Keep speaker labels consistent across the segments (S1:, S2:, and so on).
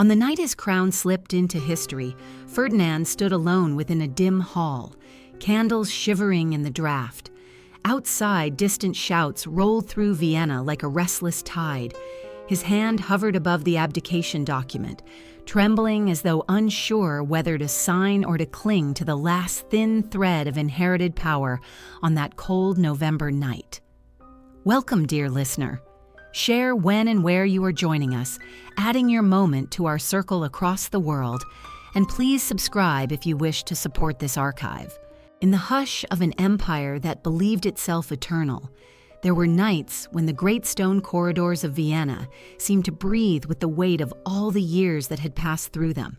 S1: On the night his crown slipped into history, Ferdinand stood alone within a dim hall, candles shivering in the draught. Outside, distant shouts rolled through Vienna like a restless tide. His hand hovered above the abdication document, trembling as though unsure whether to sign or to cling to the last thin thread of inherited power on that cold November night. Welcome, dear listener. Share when and where you are joining us, adding your moment to our circle across the world, and please subscribe if you wish to support this archive. In the hush of an empire that believed itself eternal, there were nights when the great stone corridors of Vienna seemed to breathe with the weight of all the years that had passed through them.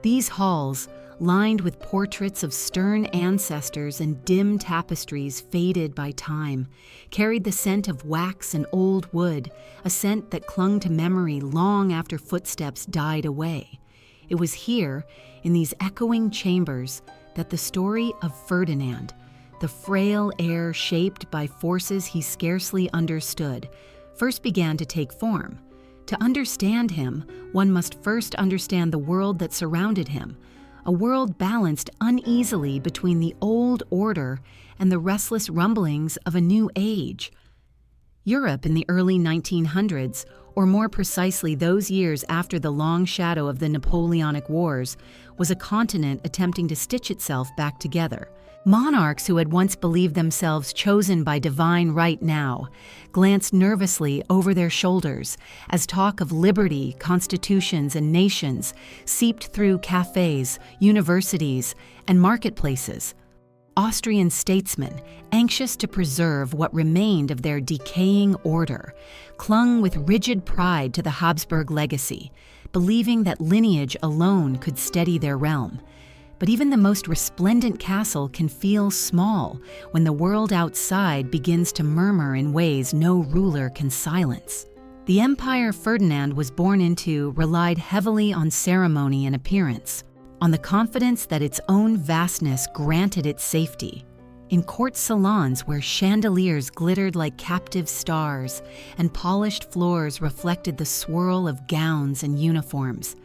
S1: These halls, lined with portraits of stern ancestors and dim tapestries faded by time, carried the scent of wax and old wood, a scent that clung to memory long after footsteps died away. It was here, in these echoing chambers, that the story of Ferdinand, the frail heir shaped by forces he scarcely understood, first began to take form. To understand him, one must first understand the world that surrounded him, a world balanced uneasily between the old order and the restless rumblings of a new age. Europe in the early 1900s, or more precisely those years after the long shadow of the Napoleonic Wars, was a continent attempting to stitch itself back together. Monarchs who had once believed themselves chosen by divine right now glanced nervously over their shoulders as talk of liberty, constitutions, and nations seeped through cafes, universities, and marketplaces. Austrian statesmen, anxious to preserve what remained of their decaying order, clung with rigid pride to the Habsburg legacy, believing that lineage alone could steady their realm. But even the most resplendent castle can feel small when the world outside begins to murmur in ways no ruler can silence. The empire Ferdinand was born into relied heavily on ceremony and appearance, on the confidence that its own vastness granted it safety. In court salons where chandeliers glittered like captive stars and polished floors reflected the swirl of gowns and uniforms,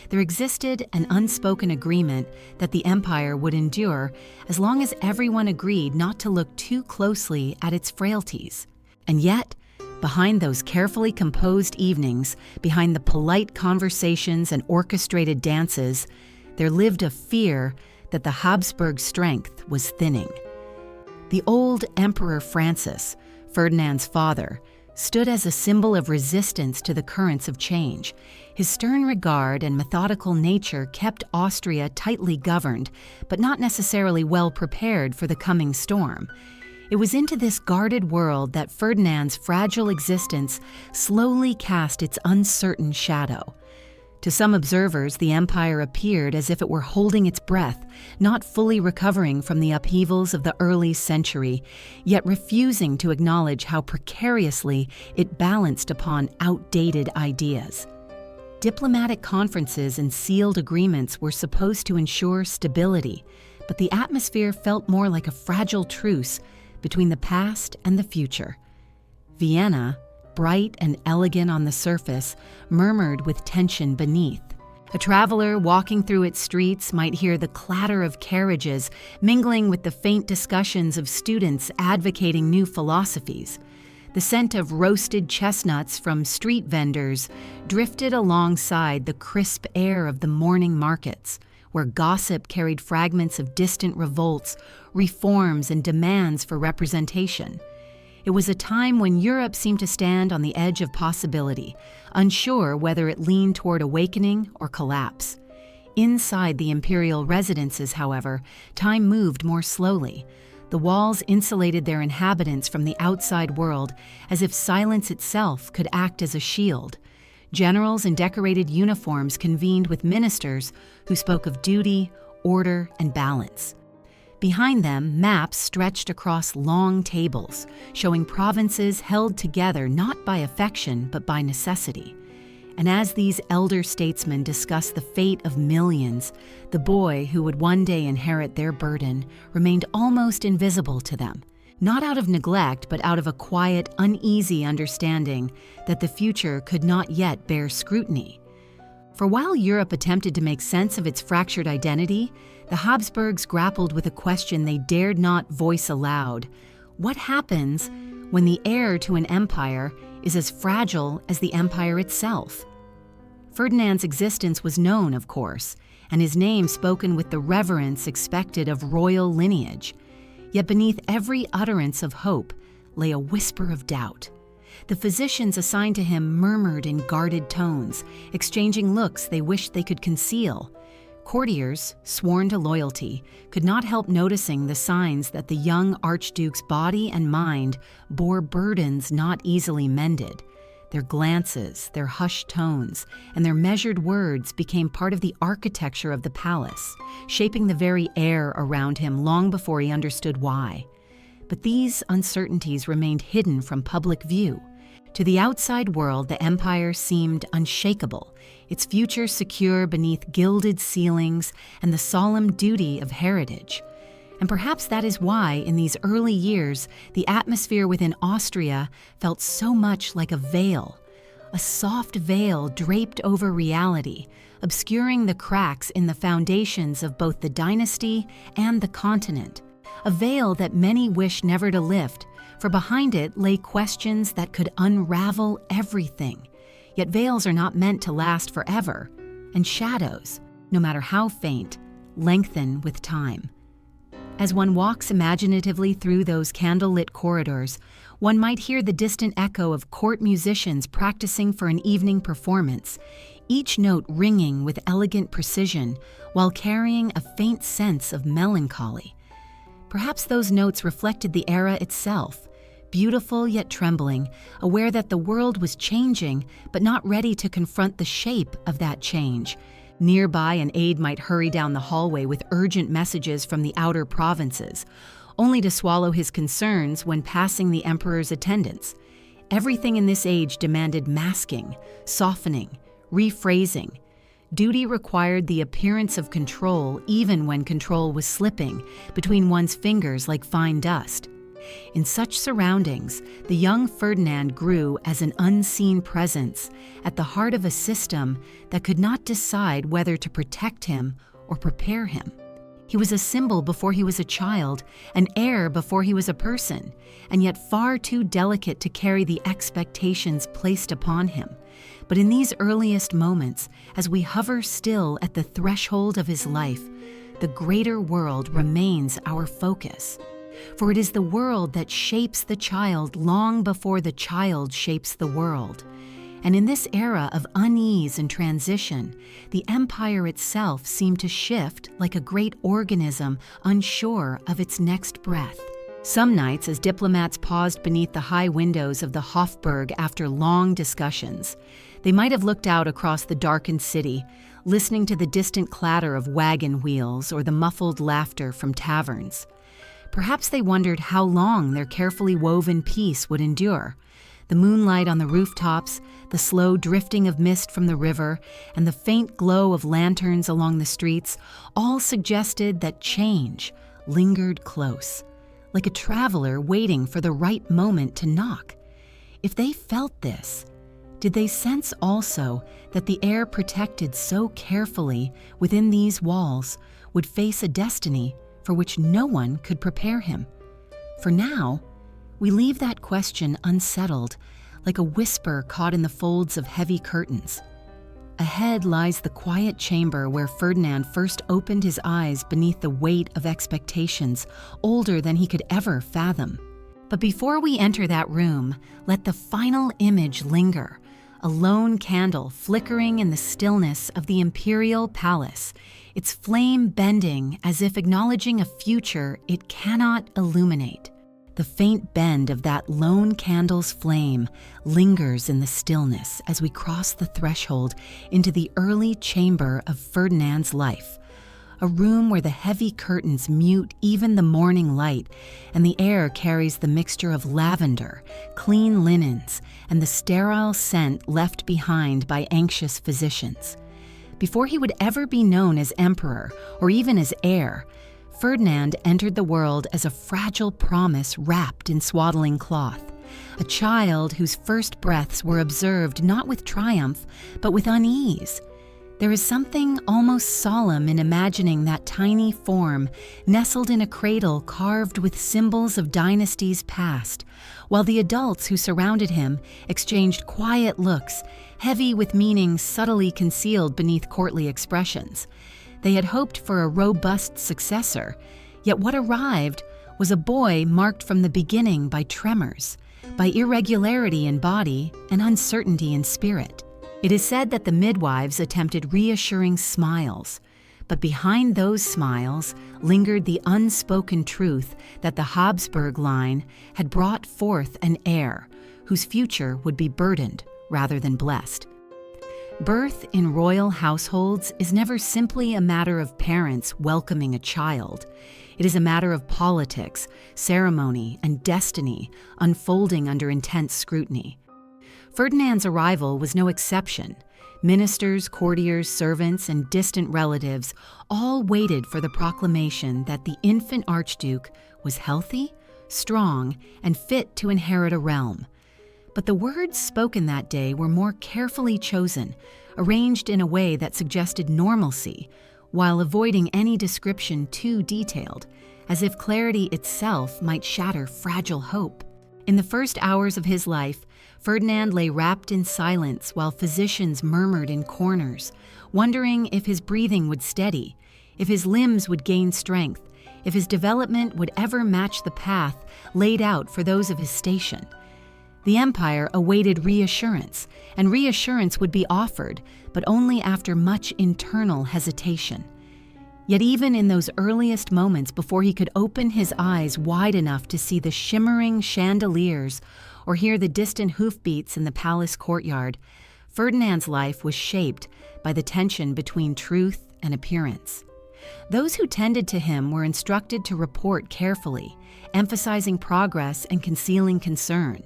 S1: there existed an unspoken agreement that the empire would endure as long as everyone agreed not to look too closely at its frailties. And yet, behind those carefully composed evenings, behind the polite conversations and orchestrated dances, there lived a fear that the Habsburg strength was thinning. The old Emperor Francis, Ferdinand's father, stood as a symbol of resistance to the currents of change. His stern regard and methodical nature kept Austria tightly governed, but not necessarily well prepared for the coming storm. It was into this guarded world that Ferdinand's fragile existence slowly cast its uncertain shadow. To some observers, the empire appeared as if it were holding its breath, not fully recovering from the upheavals of the early century, yet refusing to acknowledge how precariously it balanced upon outdated ideas. Diplomatic conferences and sealed agreements were supposed to ensure stability, but the atmosphere felt more like a fragile truce between the past and the future. Vienna, bright and elegant on the surface, murmured with tension beneath. A traveler walking through its streets might hear the clatter of carriages mingling with the faint discussions of students advocating new philosophies. The scent of roasted chestnuts from street vendors drifted alongside the crisp air of the morning markets, where gossip carried fragments of distant revolts, reforms, and demands for representation. It was a time when Europe seemed to stand on the edge of possibility, unsure whether it leaned toward awakening or collapse. Inside the imperial residences, however, time moved more slowly. The walls insulated their inhabitants from the outside world, as if silence itself could act as a shield. Generals in decorated uniforms convened with ministers who spoke of duty, order, and balance. Behind them, maps stretched across long tables, showing provinces held together not by affection but by necessity. And as these elder statesmen discussed the fate of millions, the boy who would one day inherit their burden remained almost invisible to them, not out of neglect but out of a quiet, uneasy understanding that the future could not yet bear scrutiny. For while Europe attempted to make sense of its fractured identity, the Habsburgs grappled with a question they dared not voice aloud. What happens when the heir to an empire is as fragile as the empire itself? Ferdinand's existence was known, of course, and his name spoken with the reverence expected of royal lineage. Yet beneath every utterance of hope lay a whisper of doubt. The physicians assigned to him murmured in guarded tones, exchanging looks they wished they could conceal. Courtiers, sworn to loyalty, could not help noticing the signs that the young archduke's body and mind bore burdens not easily mended. Their glances, their hushed tones, and their measured words became part of the architecture of the palace, shaping the very air around him long before he understood why. But these uncertainties remained hidden from public view. To the outside world, the empire seemed unshakable, its future secure beneath gilded ceilings and the solemn duty of heritage. And perhaps that is why, in these early years, the atmosphere within Austria felt so much like a veil, a soft veil draped over reality, obscuring the cracks in the foundations of both the dynasty and the continent. A veil that many wish never to lift, for behind it lay questions that could unravel everything. Yet veils are not meant to last forever, and shadows, no matter how faint, lengthen with time. As one walks imaginatively through those candlelit corridors, one might hear the distant echo of court musicians practicing for an evening performance, each note ringing with elegant precision while carrying a faint sense of melancholy. Perhaps those notes reflected the era itself, beautiful yet trembling, aware that the world was changing but not ready to confront the shape of that change. Nearby, an aide might hurry down the hallway with urgent messages from the outer provinces, only to swallow his concerns when passing the emperor's attendants. Everything in this age demanded masking, softening, rephrasing. Duty required the appearance of control even when control was slipping between one's fingers like fine dust. In such surroundings, the young Ferdinand grew as an unseen presence at the heart of a system that could not decide whether to protect him or prepare him. He was a symbol before he was a child, an heir before he was a person, and yet far too delicate to carry the expectations placed upon him. But in these earliest moments, as we hover still at the threshold of his life, the greater world remains our focus. For it is the world that shapes the child long before the child shapes the world. And in this era of unease and transition, the empire itself seemed to shift like a great organism unsure of its next breath. Some nights, as diplomats paused beneath the high windows of the Hofburg after long discussions, they might have looked out across the darkened city, listening to the distant clatter of wagon wheels or the muffled laughter from taverns. Perhaps they wondered how long their carefully woven peace would endure. The moonlight on the rooftops, the slow drifting of mist from the river, and the faint glow of lanterns along the streets all suggested that change lingered close, like a traveler waiting for the right moment to knock. If they felt this, did they sense also that the heir protected so carefully within these walls would face a destiny for which no one could prepare him? For now, we leave that question unsettled, like a whisper caught in the folds of heavy curtains. Ahead lies the quiet chamber where Ferdinand first opened his eyes beneath the weight of expectations older than he could ever fathom. But before we enter that room, let the final image linger, a lone candle flickering in the stillness of the imperial palace, its flame bending as if acknowledging a future it cannot illuminate. The faint bend of that lone candle's flame lingers in the stillness as we cross the threshold into the early chamber of Ferdinand's life, a room where the heavy curtains mute even the morning light, and the air carries the mixture of lavender, clean linens, and the sterile scent left behind by anxious physicians. Before he would ever be known as emperor or even as heir, Ferdinand entered the world as a fragile promise wrapped in swaddling cloth, a child whose first breaths were observed not with triumph, but with unease. There is something almost solemn in imagining that tiny form nestled in a cradle carved with symbols of dynasties past, while the adults who surrounded him exchanged quiet looks, heavy with meanings subtly concealed beneath courtly expressions. They had hoped for a robust successor, yet what arrived was a boy marked from the beginning by tremors, by irregularity in body and uncertainty in spirit. It is said that the midwives attempted reassuring smiles, but behind those smiles lingered the unspoken truth that the Habsburg line had brought forth an heir whose future would be burdened rather than blessed. Birth in royal households is never simply a matter of parents welcoming a child. It is a matter of politics, ceremony, and destiny unfolding under intense scrutiny. Ferdinand's arrival was no exception. Ministers, courtiers, servants, and distant relatives all waited for the proclamation that the infant archduke was healthy, strong, and fit to inherit a realm. But the words spoken that day were more carefully chosen, arranged in a way that suggested normalcy, while avoiding any description too detailed, as if clarity itself might shatter fragile hope. In the first hours of his life, Ferdinand lay wrapped in silence while physicians murmured in corners, wondering if his breathing would steady, if his limbs would gain strength, if his development would ever match the path laid out for those of his station. The empire awaited reassurance, and reassurance would be offered, but only after much internal hesitation. Yet even in those earliest moments before he could open his eyes wide enough to see the shimmering chandeliers or hear the distant hoofbeats in the palace courtyard, Ferdinand's life was shaped by the tension between truth and appearance. Those who tended to him were instructed to report carefully, emphasizing progress and concealing concern.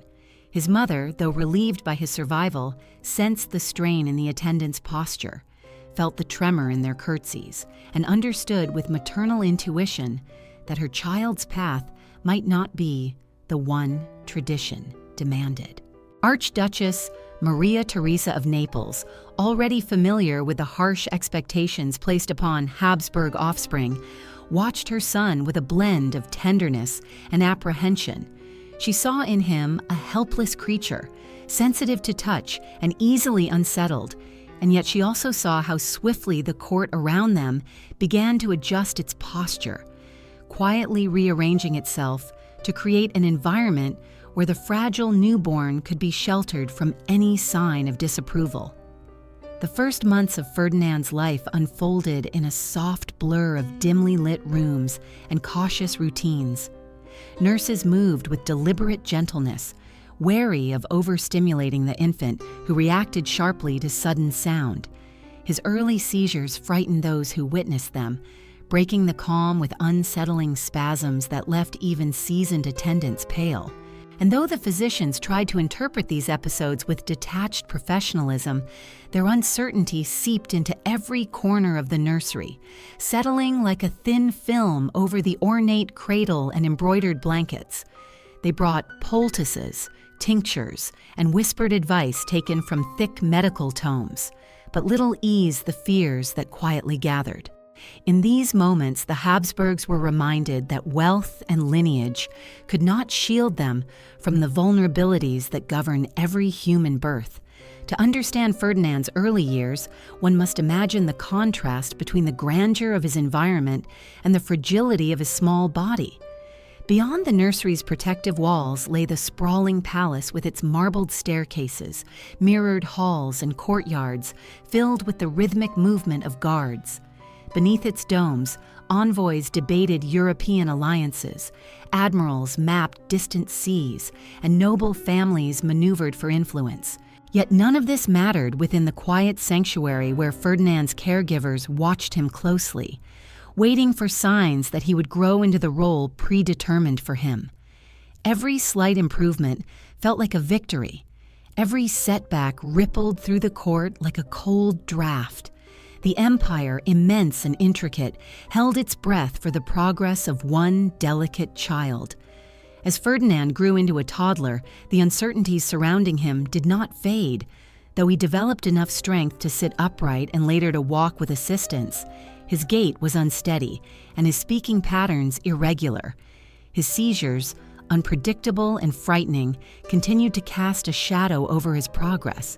S1: His mother, though relieved by his survival, sensed the strain in the attendants' posture, felt the tremor in their curtsies, and understood with maternal intuition that her child's path might not be the one tradition demanded. Archduchess Maria Theresa of Naples, already familiar with the harsh expectations placed upon Habsburg offspring, watched her son with a blend of tenderness and apprehension. She saw in him a helpless creature, sensitive to touch and easily unsettled, and yet she also saw how swiftly the court around them began to adjust its posture, quietly rearranging itself to create an environment where the fragile newborn could be sheltered from any sign of disapproval. The first months of Ferdinand's life unfolded in a soft blur of dimly lit rooms and cautious routines. Nurses moved with deliberate gentleness, wary of overstimulating the infant who reacted sharply to sudden sound. His early seizures frightened those who witnessed them, breaking the calm with unsettling spasms that left even seasoned attendants pale. And though the physicians tried to interpret these episodes with detached professionalism, their uncertainty seeped into every corner of the nursery, settling like a thin film over the ornate cradle and embroidered blankets. They brought poultices, tinctures, and whispered advice taken from thick medical tomes, but little eased the fears that quietly gathered. In these moments, the Habsburgs were reminded that wealth and lineage could not shield them from the vulnerabilities that govern every human birth. To understand Ferdinand's early years, one must imagine the contrast between the grandeur of his environment and the fragility of his small body. Beyond the nursery's protective walls lay the sprawling palace with its marbled staircases, mirrored halls, and courtyards filled with the rhythmic movement of guards. Beneath its domes, envoys debated European alliances, admirals mapped distant seas, and noble families maneuvered for influence. Yet none of this mattered within the quiet sanctuary where Ferdinand's caregivers watched him closely, waiting for signs that he would grow into the role predetermined for him. Every slight improvement felt like a victory. Every setback rippled through the court like a cold draft. The empire, immense and intricate, held its breath for the progress of one delicate child. As Ferdinand grew into a toddler, the uncertainties surrounding him did not fade. Though he developed enough strength to sit upright and later to walk with assistance, his gait was unsteady and his speaking patterns irregular. His seizures, unpredictable and frightening, continued to cast a shadow over his progress.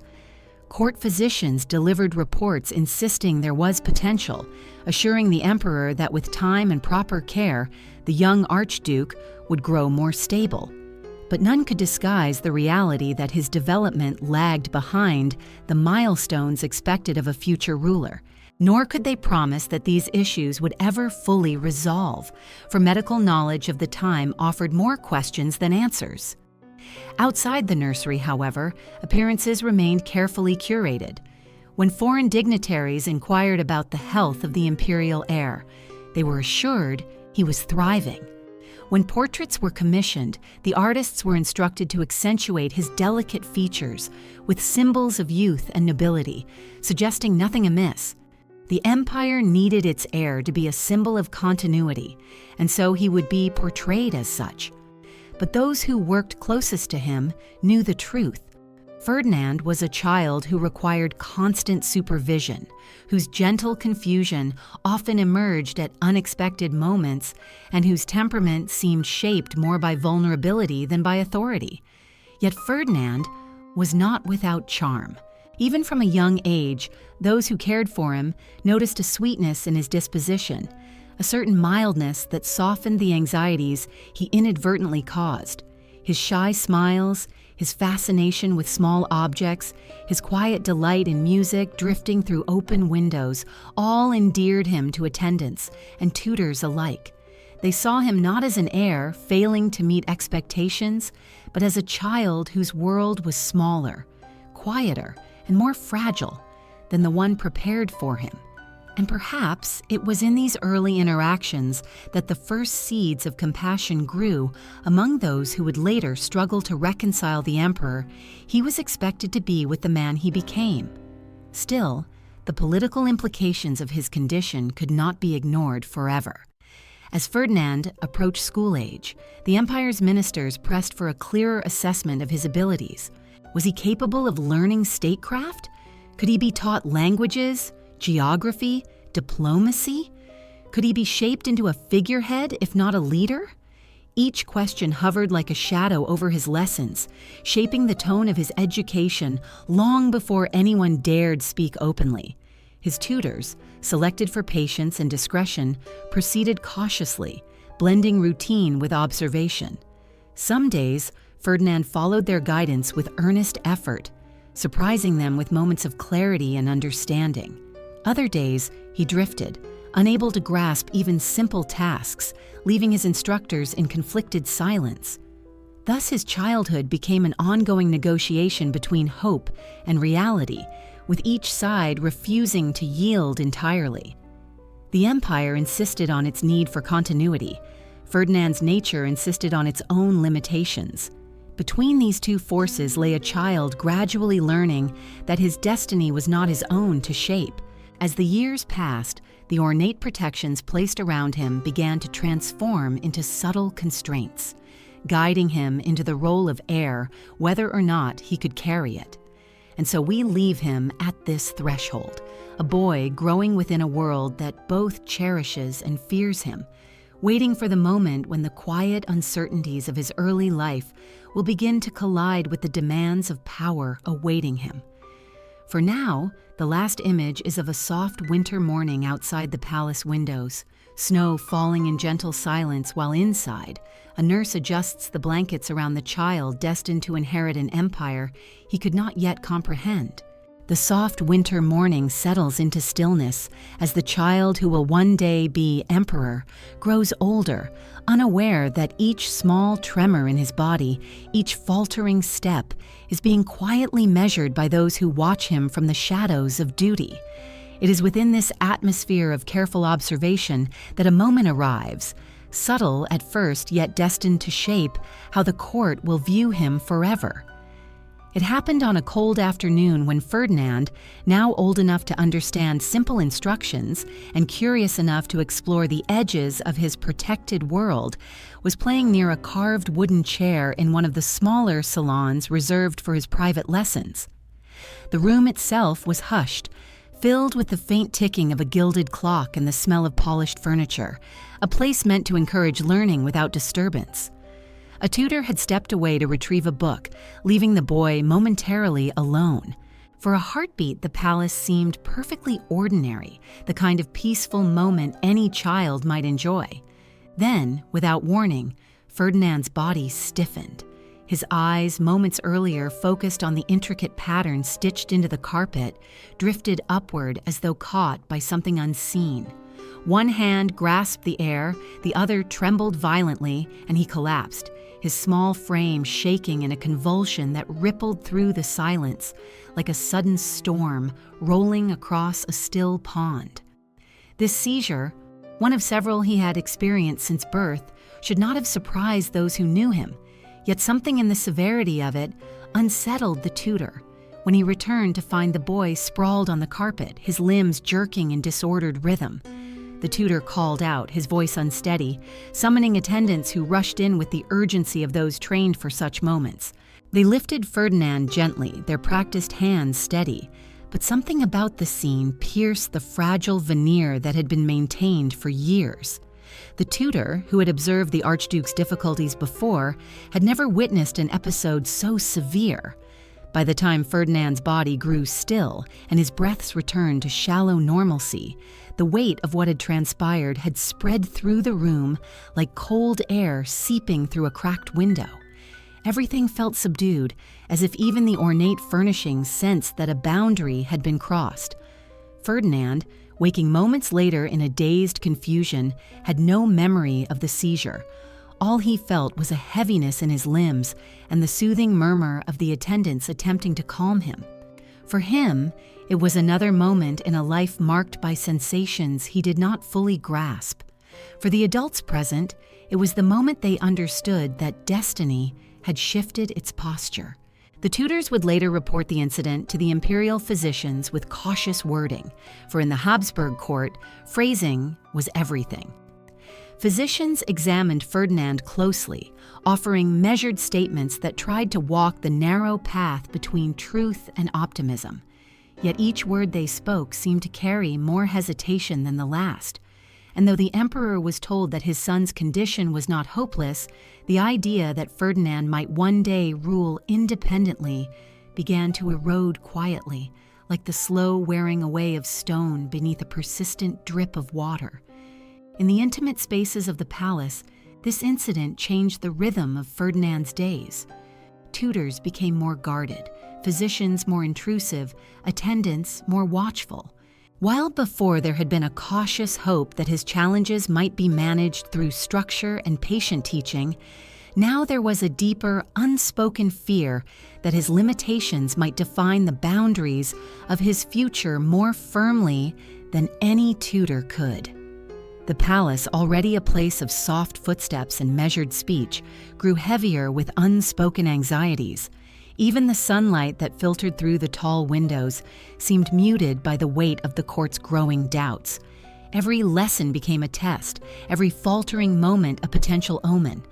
S1: Court physicians delivered reports insisting there was potential, assuring the emperor that with time and proper care, the young archduke would grow more stable. But none could disguise the reality that his development lagged behind the milestones expected of a future ruler. Nor could they promise that these issues would ever fully resolve, for medical knowledge of the time offered more questions than answers. Outside the nursery, however, appearances remained carefully curated. When foreign dignitaries inquired about the health of the imperial heir, they were assured he was thriving. When portraits were commissioned, the artists were instructed to accentuate his delicate features with symbols of youth and nobility, suggesting nothing amiss. The empire needed its heir to be a symbol of continuity, and so he would be portrayed as such. But those who worked closest to him knew the truth. Ferdinand was a child who required constant supervision, whose gentle confusion often emerged at unexpected moments, and whose temperament seemed shaped more by vulnerability than by authority. Yet Ferdinand was not without charm. Even from a young age, those who cared for him noticed a sweetness in his disposition, a certain mildness that softened the anxieties he inadvertently caused. His shy smiles, his fascination with small objects, his quiet delight in music drifting through open windows, all endeared him to attendants and tutors alike. They saw him not as an heir failing to meet expectations, but as a child whose world was smaller, quieter, and more fragile than the one prepared for him. And perhaps it was in these early interactions that the first seeds of compassion grew among those who would later struggle to reconcile the emperor he was expected to be with the man he became. Still, the political implications of his condition could not be ignored forever. As Ferdinand approached school age, the empire's ministers pressed for a clearer assessment of his abilities. Was he capable of learning statecraft? Could he be taught languages, geography, diplomacy? Could he be shaped into a figurehead, if not a leader? Each question hovered like a shadow over his lessons, shaping the tone of his education long before anyone dared speak openly. His tutors, selected for patience and discretion, proceeded cautiously, blending routine with observation. Some days, Ferdinand followed their guidance with earnest effort, surprising them with moments of clarity and understanding. Other days, he drifted, unable to grasp even simple tasks, leaving his instructors in conflicted silence. Thus, his childhood became an ongoing negotiation between hope and reality, with each side refusing to yield entirely. The empire insisted on its need for continuity. Ferdinand's nature insisted on its own limitations. Between these two forces lay a child gradually learning that his destiny was not his own to shape. As the years passed, the ornate protections placed around him began to transform into subtle constraints, guiding him into the role of heir, whether or not he could carry it. And so we leave him at this threshold, a boy growing within a world that both cherishes and fears him, waiting for the moment when the quiet uncertainties of his early life will begin to collide with the demands of power awaiting him. For now, the last image is of a soft winter morning outside the palace windows, snow falling in gentle silence while inside, a nurse adjusts the blankets around the child destined to inherit an empire he could not yet comprehend. The soft winter morning settles into stillness as the child who will one day be emperor grows older, unaware that each small tremor in his body, each faltering step, is being quietly measured by those who watch him from the shadows of duty. It is within this atmosphere of careful observation that a moment arrives, subtle at first yet destined to shape how the court will view him forever. It happened on a cold afternoon when Ferdinand, now old enough to understand simple instructions and curious enough to explore the edges of his protected world, was playing near a carved wooden chair in one of the smaller salons reserved for his private lessons. The room itself was hushed, filled with the faint ticking of a gilded clock and the smell of polished furniture, a place meant to encourage learning without disturbance. A tutor had stepped away to retrieve a book, leaving the boy momentarily alone. For a heartbeat, the palace seemed perfectly ordinary, the kind of peaceful moment any child might enjoy. Then, without warning, Ferdinand's body stiffened. His eyes, moments earlier focused on the intricate pattern stitched into the carpet, drifted upward as though caught by something unseen. One hand grasped the air, the other trembled violently, and he collapsed, his small frame shaking in a convulsion that rippled through the silence, like a sudden storm rolling across a still pond. This seizure, one of several he had experienced since birth, should not have surprised those who knew him, yet something in the severity of it unsettled the tutor when he returned to find the boy sprawled on the carpet, his limbs jerking in disordered rhythm. The tutor called out, his voice unsteady, summoning attendants who rushed in with the urgency of those trained for such moments. They lifted Ferdinand gently, their practiced hands steady, but something about the scene pierced the fragile veneer that had been maintained for years. The tutor, who had observed the Archduke's difficulties before, had never witnessed an episode so severe. By the time Ferdinand's body grew still and his breaths returned to shallow normalcy, the weight of what had transpired had spread through the room like cold air seeping through a cracked window. Everything felt subdued, as if even the ornate furnishings sensed that a boundary had been crossed. Ferdinand, waking moments later in a dazed confusion, had no memory of the seizure. All he felt was a heaviness in his limbs and the soothing murmur of the attendants attempting to calm him. For him, it was another moment in a life marked by sensations he did not fully grasp. For the adults present, it was the moment they understood that destiny had shifted its posture. The tutors would later report the incident to the imperial physicians with cautious wording, for in the Habsburg court, phrasing was everything. Physicians examined Ferdinand closely, offering measured statements that tried to walk the narrow path between truth and optimism. Yet each word they spoke seemed to carry more hesitation than the last. And though the emperor was told that his son's condition was not hopeless, the idea that Ferdinand might one day rule independently began to erode quietly, like the slow wearing away of stone beneath a persistent drip of water. In the intimate spaces of the palace, this incident changed the rhythm of Ferdinand's days. Tutors became more guarded, physicians more intrusive, attendants more watchful. While before there had been a cautious hope that his challenges might be managed through structure and patient teaching, now there was a deeper, unspoken fear that his limitations might define the boundaries of his future more firmly than any tutor could. The palace, already a place of soft footsteps and measured speech, grew heavier with unspoken anxieties. Even the sunlight that filtered through the tall windows seemed muted by the weight of the court's growing doubts. Every lesson became a test, every faltering moment a potential omen.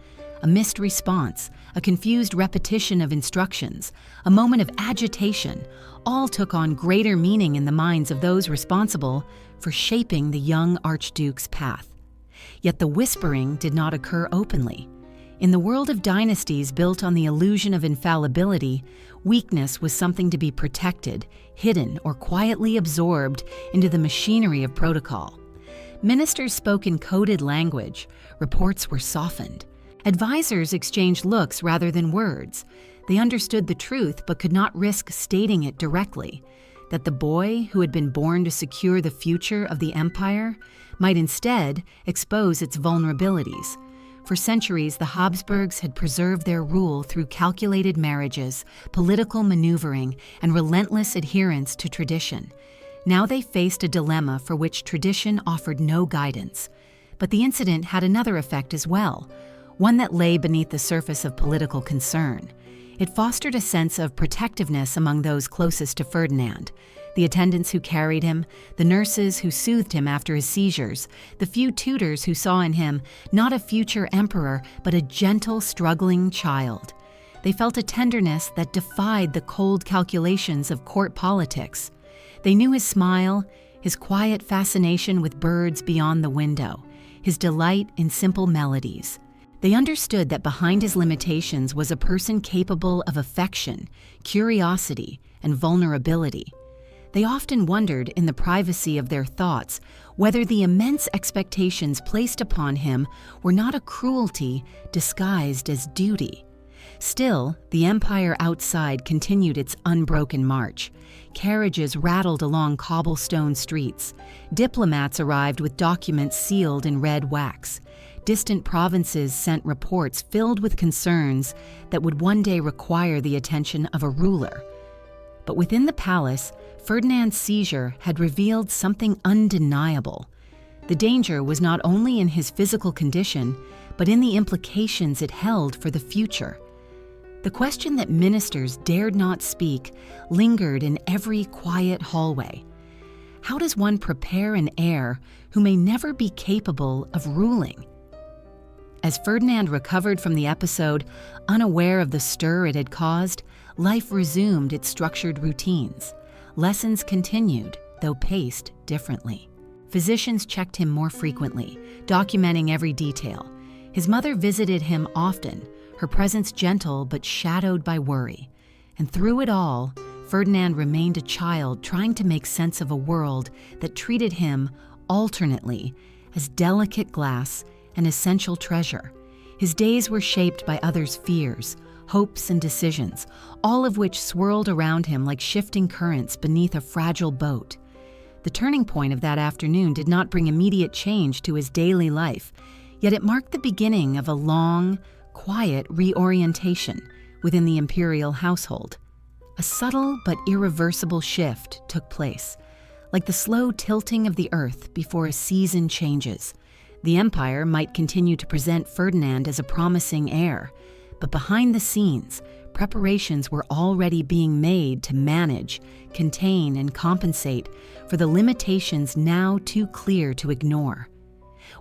S1: A missed response, a confused repetition of instructions, a moment of agitation, all took on greater meaning in the minds of those responsible for shaping the young Archduke's path. Yet the whispering did not occur openly. In the world of dynasties built on the illusion of infallibility, weakness was something to be protected, hidden, or quietly absorbed into the machinery of protocol. Ministers spoke in coded language, reports were softened. Advisors exchanged looks rather than words. They understood the truth but could not risk stating it directly, that the boy who had been born to secure the future of the empire might instead expose its vulnerabilities. For centuries, the Habsburgs had preserved their rule through calculated marriages, political maneuvering, and relentless adherence to tradition. Now they faced a dilemma for which tradition offered no guidance. But the incident had another effect as well, one that lay beneath the surface of political concern. It fostered a sense of protectiveness among those closest to Ferdinand. The attendants who carried him, the nurses who soothed him after his seizures, the few tutors who saw in him not a future emperor, but a gentle, struggling child. They felt a tenderness that defied the cold calculations of court politics. They knew his smile, his quiet fascination with birds beyond the window, his delight in simple melodies. They understood that behind his limitations was a person capable of affection, curiosity, and vulnerability. They often wondered in the privacy of their thoughts whether the immense expectations placed upon him were not a cruelty disguised as duty. Still, the empire outside continued its unbroken march. Carriages rattled along cobblestone streets. Diplomats arrived with documents sealed in red wax. Distant provinces sent reports filled with concerns that would one day require the attention of a ruler. But within the palace, Ferdinand's seizure had revealed something undeniable. The danger was not only in his physical condition, but in the implications it held for the future. The question that ministers dared not speak lingered in every quiet hallway. How does one prepare an heir who may never be capable of ruling? As Ferdinand recovered from the episode, unaware of the stir it had caused, life resumed its structured routines. Lessons continued, though paced differently. Physicians checked him more frequently, documenting every detail. His mother visited him often, her presence gentle but shadowed by worry. And through it all, Ferdinand remained a child trying to make sense of a world that treated him, alternately, as delicate glass and essential treasure. His days were shaped by others' fears, hopes, and decisions, all of which swirled around him like shifting currents beneath a fragile boat. The turning point of that afternoon did not bring immediate change to his daily life, yet it marked the beginning of a long, quiet reorientation within the imperial household. A subtle but irreversible shift took place, like the slow tilting of the earth before a season changes. The empire might continue to present Ferdinand as a promising heir, but behind the scenes, preparations were already being made to manage, contain, and compensate for the limitations now too clear to ignore.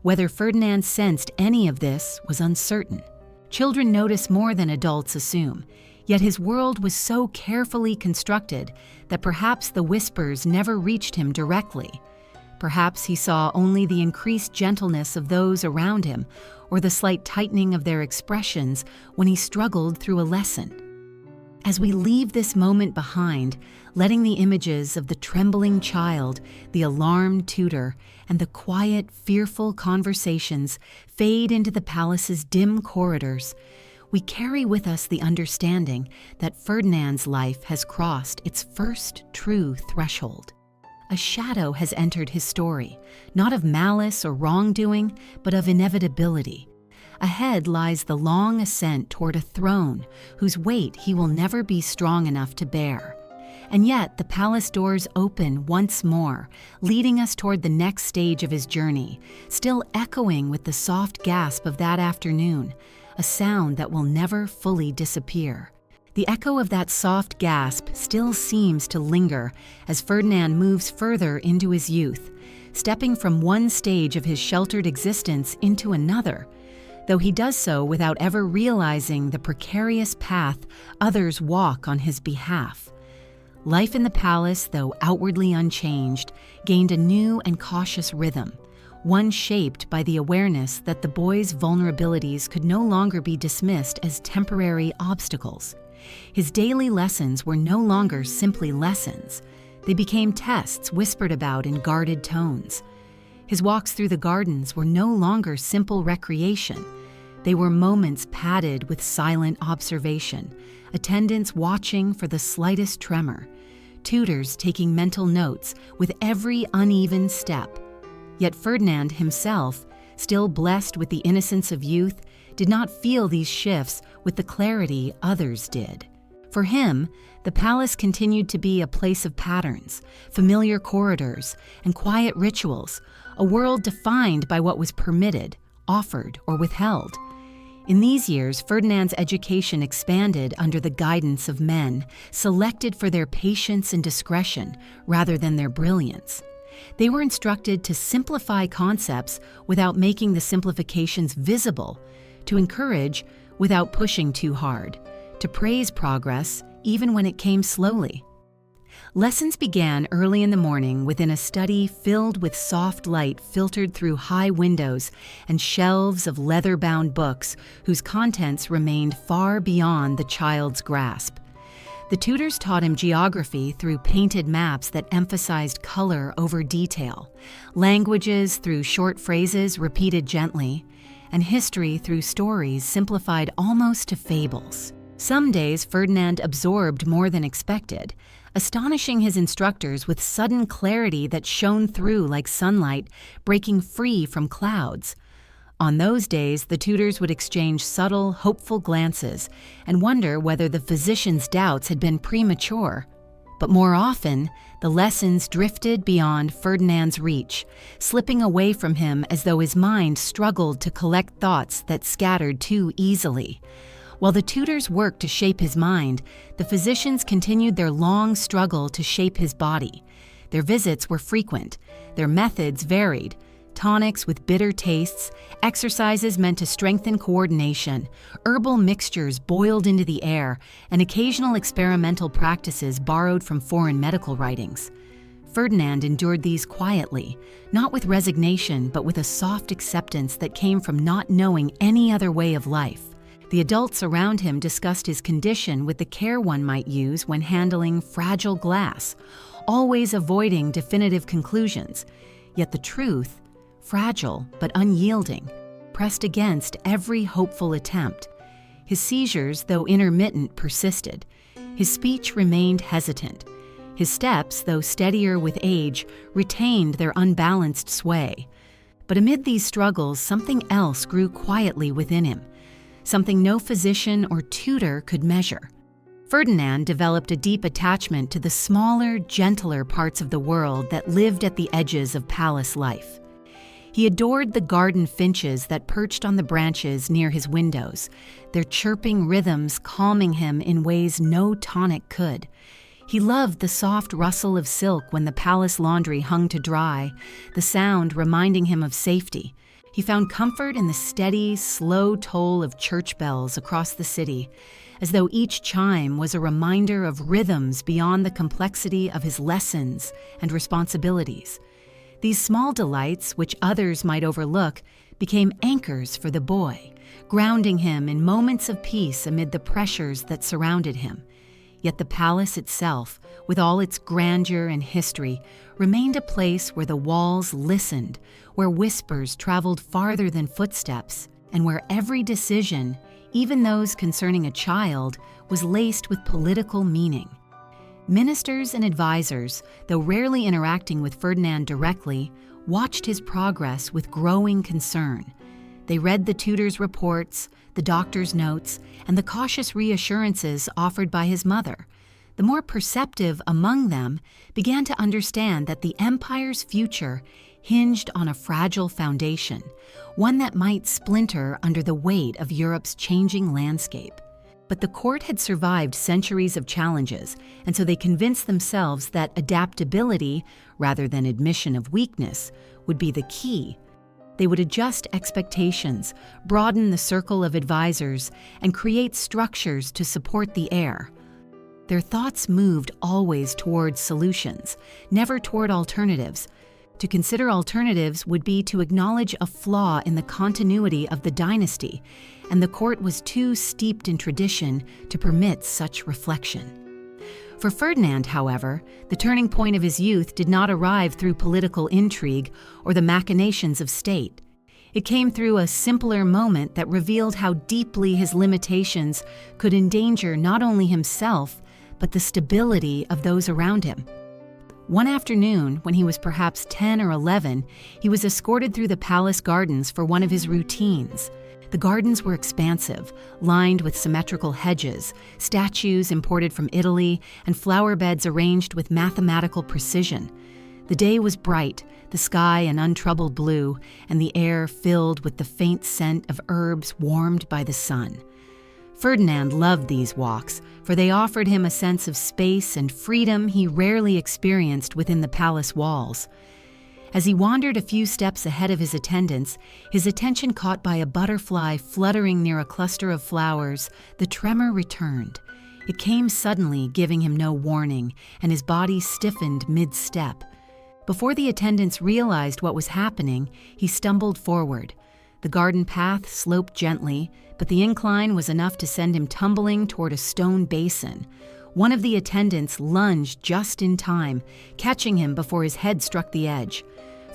S1: Whether Ferdinand sensed any of this was uncertain. Children notice more than adults assume, yet his world was so carefully constructed that perhaps the whispers never reached him directly. Perhaps he saw only the increased gentleness of those around him or the slight tightening of their expressions when he struggled through a lesson. As we leave this moment behind, letting the images of the trembling child, the alarmed tutor, and the quiet, fearful conversations fade into the palace's dim corridors, we carry with us the understanding that Ferdinand's life has crossed its first true threshold. A shadow has entered his story, not of malice or wrongdoing, but of inevitability. Ahead lies the long ascent toward a throne whose weight he will never be strong enough to bear. And yet the palace doors open once more, leading us toward the next stage of his journey, still echoing with the soft gasp of that afternoon, a sound that will never fully disappear. The echo of that soft gasp still seems to linger as Ferdinand moves further into his youth, stepping from one stage of his sheltered existence into another, though he does so without ever realizing the precarious path others walk on his behalf. Life in the palace, though outwardly unchanged, gained a new and cautious rhythm, one shaped by the awareness that the boy's vulnerabilities could no longer be dismissed as temporary obstacles. His daily lessons were no longer simply lessons. They became tests whispered about in guarded tones. His walks through the gardens were no longer simple recreation. They were moments padded with silent observation, attendants watching for the slightest tremor, tutors taking mental notes with every uneven step. Yet Ferdinand himself, still blessed with the innocence of youth, did not feel these shifts with the clarity others did. For him, the palace continued to be a place of patterns, familiar corridors, and quiet rituals, a world defined by what was permitted, offered, or withheld. In these years, Ferdinand's education expanded under the guidance of men, selected for their patience and discretion rather than their brilliance. They were instructed to simplify concepts without making the simplifications visible, to encourage without pushing too hard, to praise progress even when it came slowly. Lessons began early in the morning within a study filled with soft light filtered through high windows and shelves of leather-bound books whose contents remained far beyond the child's grasp. The tutors taught him geography through painted maps that emphasized color over detail, languages through short phrases repeated gently, and history through stories simplified almost to fables. Some days Ferdinand absorbed more than expected, astonishing his instructors with sudden clarity that shone through like sunlight breaking free from clouds. On those days, the tutors would exchange subtle, hopeful glances and wonder whether the physician's doubts had been premature. But more often, the lessons drifted beyond Ferdinand's reach, slipping away from him as though his mind struggled to collect thoughts that scattered too easily. While the tutors worked to shape his mind, the physicians continued their long struggle to shape his body. Their visits were frequent, their methods varied: tonics with bitter tastes, exercises meant to strengthen coordination, herbal mixtures boiled into the air, and occasional experimental practices borrowed from foreign medical writings. Ferdinand endured these quietly, not with resignation, but with a soft acceptance that came from not knowing any other way of life. The adults around him discussed his condition with the care one might use when handling fragile glass, always avoiding definitive conclusions. Yet the truth, fragile but unyielding, pressed against every hopeful attempt. His seizures, though intermittent, persisted. His speech remained hesitant. His steps, though steadier with age, retained their unbalanced sway. But amid these struggles, something else grew quietly within him, something no physician or tutor could measure. Ferdinand developed a deep attachment to the smaller, gentler parts of the world that lived at the edges of palace life. He adored the garden finches that perched on the branches near his windows, their chirping rhythms calming him in ways no tonic could. He loved the soft rustle of silk when the palace laundry hung to dry, the sound reminding him of safety. He found comfort in the steady, slow toll of church bells across the city, as though each chime was a reminder of rhythms beyond the complexity of his lessons and responsibilities. These small delights, which others might overlook, became anchors for the boy, grounding him in moments of peace amid the pressures that surrounded him. Yet the palace itself, with all its grandeur and history, remained a place where the walls listened, where whispers traveled farther than footsteps, and where every decision, even those concerning a child, was laced with political meaning. Ministers and advisors, though rarely interacting with Ferdinand directly, watched his progress with growing concern. They read the tutor's reports, the doctor's notes, and the cautious reassurances offered by his mother. The more perceptive among them began to understand that the empire's future hinged on a fragile foundation, one that might splinter under the weight of Europe's changing landscape. But the court had survived centuries of challenges, and so they convinced themselves that adaptability, rather than admission of weakness, would be the key. They would adjust expectations, broaden the circle of advisors, and create structures to support the heir. Their thoughts moved always towards solutions, never toward alternatives. To consider alternatives would be to acknowledge a flaw in the continuity of the dynasty, and the court was too steeped in tradition to permit such reflection. For Ferdinand, however, the turning point of his youth did not arrive through political intrigue or the machinations of state. It came through a simpler moment that revealed how deeply his limitations could endanger not only himself, but the stability of those around him. One afternoon, when he was perhaps 10 or 11, he was escorted through the palace gardens for one of his routines. The gardens were expansive, lined with symmetrical hedges, statues imported from Italy, and flower beds arranged with mathematical precision. The day was bright, the sky an untroubled blue, and the air filled with the faint scent of herbs warmed by the sun. Ferdinand loved these walks, for they offered him a sense of space and freedom he rarely experienced within the palace walls. As he wandered a few steps ahead of his attendants, his attention caught by a butterfly fluttering near a cluster of flowers, the tremor returned. It came suddenly, giving him no warning, and his body stiffened mid-step. Before the attendants realized what was happening, he stumbled forward. The garden path sloped gently, but the incline was enough to send him tumbling toward a stone basin. One of the attendants lunged just in time, catching him before his head struck the edge.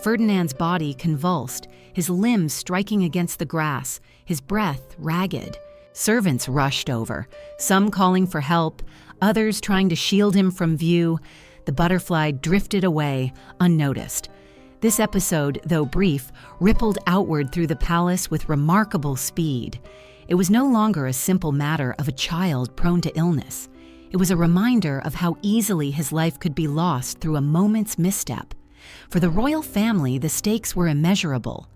S1: Ferdinand's body convulsed, his limbs striking against the grass, his breath ragged. Servants rushed over, some calling for help, others trying to shield him from view. The butterfly drifted away, unnoticed. This episode, though brief, rippled outward through the palace with remarkable speed. It was no longer a simple matter of a child prone to illness. It was a reminder of how easily his life could be lost through a moment's misstep. For the royal family, the stakes were immeasurable.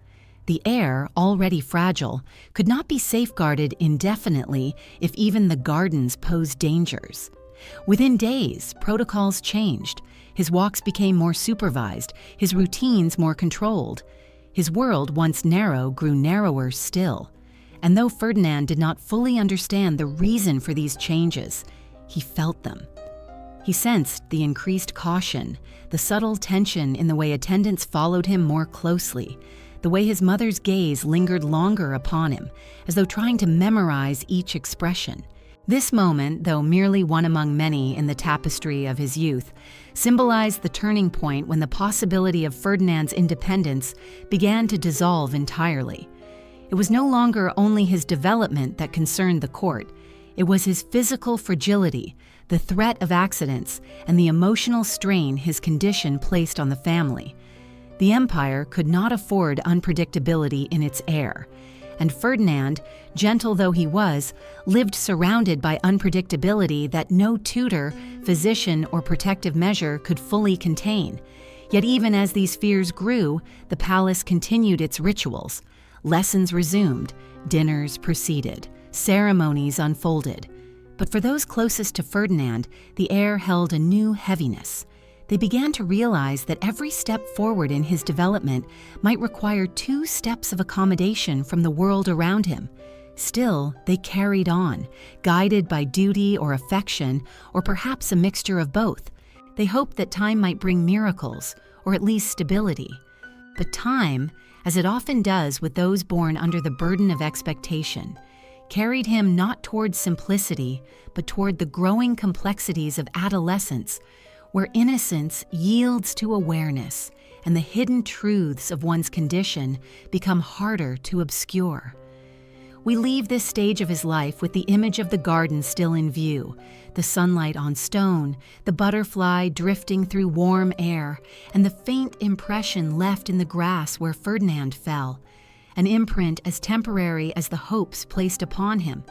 S1: The heir, already fragile, could not be safeguarded indefinitely if even the gardens posed dangers. Within days, protocols changed. His walks became more supervised, his routines more controlled. His world, once narrow, grew narrower still. And though Ferdinand did not fully understand the reason for these changes, he felt them. He sensed the increased caution, the subtle tension in the way attendants followed him more closely, the way his mother's gaze lingered longer upon him, as though trying to memorize each expression. This moment, though merely one among many in the tapestry of his youth, symbolized the turning point when the possibility of Ferdinand's independence began to dissolve entirely. It was no longer only his development that concerned the court. It was his physical fragility, the threat of accidents, and the emotional strain his condition placed on the family. The empire could not afford unpredictability in its heir, and Ferdinand, gentle though he was, lived surrounded by unpredictability that no tutor, physician, or protective measure could fully contain. Yet even as these fears grew, the palace continued its rituals. Lessons resumed, dinners proceeded, ceremonies unfolded. But for those closest to Ferdinand, the air held a new heaviness. They began to realize that every step forward in his development might require 2 steps of accommodation from the world around him. Still, they carried on, guided by duty or affection, or perhaps a mixture of both. They hoped that time might bring miracles, or at least stability. But time, as it often does with those born under the burden of expectation, carried him not toward simplicity, but toward the growing complexities of adolescence, where innocence yields to awareness and the hidden truths of one's condition become harder to obscure. We leave this stage of his life with the image of the garden still in view, the sunlight on stone, the butterfly drifting through warm air, and the faint impression left in the grass where Ferdinand fell, an imprint as temporary as the hopes placed upon him,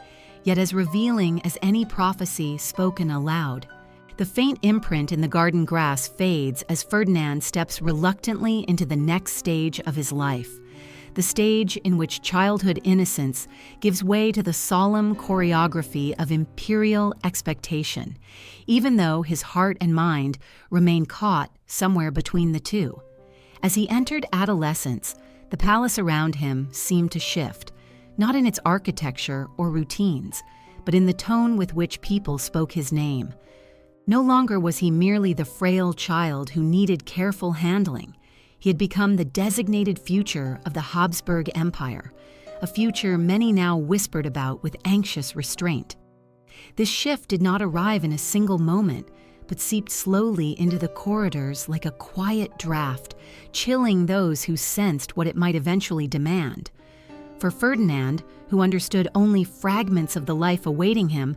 S1: yet as revealing as any prophecy spoken aloud. The faint imprint in the garden grass fades as Ferdinand steps reluctantly into the next stage of his life, the stage in which childhood innocence gives way to the solemn choreography of imperial expectation, even though his heart and mind remain caught somewhere between the two. As he entered adolescence, the palace around him seemed to shift, not in its architecture or routines, but in the tone with which people spoke his name. No longer was he merely the frail child who needed careful handling. He had become the designated future of the Habsburg Empire, a future many now whispered about with anxious restraint. This shift did not arrive in a single moment, but seeped slowly into the corridors like a quiet draft, chilling those who sensed what it might eventually demand. For Ferdinand, who understood only fragments of the life awaiting him,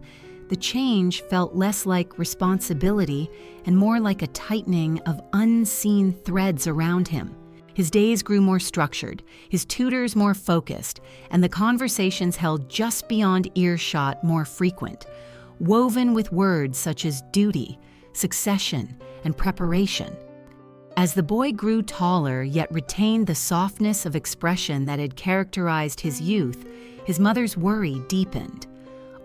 S1: the change felt less like responsibility and more like a tightening of unseen threads around him. His days grew more structured, his tutors more focused, and the conversations held just beyond earshot more frequent, woven with words such as duty, succession, and preparation. As the boy grew taller yet retained the softness of expression that had characterized his youth, his mother's worry deepened.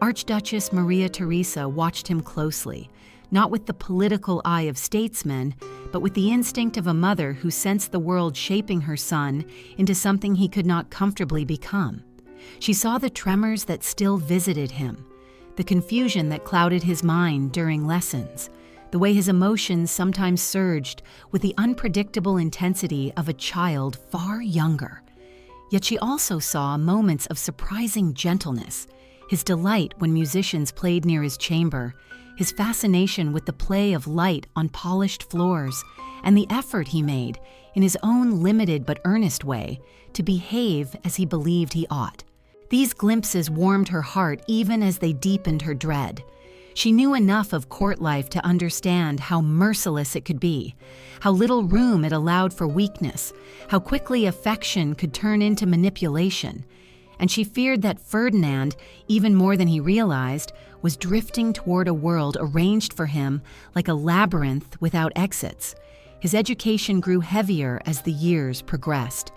S1: Archduchess Maria Theresa watched him closely, not with the political eye of statesmen, but with the instinct of a mother who sensed the world shaping her son into something he could not comfortably become. She saw the tremors that still visited him, the confusion that clouded his mind during lessons, the way his emotions sometimes surged with the unpredictable intensity of a child far younger. Yet she also saw moments of surprising gentleness, his delight when musicians played near his chamber, his fascination with the play of light on polished floors, and the effort he made, in his own limited but earnest way, to behave as he believed he ought. These glimpses warmed her heart even as they deepened her dread. She knew enough of court life to understand how merciless it could be, how little room it allowed for weakness, how quickly affection could turn into manipulation. And she feared that Ferdinand, even more than he realized, was drifting toward a world arranged for him like a labyrinth without exits. His education grew heavier as the years progressed.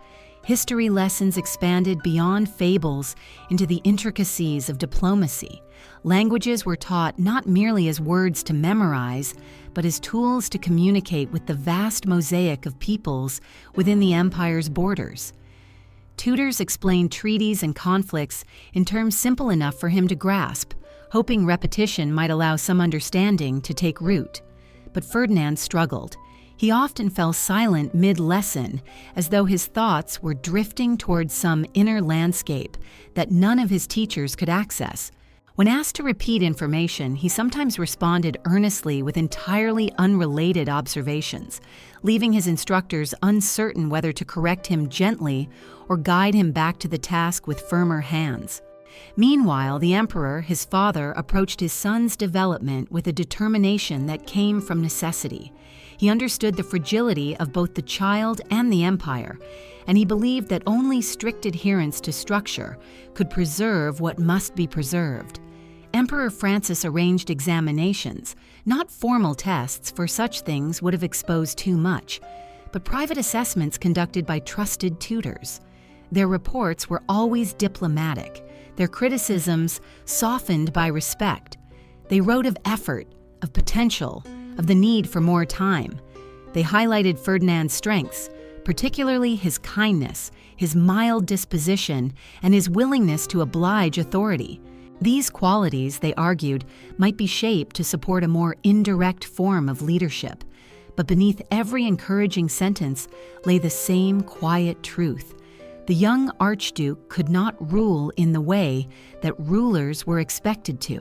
S1: History lessons expanded beyond fables into the intricacies of diplomacy. Languages were taught not merely as words to memorize, but as tools to communicate with the vast mosaic of peoples within the empire's borders. Tutors explained treaties and conflicts in terms simple enough for him to grasp, hoping repetition might allow some understanding to take root. But Ferdinand struggled. He often fell silent mid-lesson, as though his thoughts were drifting towards some inner landscape that none of his teachers could access. When asked to repeat information, he sometimes responded earnestly with entirely unrelated observations, leaving his instructors uncertain whether to correct him gently or guide him back to the task with firmer hands. Meanwhile, the emperor, his father, approached his son's development with a determination that came from necessity. He understood the fragility of both the child and the empire, and he believed that only strict adherence to structure could preserve what must be preserved. Emperor Francis arranged examinations, not formal tests, for such things would have exposed too much, but private assessments conducted by trusted tutors. Their reports were always diplomatic, their criticisms softened by respect. They wrote of effort, of potential, of the need for more time. They highlighted Ferdinand's strengths, particularly his kindness, his mild disposition, and his willingness to oblige authority. These qualities, they argued, might be shaped to support a more indirect form of leadership. But beneath every encouraging sentence lay the same quiet truth. The young archduke could not rule in the way that rulers were expected to.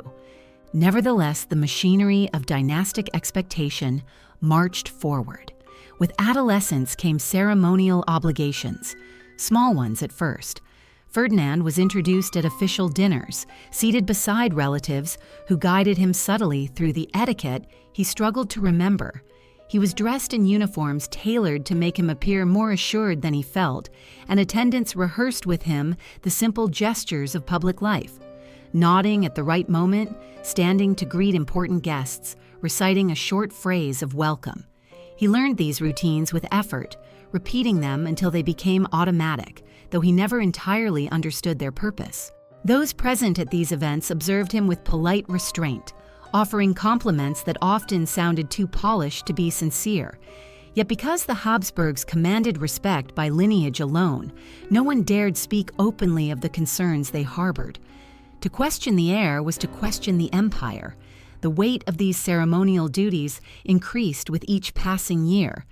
S1: Nevertheless, the machinery of dynastic expectation marched forward. With adolescence came ceremonial obligations, small ones at first. Ferdinand was introduced at official dinners, seated beside relatives who guided him subtly through the etiquette he struggled to remember. He was dressed in uniforms tailored to make him appear more assured than he felt, and attendants rehearsed with him the simple gestures of public life. Nodding at the right moment, standing to greet important guests, reciting a short phrase of welcome. He learned these routines with effort, repeating them until they became automatic, though he never entirely understood their purpose. Those present at these events observed him with polite restraint, offering compliments that often sounded too polished to be sincere. Yet because the Habsburgs commanded respect by lineage alone, no one dared speak openly of the concerns they harbored. To question the heir was to question the empire. The weight of these ceremonial duties increased with each passing year.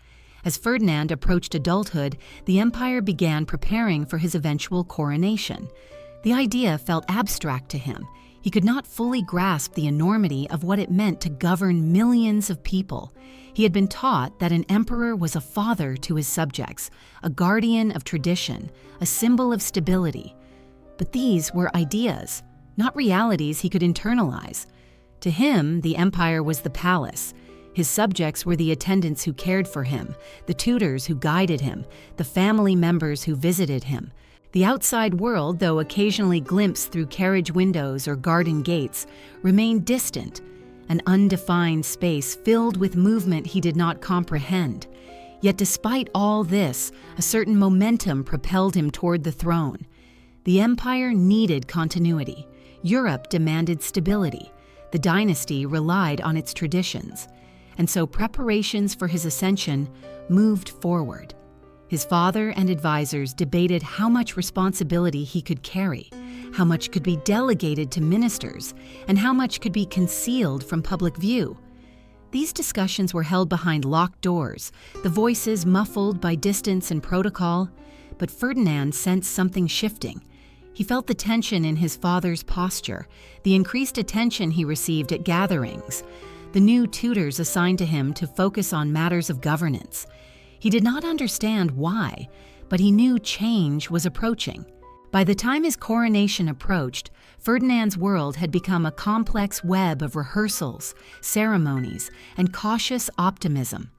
S1: As Ferdinand approached adulthood, the empire began preparing for his eventual coronation. The idea felt abstract to him. He could not fully grasp the enormity of what it meant to govern millions of people. He had been taught that an emperor was a father to his subjects, a guardian of tradition, a symbol of stability. But these were ideas, not realities he could internalize. To him, the empire was the palace. His subjects were the attendants who cared for him, the tutors who guided him, the family members who visited him. The outside world, though occasionally glimpsed through carriage windows or garden gates, remained distant, an undefined space filled with movement he did not comprehend. Yet despite all this, a certain momentum propelled him toward the throne. The empire needed continuity. Europe demanded stability. The dynasty relied on its traditions, and so preparations for his ascension moved forward. His father and advisors debated how much responsibility he could carry, how much could be delegated to ministers, and how much could be concealed from public view. These discussions were held behind locked doors, the voices muffled by distance and protocol, but Ferdinand sensed something shifting. He felt the tension in his father's posture, the increased attention he received at gatherings, the new tutors assigned to him to focus on matters of governance. He did not understand why, but he knew change was approaching. By the time his coronation approached, Ferdinand's world had become a complex web of rehearsals, ceremonies, and cautious optimism.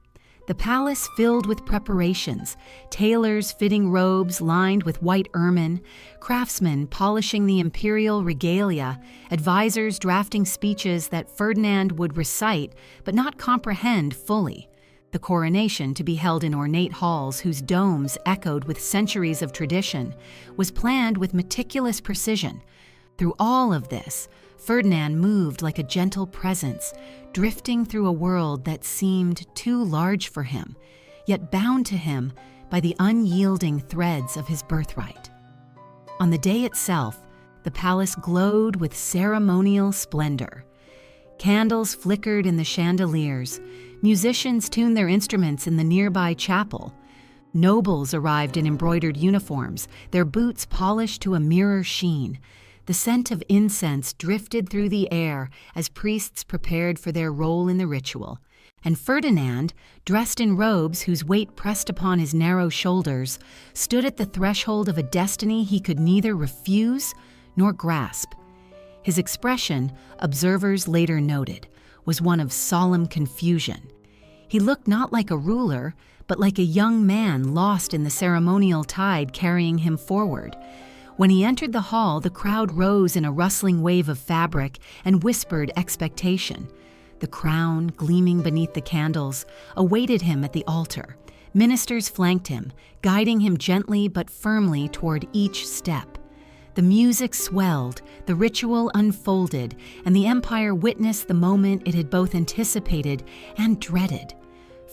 S1: The palace filled with preparations, tailors fitting robes lined with white ermine, craftsmen polishing the imperial regalia, advisors drafting speeches that Ferdinand would recite but not comprehend fully. The coronation, to be held in ornate halls whose domes echoed with centuries of tradition, was planned with meticulous precision. Through all of this, Ferdinand moved like a gentle presence, drifting through a world that seemed too large for him, yet bound to him by the unyielding threads of his birthright. On the day itself, the palace glowed with ceremonial splendor. Candles flickered in the chandeliers, musicians tuned their instruments in the nearby chapel. Nobles arrived in embroidered uniforms, their boots polished to a mirror sheen. The scent of incense drifted through the air as priests prepared for their role in the ritual. And Ferdinand, dressed in robes whose weight pressed upon his narrow shoulders, stood at the threshold of a destiny he could neither refuse nor grasp. His expression, observers later noted, was one of solemn confusion. He looked not like a ruler, but like a young man lost in the ceremonial tide carrying him forward. When he entered the hall, the crowd rose in a rustling wave of fabric and whispered expectation. The crown, gleaming beneath the candles, awaited him at the altar. Ministers flanked him, guiding him gently but firmly toward each step. The music swelled, the ritual unfolded, and the empire witnessed the moment it had both anticipated and dreaded.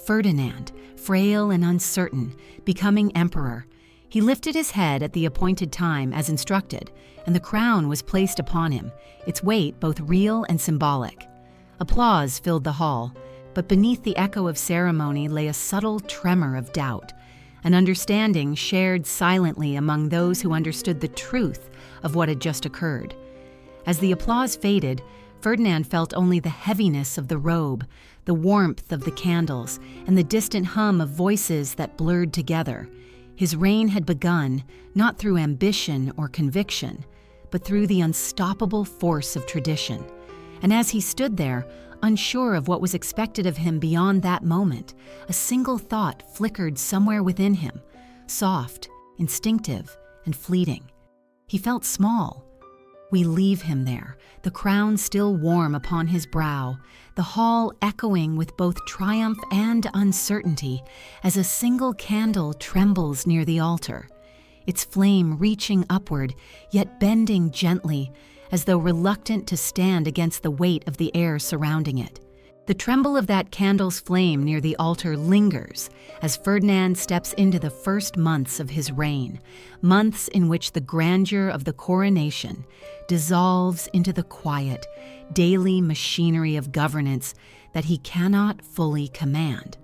S1: Ferdinand, frail and uncertain, becoming emperor. He lifted his head at the appointed time as instructed, and the crown was placed upon him, its weight both real and symbolic. Applause filled the hall, but beneath the echo of ceremony lay a subtle tremor of doubt, an understanding shared silently among those who understood the truth of what had just occurred. As the applause faded, Ferdinand felt only the heaviness of the robe, the warmth of the candles, and the distant hum of voices that blurred together. His reign had begun, not through ambition or conviction, but through the unstoppable force of tradition. And as he stood there, unsure of what was expected of him beyond that moment, a single thought flickered somewhere within him, soft, instinctive, and fleeting. He felt small. We leave him there, the crown still warm upon his brow, the hall echoing with both triumph and uncertainty as a single candle trembles near the altar, its flame reaching upward, yet bending gently, as though reluctant to stand against the weight of the air surrounding it. The tremble of that candle's flame near the altar lingers as Ferdinand steps into the first months of his reign, months in which the grandeur of the coronation dissolves into the quiet, daily machinery of governance that he cannot fully command.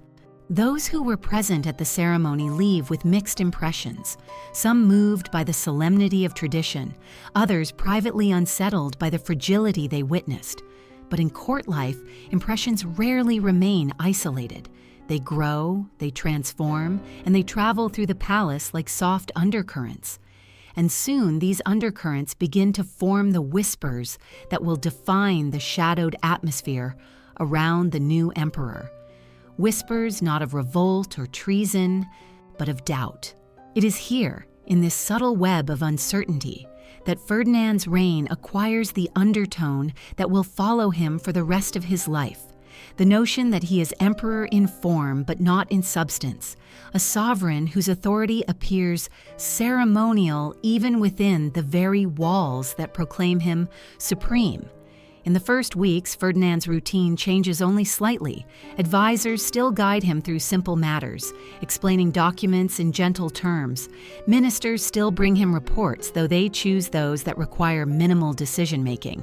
S1: Those who were present at the ceremony leave with mixed impressions, some moved by the solemnity of tradition, others privately unsettled by the fragility they witnessed. But in court life, impressions rarely remain isolated. They grow, they transform, and they travel through the palace like soft undercurrents. And soon these undercurrents begin to form the whispers that will define the shadowed atmosphere around the new emperor. Whispers not of revolt or treason, but of doubt. It is here, in this subtle web of uncertainty, that Ferdinand's reign acquires the undertone that will follow him for the rest of his life. The notion that he is emperor in form but not in substance, a sovereign whose authority appears ceremonial even within the very walls that proclaim him supreme. In the first weeks, Ferdinand's routine changes only slightly. Advisors still guide him through simple matters, explaining documents in gentle terms. Ministers still bring him reports, though they choose those that require minimal decision-making.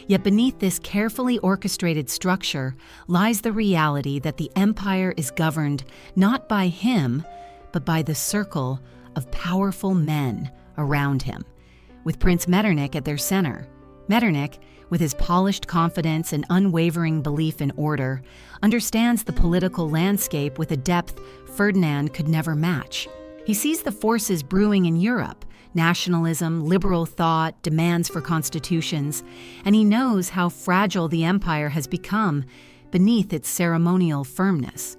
S1: Yet beneath this carefully orchestrated structure lies the reality that the empire is governed not by him, but by the circle of powerful men around him, with Prince Metternich at their center. Metternich, with his polished confidence and unwavering belief in order, understands the political landscape with a depth Ferdinand could never match. He sees the forces brewing in Europe: nationalism, liberal thought, demands for constitutions, and he knows how fragile the empire has become beneath its ceremonial firmness.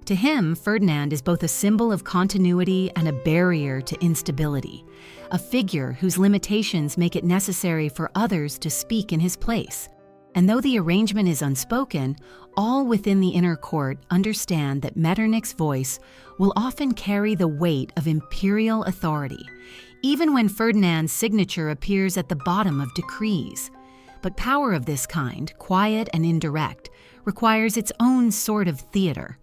S1: To him, Ferdinand is both a symbol of continuity and a barrier to instability, a figure whose limitations make it necessary for others to speak in his place. And though the arrangement is unspoken, all within the inner court understand that Metternich's voice will often carry the weight of imperial authority, even when Ferdinand's signature appears at the bottom of decrees. But power of this kind, quiet and indirect, requires its own sort of theater.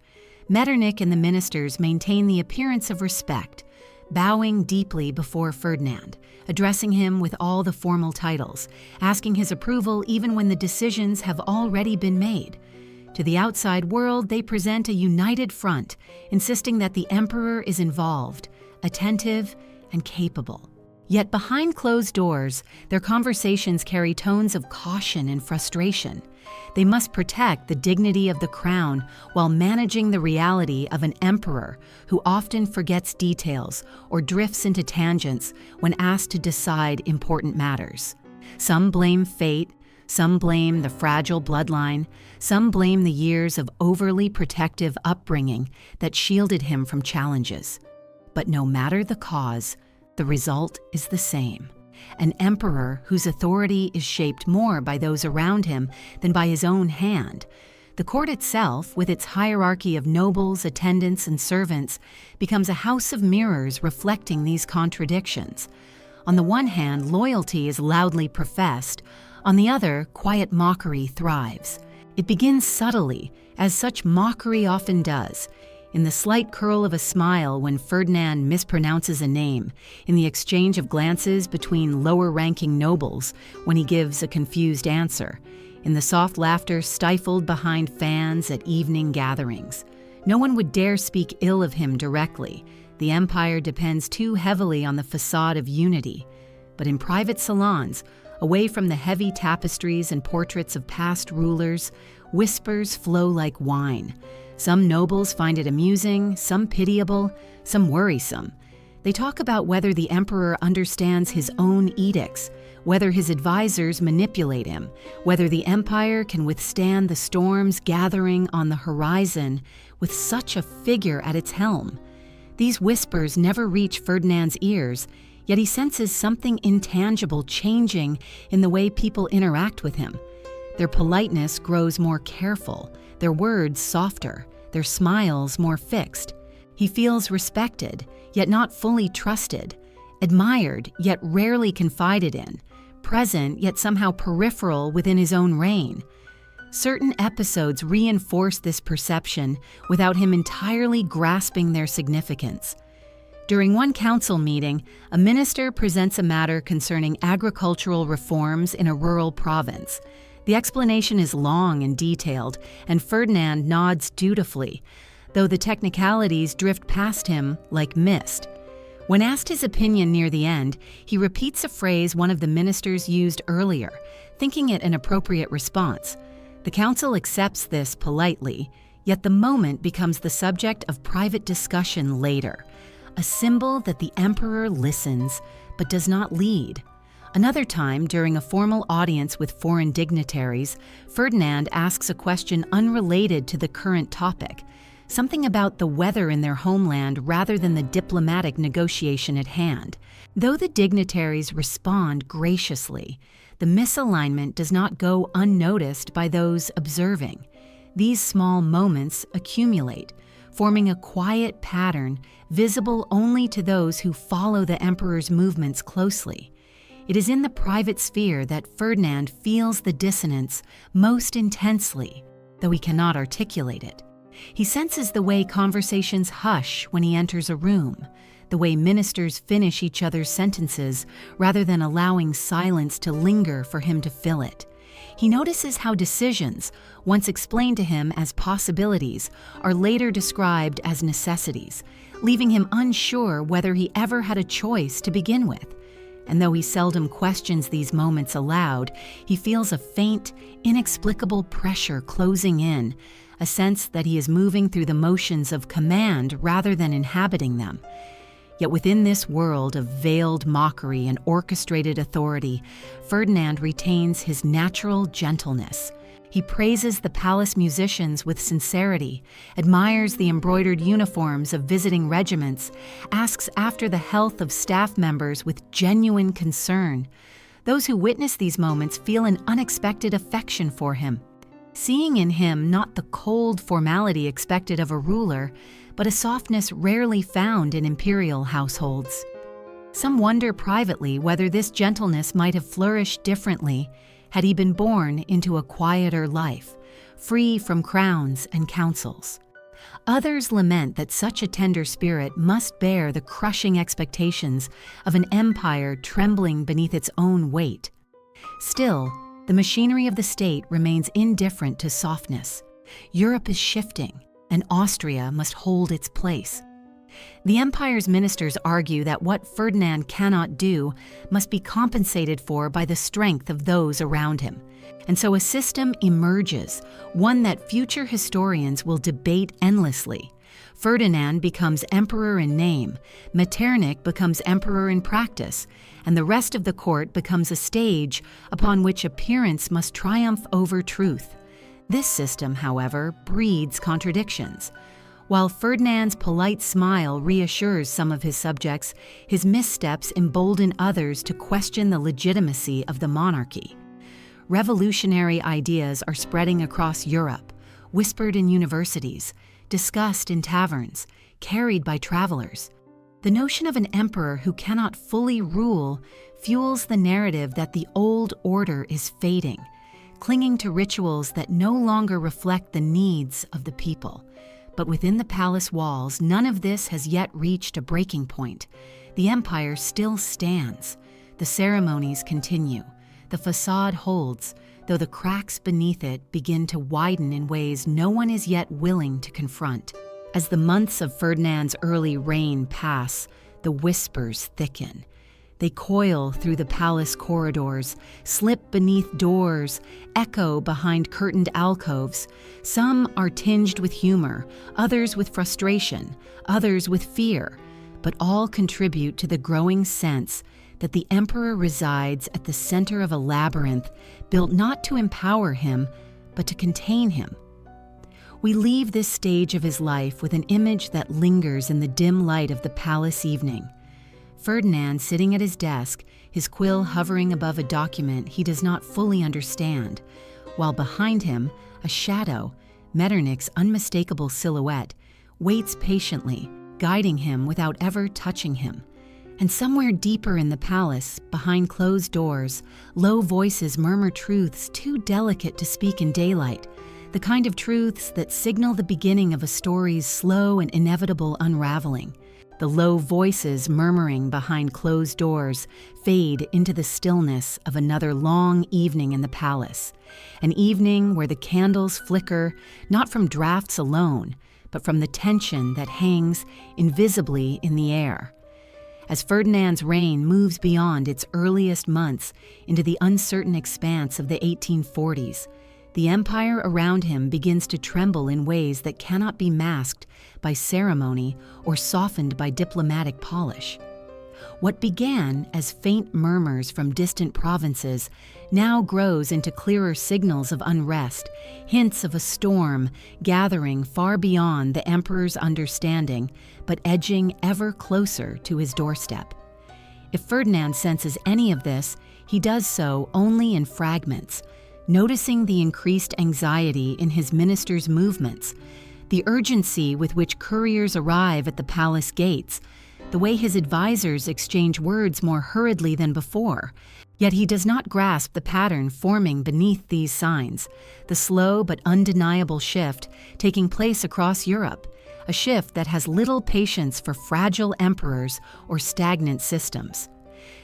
S1: Metternich and the ministers maintain the appearance of respect, bowing deeply before Ferdinand, addressing him with all the formal titles, asking his approval even when the decisions have already been made. To the outside world, they present a united front, insisting that the emperor is involved, attentive, and capable. Yet behind closed doors, their conversations carry tones of caution and frustration. They must protect the dignity of the crown while managing the reality of an emperor who often forgets details or drifts into tangents when asked to decide important matters. Some blame fate, some blame the fragile bloodline, some blame the years of overly protective upbringing that shielded him from challenges. But no matter the cause, the result is the same: an emperor whose authority is shaped more by those around him than by his own hand. The court itself, with its hierarchy of nobles, attendants, and servants, becomes a house of mirrors reflecting these contradictions. On the one hand, loyalty is loudly professed. On the other, quiet mockery thrives. It begins subtly, as such mockery often does, in the slight curl of a smile when Ferdinand mispronounces a name, in the exchange of glances between lower-ranking nobles when he gives a confused answer, in the soft laughter stifled behind fans at evening gatherings. No one would dare speak ill of him directly. The empire depends too heavily on the facade of unity. But in private salons, away from the heavy tapestries and portraits of past rulers, whispers flow like wine. Some nobles find it amusing, some pitiable, some worrisome. They talk about whether the emperor understands his own edicts, whether his advisors manipulate him, whether the empire can withstand the storms gathering on the horizon with such a figure at its helm. These whispers never reach Ferdinand's ears, yet he senses something intangible changing in the way people interact with him. Their politeness grows more careful, their words softer, their smiles more fixed. He feels respected, yet not fully trusted, admired, yet rarely confided in, present, yet somehow peripheral within his own reign. Certain episodes reinforce this perception without him entirely grasping their significance. During one council meeting, a minister presents a matter concerning agricultural reforms in a rural province. The explanation is long and detailed, and Ferdinand nods dutifully, though the technicalities drift past him like mist. When asked his opinion near the end, he repeats a phrase one of the ministers used earlier, thinking it an appropriate response. The council accepts this politely, yet the moment becomes the subject of private discussion later, a symbol that the emperor listens but does not lead. Another time, during a formal audience with foreign dignitaries, Ferdinand asks a question unrelated to the current topic, something about the weather in their homeland rather than the diplomatic negotiation at hand. Though the dignitaries respond graciously, the misalignment does not go unnoticed by those observing. These small moments accumulate, forming a quiet pattern visible only to those who follow the emperor's movements closely. It is in the private sphere that Ferdinand feels the dissonance most intensely, though he cannot articulate it. He senses the way conversations hush when he enters a room, the way ministers finish each other's sentences rather than allowing silence to linger for him to fill it. He notices how decisions, once explained to him as possibilities, are later described as necessities, leaving him unsure whether he ever had a choice to begin with. And though he seldom questions these moments aloud, he feels a faint, inexplicable pressure closing in, a sense that he is moving through the motions of command rather than inhabiting them. Yet within this world of veiled mockery and orchestrated authority, Ferdinand retains his natural gentleness. He praises the palace musicians with sincerity, admires the embroidered uniforms of visiting regiments, asks after the health of staff members with genuine concern. Those who witness these moments feel an unexpected affection for him, seeing in him not the cold formality expected of a ruler, but a softness rarely found in imperial households. Some wonder privately whether this gentleness might have flourished differently had he been born into a quieter life, free from crowns and councils. Others lament that such a tender spirit must bear the crushing expectations of an empire trembling beneath its own weight. Still, the machinery of the state remains indifferent to softness. Europe is shifting, and Austria must hold its place. The empire's ministers argue that what Ferdinand cannot do must be compensated for by the strength of those around him. And so a system emerges, one that future historians will debate endlessly. Ferdinand becomes emperor in name, Metternich becomes emperor in practice, and the rest of the court becomes a stage upon which appearance must triumph over truth. This system, however, breeds contradictions. While Ferdinand's polite smile reassures some of his subjects, his missteps embolden others to question the legitimacy of the monarchy. Revolutionary ideas are spreading across Europe, whispered in universities, discussed in taverns, carried by travelers. The notion of an emperor who cannot fully rule fuels the narrative that the old order is fading, clinging to rituals that no longer reflect the needs of the people. But within the palace walls, none of this has yet reached a breaking point. The empire still stands. The ceremonies continue. The facade holds, though the cracks beneath it begin to widen in ways no one is yet willing to confront. As the months of Ferdinand's early reign pass, the whispers thicken. They coil through the palace corridors, slip beneath doors, echo behind curtained alcoves. Some are tinged with humor, others with frustration, others with fear, but all contribute to the growing sense that the emperor resides at the center of a labyrinth built not to empower him, but to contain him. We leave this stage of his life with an image that lingers in the dim light of the palace evening. Ferdinand sitting at his desk, his quill hovering above a document he does not fully understand, while behind him, a shadow, Metternich's unmistakable silhouette, waits patiently, guiding him without ever touching him. And somewhere deeper in the palace, behind closed doors, low voices murmur truths too delicate to speak in daylight, the kind of truths that signal the beginning of a story's slow and inevitable unraveling. The low voices murmuring behind closed doors fade into the stillness of another long evening in the palace, an evening where the candles flicker not from drafts alone, but from the tension that hangs invisibly in the air. As Ferdinand's reign moves beyond its earliest months into the uncertain expanse of the 1840s, the empire around him begins to tremble in ways that cannot be masked by ceremony or softened by diplomatic polish. What began as faint murmurs from distant provinces now grows into clearer signals of unrest, hints of a storm gathering far beyond the emperor's understanding, but edging ever closer to his doorstep. If Ferdinand senses any of this, he does so only in fragments, noticing the increased anxiety in his ministers' movements, the urgency with which couriers arrive at the palace gates, the way his advisors exchange words more hurriedly than before. Yet he does not grasp the pattern forming beneath these signs, the slow but undeniable shift taking place across Europe, a shift that has little patience for fragile emperors or stagnant systems.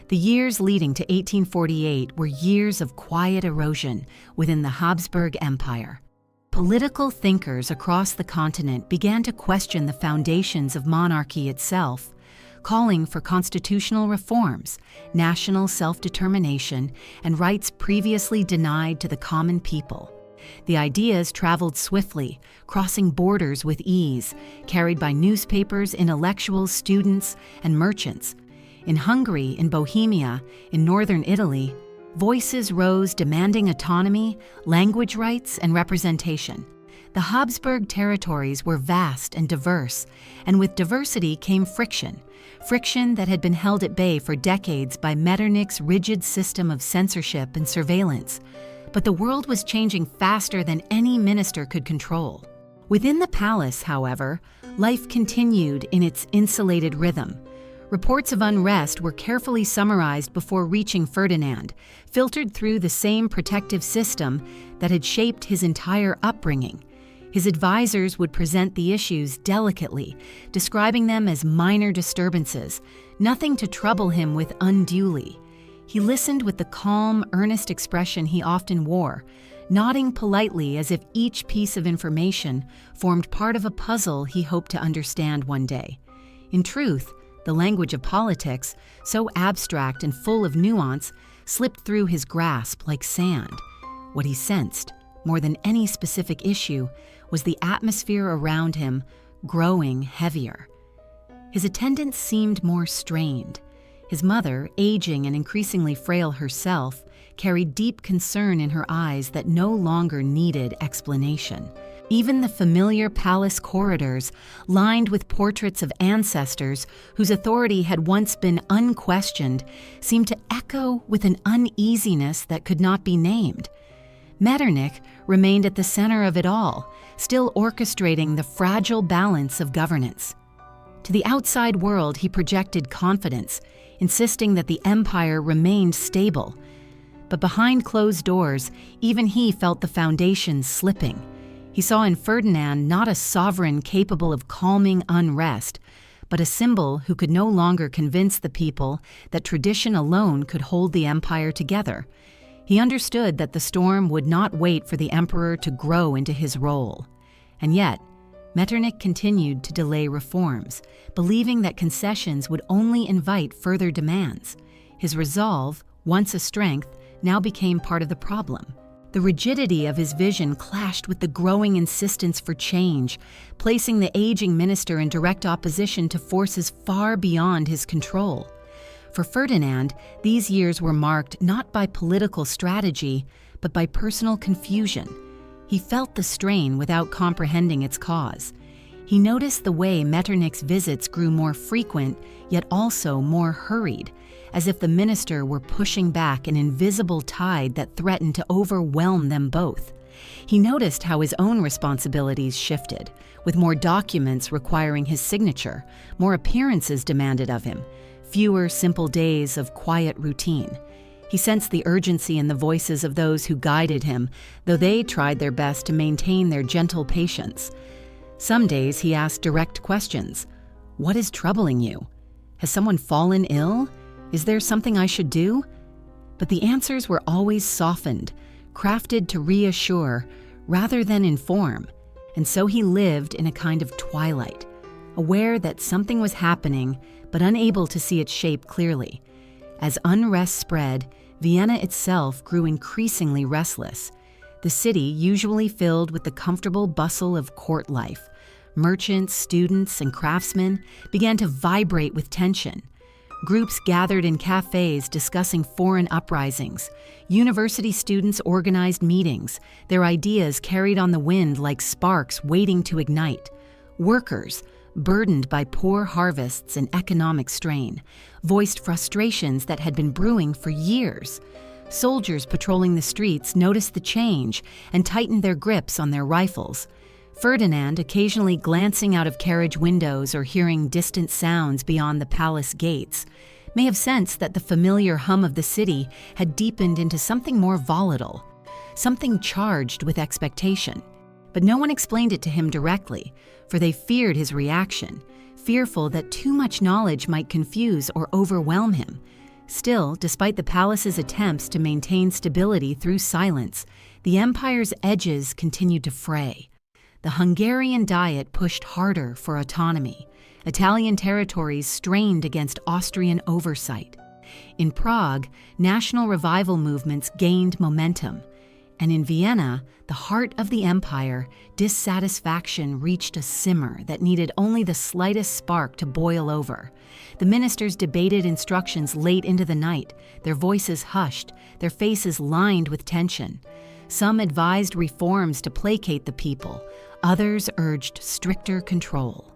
S1: The years leading to 1848 were years of quiet erosion within the Habsburg Empire. Political thinkers across the continent began to question the foundations of monarchy itself, calling for constitutional reforms, national self-determination, and rights previously denied to the common people. The ideas traveled swiftly, crossing borders with ease, carried by newspapers, intellectuals, students, and merchants. In Hungary, in Bohemia, in northern Italy, voices rose demanding autonomy, language rights, and representation. The Habsburg territories were vast and diverse, and with diversity came friction that had been held at bay for decades by Metternich's rigid system of censorship and surveillance. But the world was changing faster than any minister could control. Within the palace, however, life continued in its insulated rhythm. Reports of unrest were carefully summarized before reaching Ferdinand, filtered through the same protective system that had shaped his entire upbringing. His advisors would present the issues delicately, describing them as minor disturbances, nothing to trouble him with unduly. He listened with the calm, earnest expression he often wore, nodding politely as if each piece of information formed part of a puzzle he hoped to understand one day. In truth, the language of politics, so abstract and full of nuance, slipped through his grasp like sand. What he sensed, more than any specific issue, was the atmosphere around him growing heavier. His attendants seemed more strained. His mother, aging and increasingly frail herself, carried deep concern in her eyes that no longer needed explanation. Even the familiar palace corridors, lined with portraits of ancestors whose authority had once been unquestioned, seemed to echo with an uneasiness that could not be named. Metternich remained at the center of it all, still orchestrating the fragile balance of governance. To the outside world, he projected confidence, insisting that the empire remained stable. But behind closed doors, even he felt the foundations slipping. He saw in Ferdinand not a sovereign capable of calming unrest, but a symbol who could no longer convince the people that tradition alone could hold the empire together. He understood that the storm would not wait for the emperor to grow into his role. And yet, Metternich continued to delay reforms, believing that concessions would only invite further demands. His resolve, once a strength, now became part of the problem. The rigidity of his vision clashed with the growing insistence for change, placing the aging minister in direct opposition to forces far beyond his control. For Ferdinand, these years were marked not by political strategy, but by personal confusion. He felt the strain without comprehending its cause. He noticed the way Metternich's visits grew more frequent, yet also more hurried, as if the minister were pushing back an invisible tide that threatened to overwhelm them both. He noticed how his own responsibilities shifted, with more documents requiring his signature, more appearances demanded of him, fewer simple days of quiet routine. He sensed the urgency in the voices of those who guided him, though they tried their best to maintain their gentle patience. Some days he asked direct questions. "What is troubling you? Has someone fallen ill? Is there something I should do?" But the answers were always softened, crafted to reassure rather than inform. And so he lived in a kind of twilight, aware that something was happening, but unable to see its shape clearly. As unrest spread, Vienna itself grew increasingly restless. The city, usually filled with the comfortable bustle of court life, merchants, students, and craftsmen, began to vibrate with tension. Groups gathered in cafes discussing foreign uprisings. University students organized meetings, their ideas carried on the wind like sparks waiting to ignite. Workers, burdened by poor harvests and economic strain, voiced frustrations that had been brewing for years. Soldiers patrolling the streets noticed the change and tightened their grips on their rifles. Ferdinand, occasionally glancing out of carriage windows or hearing distant sounds beyond the palace gates, may have sensed that the familiar hum of the city had deepened into something more volatile, something charged with expectation. But no one explained it to him directly, for they feared his reaction, fearful that too much knowledge might confuse or overwhelm him. Still, despite the palace's attempts to maintain stability through silence, the empire's edges continued to fray. The Hungarian Diet pushed harder for autonomy. Italian territories strained against Austrian oversight. In Prague, national revival movements gained momentum. And in Vienna, the heart of the empire, dissatisfaction reached a simmer that needed only the slightest spark to boil over. The ministers debated instructions late into the night, their voices hushed, their faces lined with tension. Some advised reforms to placate the people, others urged stricter control.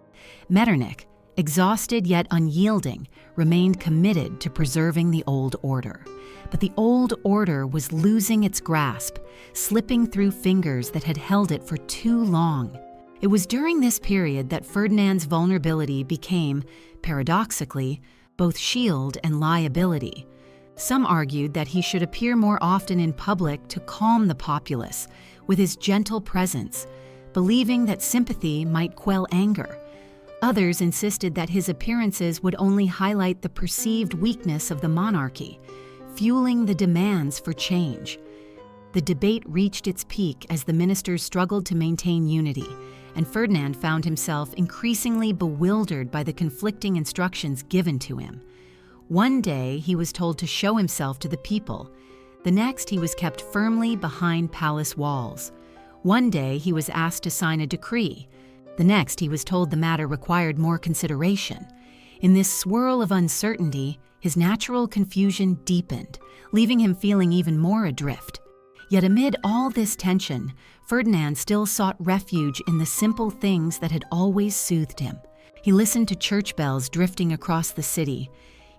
S1: Metternich, exhausted yet unyielding, remained committed to preserving the old order. But the old order was losing its grasp, slipping through fingers that had held it for too long. It was during this period that Ferdinand's vulnerability became, paradoxically, both shield and liability. Some argued that he should appear more often in public to calm the populace with his gentle presence, believing that sympathy might quell anger. Others insisted that his appearances would only highlight the perceived weakness of the monarchy, fueling the demands for change. The debate reached its peak as the ministers struggled to maintain unity, and Ferdinand found himself increasingly bewildered by the conflicting instructions given to him. One day, he was told to show himself to the people. The next, he was kept firmly behind palace walls. One day, he was asked to sign a decree. The next, he was told the matter required more consideration. In this swirl of uncertainty, his natural confusion deepened, leaving him feeling even more adrift. Yet amid all this tension, Ferdinand still sought refuge in the simple things that had always soothed him. He listened to church bells drifting across the city.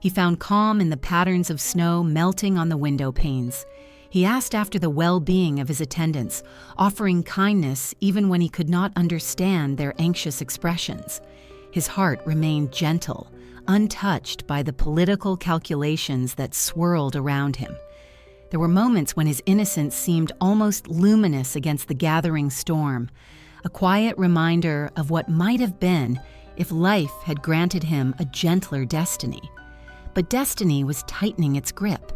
S1: He found calm in the patterns of snow melting on the window panes. He asked after the well-being of his attendants, offering kindness even when he could not understand their anxious expressions. His heart remained gentle, untouched by the political calculations that swirled around him. There were moments when his innocence seemed almost luminous against the gathering storm, a quiet reminder of what might have been if life had granted him a gentler destiny. But destiny was tightening its grip.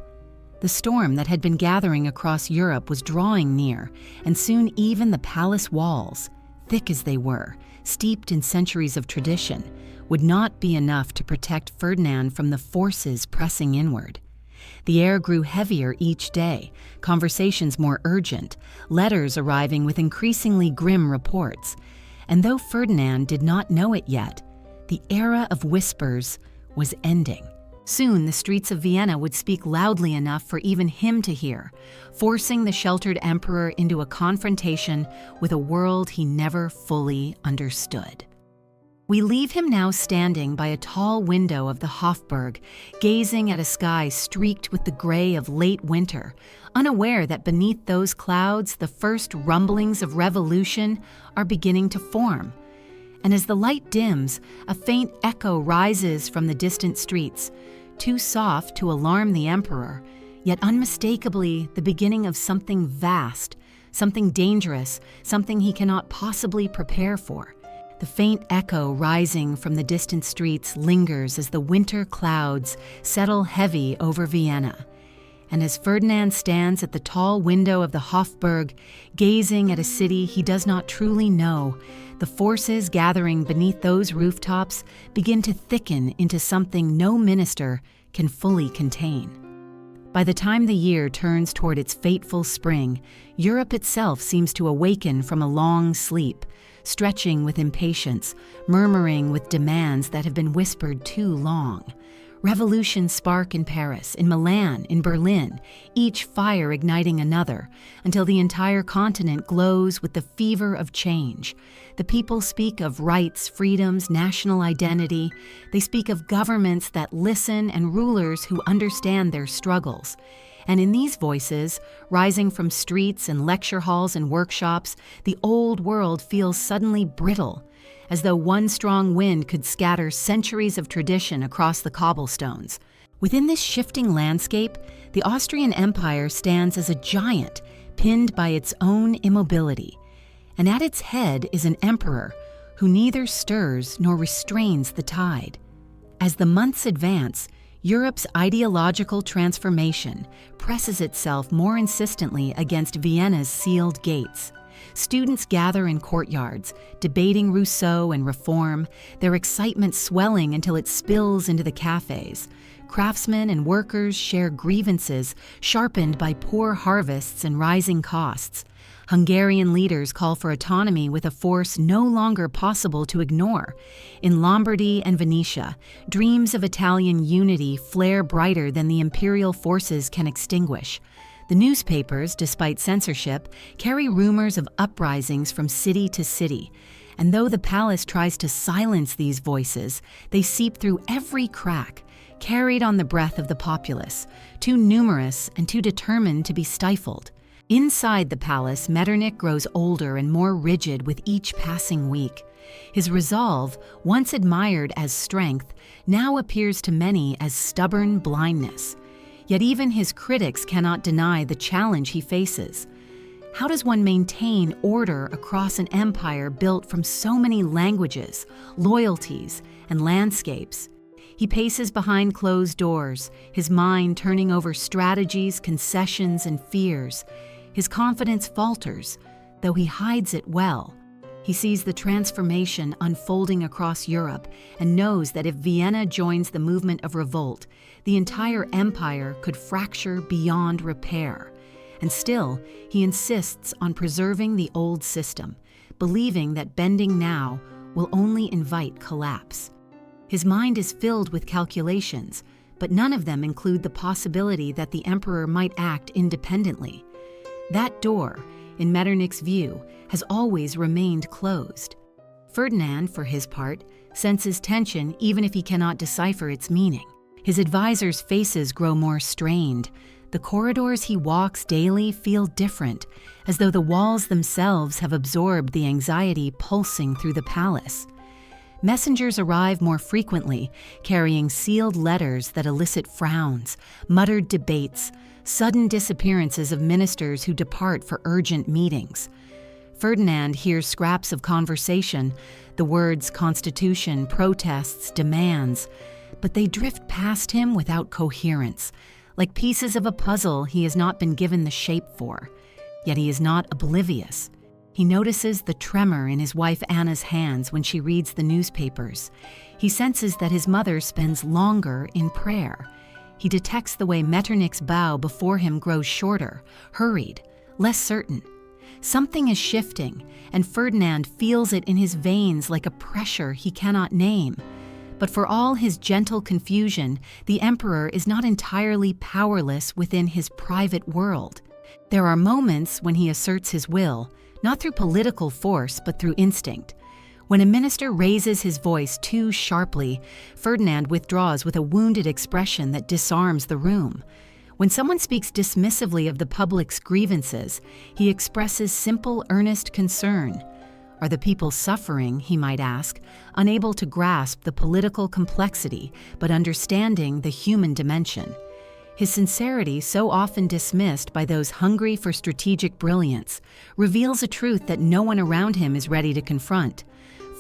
S1: The storm that had been gathering across Europe was drawing near, and soon even the palace walls, thick as they were, steeped in centuries of tradition, would not be enough to protect Ferdinand from the forces pressing inward. The air grew heavier each day, conversations more urgent, letters arriving with increasingly grim reports. And though Ferdinand did not know it yet, the era of whispers was ending. Soon the streets of Vienna would speak loudly enough for even him to hear, forcing the sheltered emperor into a confrontation with a world he never fully understood. We leave him now standing by a tall window of the Habsburg, gazing at a sky streaked with the gray of late winter, unaware that beneath those clouds the first rumblings of revolution are beginning to form. And as the light dims, a faint echo rises from the distant streets, too soft to alarm the emperor, yet unmistakably the beginning of something vast, something dangerous, something he cannot possibly prepare for. The faint echo rising from the distant streets lingers as the winter clouds settle heavy over Vienna. And as Ferdinand stands at the tall window of the Habsburg, gazing at a city he does not truly know, the forces gathering beneath those rooftops begin to thicken into something no minister can fully contain. By the time the year turns toward its fateful spring, Europe itself seems to awaken from a long sleep, stretching with impatience, murmuring with demands that have been whispered too long. Revolutions spark in Paris, in Milan, in Berlin, each fire igniting another, until the entire continent glows with the fever of change. The people speak of rights, freedoms, national identity. They speak of governments that listen and rulers who understand their struggles. And in these voices, rising from streets and lecture halls and workshops, the old world feels suddenly brittle, as though one strong wind could scatter centuries of tradition across the cobblestones. Within this shifting landscape, the Austrian Empire stands as a giant, pinned by its own immobility. And at its head is an emperor who neither stirs nor restrains the tide. As the months advance, Europe's ideological transformation presses itself more insistently against Vienna's sealed gates. Students gather in courtyards, debating Rousseau and reform, their excitement swelling until it spills into the cafes. Craftsmen and workers share grievances sharpened by poor harvests and rising costs. Hungarian leaders call for autonomy with a force no longer possible to ignore. In Lombardy and Venetia, dreams of Italian unity flare brighter than the imperial forces can extinguish. The newspapers, despite censorship, carry rumors of uprisings from city to city. And though the palace tries to silence these voices, they seep through every crack, carried on the breath of the populace, too numerous and too determined to be stifled. Inside the palace, Metternich grows older and more rigid with each passing week. His resolve, once admired as strength, now appears to many as stubborn blindness. Yet even his critics cannot deny the challenge he faces. How does one maintain order across an empire built from so many languages, loyalties, and landscapes? He paces behind closed doors, his mind turning over strategies, concessions, and fears. His confidence falters, though he hides it well. He sees the transformation unfolding across Europe and knows that if Vienna joins the movement of revolt, the entire empire could fracture beyond repair. And still, he insists on preserving the old system, believing that bending now will only invite collapse. His mind is filled with calculations, but none of them include the possibility that the emperor might act independently. That door, in Metternich's view, has always remained closed. Ferdinand, for his part, senses tension even if he cannot decipher its meaning. His advisors' faces grow more strained. The corridors he walks daily feel different, as though the walls themselves have absorbed the anxiety pulsing through the palace. Messengers arrive more frequently, carrying sealed letters that elicit frowns, muttered debates, sudden disappearances of ministers who depart for urgent meetings. Ferdinand hears scraps of conversation, the words constitution, protests, demands, but they drift past him without coherence, like pieces of a puzzle he has not been given the shape for. Yet he is not oblivious. He notices the tremor in his wife Anna's hands when she reads the newspapers. He senses that his mother spends longer in prayer. He detects the way Metternich's bow before him grows shorter, hurried, less certain. Something is shifting, and Ferdinand feels it in his veins like a pressure he cannot name. But for all his gentle confusion, the emperor is not entirely powerless within his private world. There are moments when he asserts his will, not through political force but through instinct. When a minister raises his voice too sharply, Ferdinand withdraws with a wounded expression that disarms the room. When someone speaks dismissively of the public's grievances, he expresses simple, earnest concern. Are the people suffering, he might ask, unable to grasp the political complexity, but understanding the human dimension? His sincerity, so often dismissed by those hungry for strategic brilliance, reveals a truth that no one around him is ready to confront.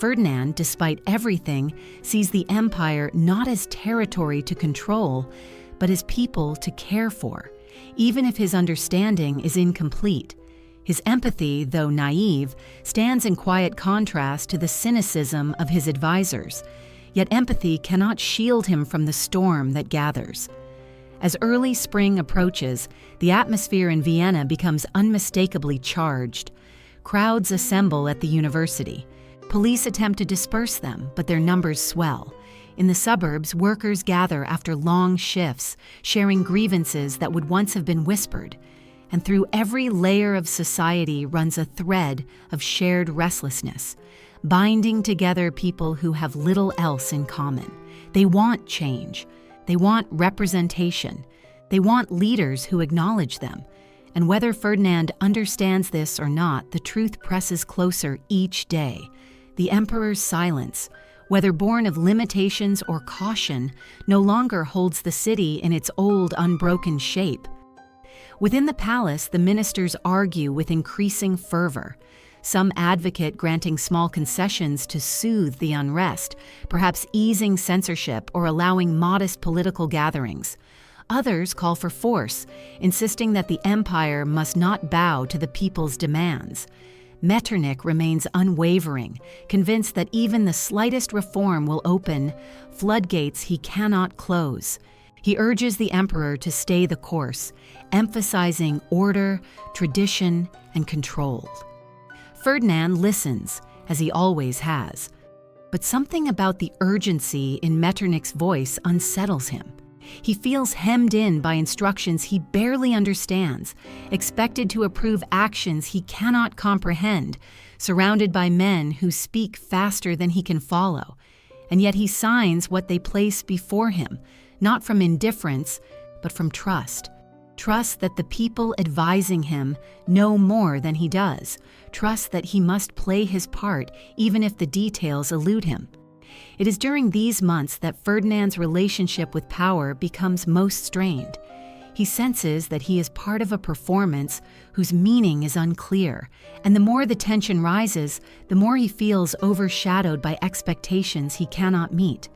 S1: Ferdinand, despite everything, sees the empire not as territory to control, but as people to care for, even if his understanding is incomplete. His empathy, though naive, stands in quiet contrast to the cynicism of his advisors, yet empathy cannot shield him from the storm that gathers. As early spring approaches, the atmosphere in Vienna becomes unmistakably charged. Crowds assemble at the university. Police attempt to disperse them, but their numbers swell. In the suburbs, workers gather after long shifts, sharing grievances that would once have been whispered. And through every layer of society runs a thread of shared restlessness, binding together people who have little else in common. They want change. They want representation. They want leaders who acknowledge them. And whether Ferdinand understands this or not, the truth presses closer each day. The emperor's silence, whether born of limitations or caution, no longer holds the city in its old, unbroken shape. Within the palace, the ministers argue with increasing fervor. Some advocate granting small concessions to soothe the unrest, perhaps easing censorship or allowing modest political gatherings. Others call for force, insisting that the empire must not bow to the people's demands. Metternich remains unwavering, convinced that even the slightest reform will open floodgates he cannot close. He urges the emperor to stay the course, emphasizing order, tradition, and control. Ferdinand listens, as he always has. But something about the urgency in Metternich's voice unsettles him. He feels hemmed in by instructions he barely understands, expected to approve actions he cannot comprehend, surrounded by men who speak faster than he can follow. And yet he signs what they place before him, not from indifference, but from trust. Trust that the people advising him know more than he does. Trust that he must play his part, even if the details elude him. It is during these months that Ferdinand's relationship with power becomes most strained. He senses that he is part of a performance whose meaning is unclear, and the more the tension rises, the more he feels overshadowed by expectations he cannot meet.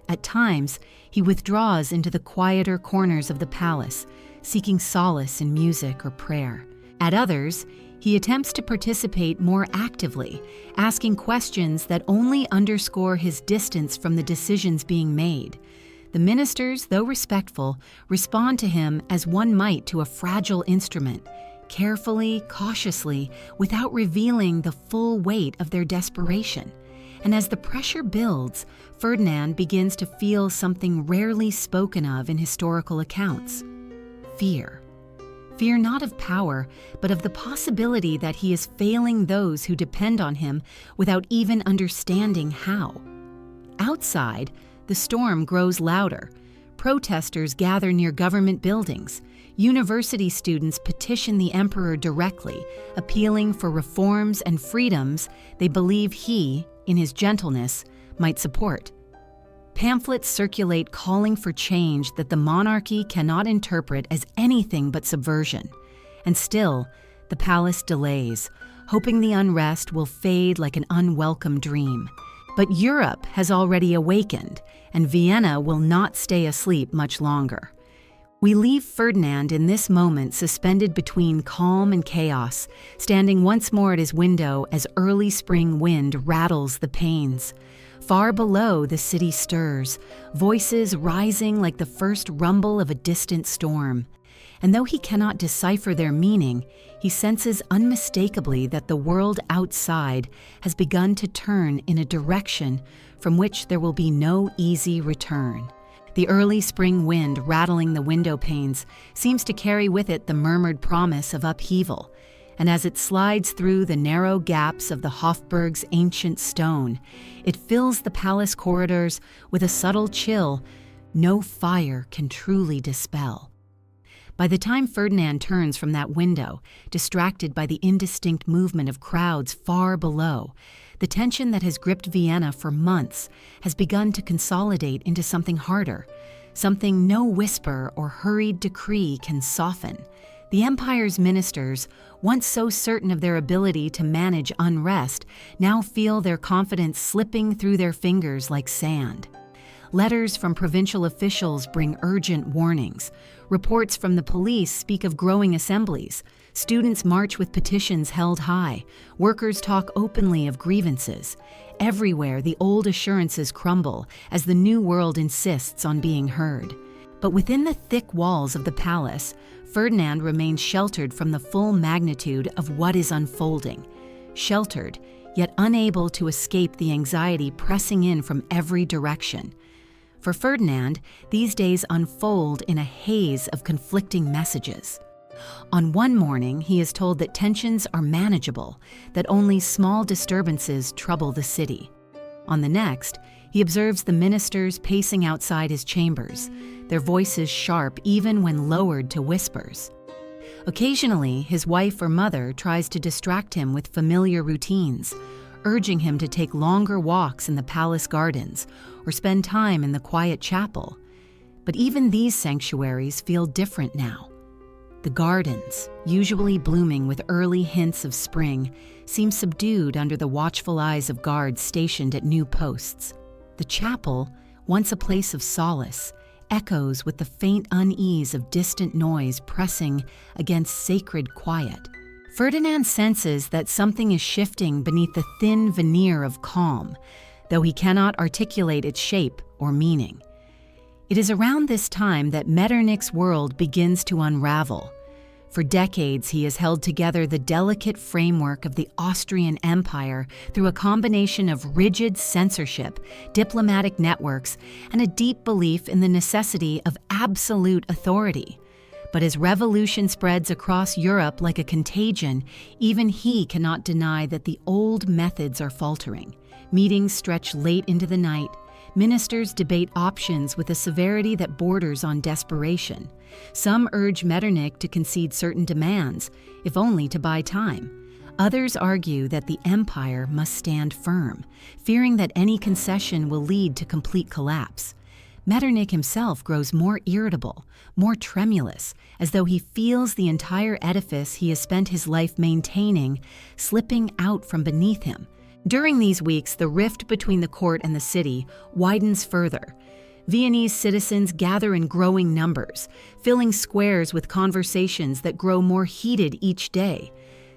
S1: At times, he withdraws into the quieter corners of the palace, seeking solace in music or prayer. At others, he attempts to participate more actively, asking questions that only underscore his distance from the decisions being made. The ministers, though respectful, respond to him as one might to a fragile instrument, carefully, cautiously, without revealing the full weight of their desperation. And as the pressure builds, Ferdinand begins to feel something rarely spoken of in historical accounts: fear. Fear not of power, but of the possibility that he is failing those who depend on him without even understanding how. Outside, the storm grows louder. Protesters gather near government buildings. University students petition the emperor directly, appealing for reforms and freedoms they believe he, in his gentleness, might support. Pamphlets circulate calling for change that the monarchy cannot interpret as anything but subversion. And still, the palace delays, hoping the unrest will fade like an unwelcome dream. But Europe has already awakened, and Vienna will not stay asleep much longer. We leave Ferdinand in this moment suspended between calm and chaos, standing once more at his window as early spring wind rattles the panes. Far below, the city stirs, voices rising like the first rumble of a distant storm. And though he cannot decipher their meaning, he senses unmistakably that the world outside has begun to turn in a direction from which there will be no easy return. The early spring wind rattling the window panes seems to carry with it the murmured promise of upheaval, and as it slides through the narrow gaps of the Habsburg's ancient stone, it fills the palace corridors with a subtle chill no fire can truly dispel. By the time Ferdinand turns from that window, distracted by the indistinct movement of crowds far below, the tension that has gripped Vienna for months has begun to consolidate into something harder, something no whisper or hurried decree can soften. The empire's ministers, once so certain of their ability to manage unrest, now feel their confidence slipping through their fingers like sand. Letters from provincial officials bring urgent warnings. Reports from the police speak of growing assemblies. Students march with petitions held high. Workers talk openly of grievances. Everywhere, the old assurances crumble as the new world insists on being heard. But within the thick walls of the palace, Ferdinand remains sheltered from the full magnitude of what is unfolding. Sheltered, yet unable to escape the anxiety pressing in from every direction. For Ferdinand, these days unfold in a haze of conflicting messages. On one morning, he is told that tensions are manageable, that only small disturbances trouble the city. On the next, he observes the ministers pacing outside his chambers, their voices sharp even when lowered to whispers. Occasionally, his wife or mother tries to distract him with familiar routines, urging him to take longer walks in the palace gardens or spend time in the quiet chapel. But even these sanctuaries feel different now. The gardens, usually blooming with early hints of spring, seem subdued under the watchful eyes of guards stationed at new posts. The chapel, once a place of solace, echoes with the faint unease of distant noise pressing against sacred quiet. Ferdinand senses that something is shifting beneath the thin veneer of calm, though he cannot articulate its shape or meaning. It is around this time that Metternich's world begins to unravel. For decades, he has held together the delicate framework of the Austrian Empire through a combination of rigid censorship, diplomatic networks, and a deep belief in the necessity of absolute authority. But as revolution spreads across Europe like a contagion, even he cannot deny that the old methods are faltering. Meetings stretch late into the night. Ministers debate options with a severity that borders on desperation. Some urge Metternich to concede certain demands, if only to buy time. Others argue that the empire must stand firm, fearing that any concession will lead to complete collapse. Metternich himself grows more irritable, more tremulous, as though he feels the entire edifice he has spent his life maintaining slipping out from beneath him. During these weeks, the rift between the court and the city widens further. Viennese citizens gather in growing numbers, filling squares with conversations that grow more heated each day.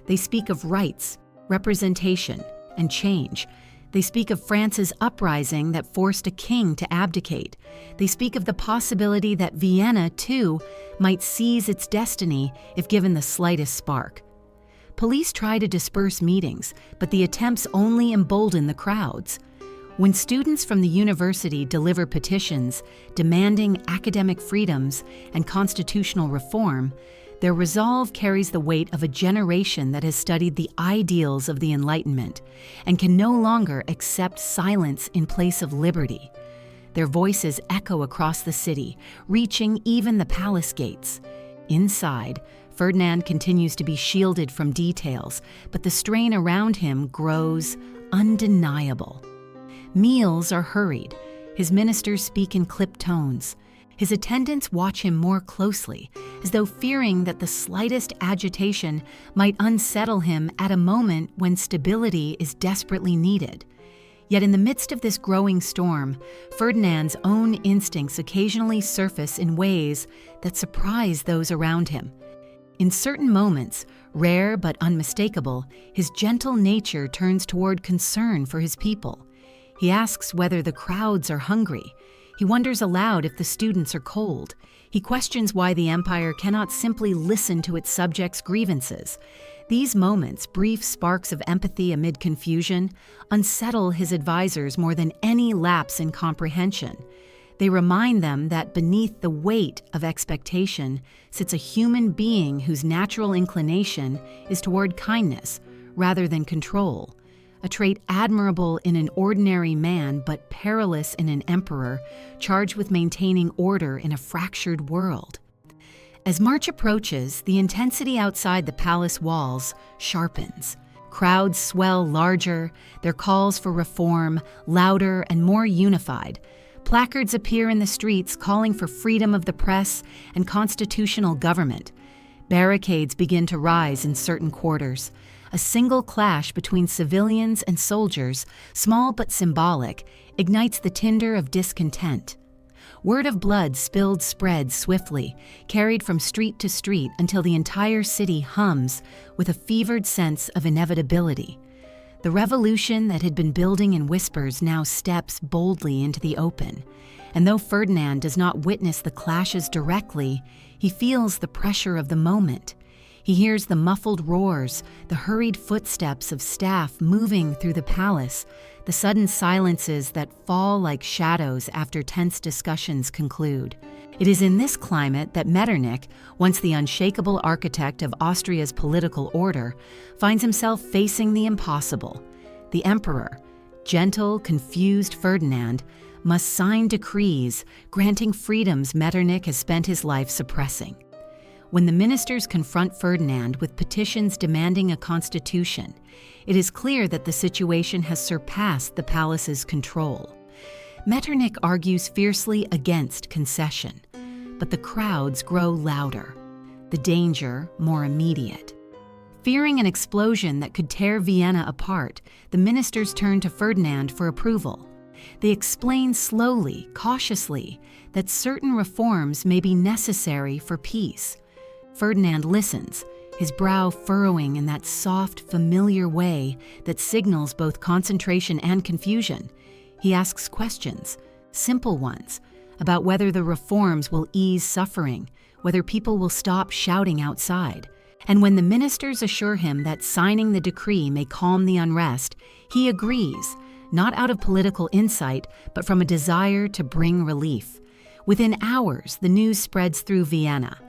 S1: They speak of rights, representation, and change. They speak of France's uprising that forced a king to abdicate. They speak of the possibility that Vienna, too, might seize its destiny if given the slightest spark. Police try to disperse meetings, but the attempts only embolden the crowds. When students from the university deliver petitions demanding academic freedoms and constitutional reform, their resolve carries the weight of a generation that has studied the ideals of the Enlightenment and can no longer accept silence in place of liberty. Their voices echo across the city, reaching even the palace gates. Inside, Ferdinand continues to be shielded from details, but the strain around him grows undeniable. Meals are hurried. His ministers speak in clipped tones. His attendants watch him more closely, as though fearing that the slightest agitation might unsettle him at a moment when stability is desperately needed. Yet in the midst of this growing storm, Ferdinand's own instincts occasionally surface in ways that surprise those around him. In certain moments, rare but unmistakable, his gentle nature turns toward concern for his people. He asks whether the crowds are hungry. He wonders aloud if the students are cold. He questions why the empire cannot simply listen to its subjects' grievances. These moments, brief sparks of empathy amid confusion, unsettle his advisors more than any lapse in comprehension. They remind them that beneath the weight of expectation sits a human being whose natural inclination is toward kindness rather than control, a trait admirable in an ordinary man but perilous in an emperor charged with maintaining order in a fractured world. As March approaches, the intensity outside the palace walls sharpens. Crowds swell larger, their calls for reform louder and more unified. Placards appear in the streets calling for freedom of the press and constitutional government. Barricades begin to rise in certain quarters. A single clash between civilians and soldiers, small but symbolic, ignites the tinder of discontent. Word of blood spilled spreads swiftly, carried from street to street until the entire city hums with a fevered sense of inevitability. The revolution that had been building in whispers now steps boldly into the open. And though Ferdinand does not witness the clashes directly, he feels the pressure of the moment. He hears the muffled roars, the hurried footsteps of staff moving through the palace, the sudden silences that fall like shadows after tense discussions conclude. It is in this climate that Metternich, once the unshakable architect of Austria's political order, finds himself facing the impossible. The emperor, Gentle, confused Ferdinand must sign decrees granting freedoms Metternich has spent his life suppressing. When the ministers confront Ferdinand with petitions demanding a constitution, it is clear that the situation has surpassed the palace's control. Metternich argues fiercely against concession, but the crowds grow louder, the danger more immediate. Fearing an explosion that could tear Vienna apart, the ministers turn to Ferdinand for approval. They explain slowly, cautiously, that certain reforms may be necessary for peace. Ferdinand listens, his brow furrowing in that soft, familiar way that signals both concentration and confusion. He asks questions, simple ones, about whether the reforms will ease suffering, whether people will stop shouting outside. And when the ministers assure him that signing the decree may calm the unrest, he agrees, not out of political insight, but from a desire to bring relief. Within hours, the news spreads through Vienna.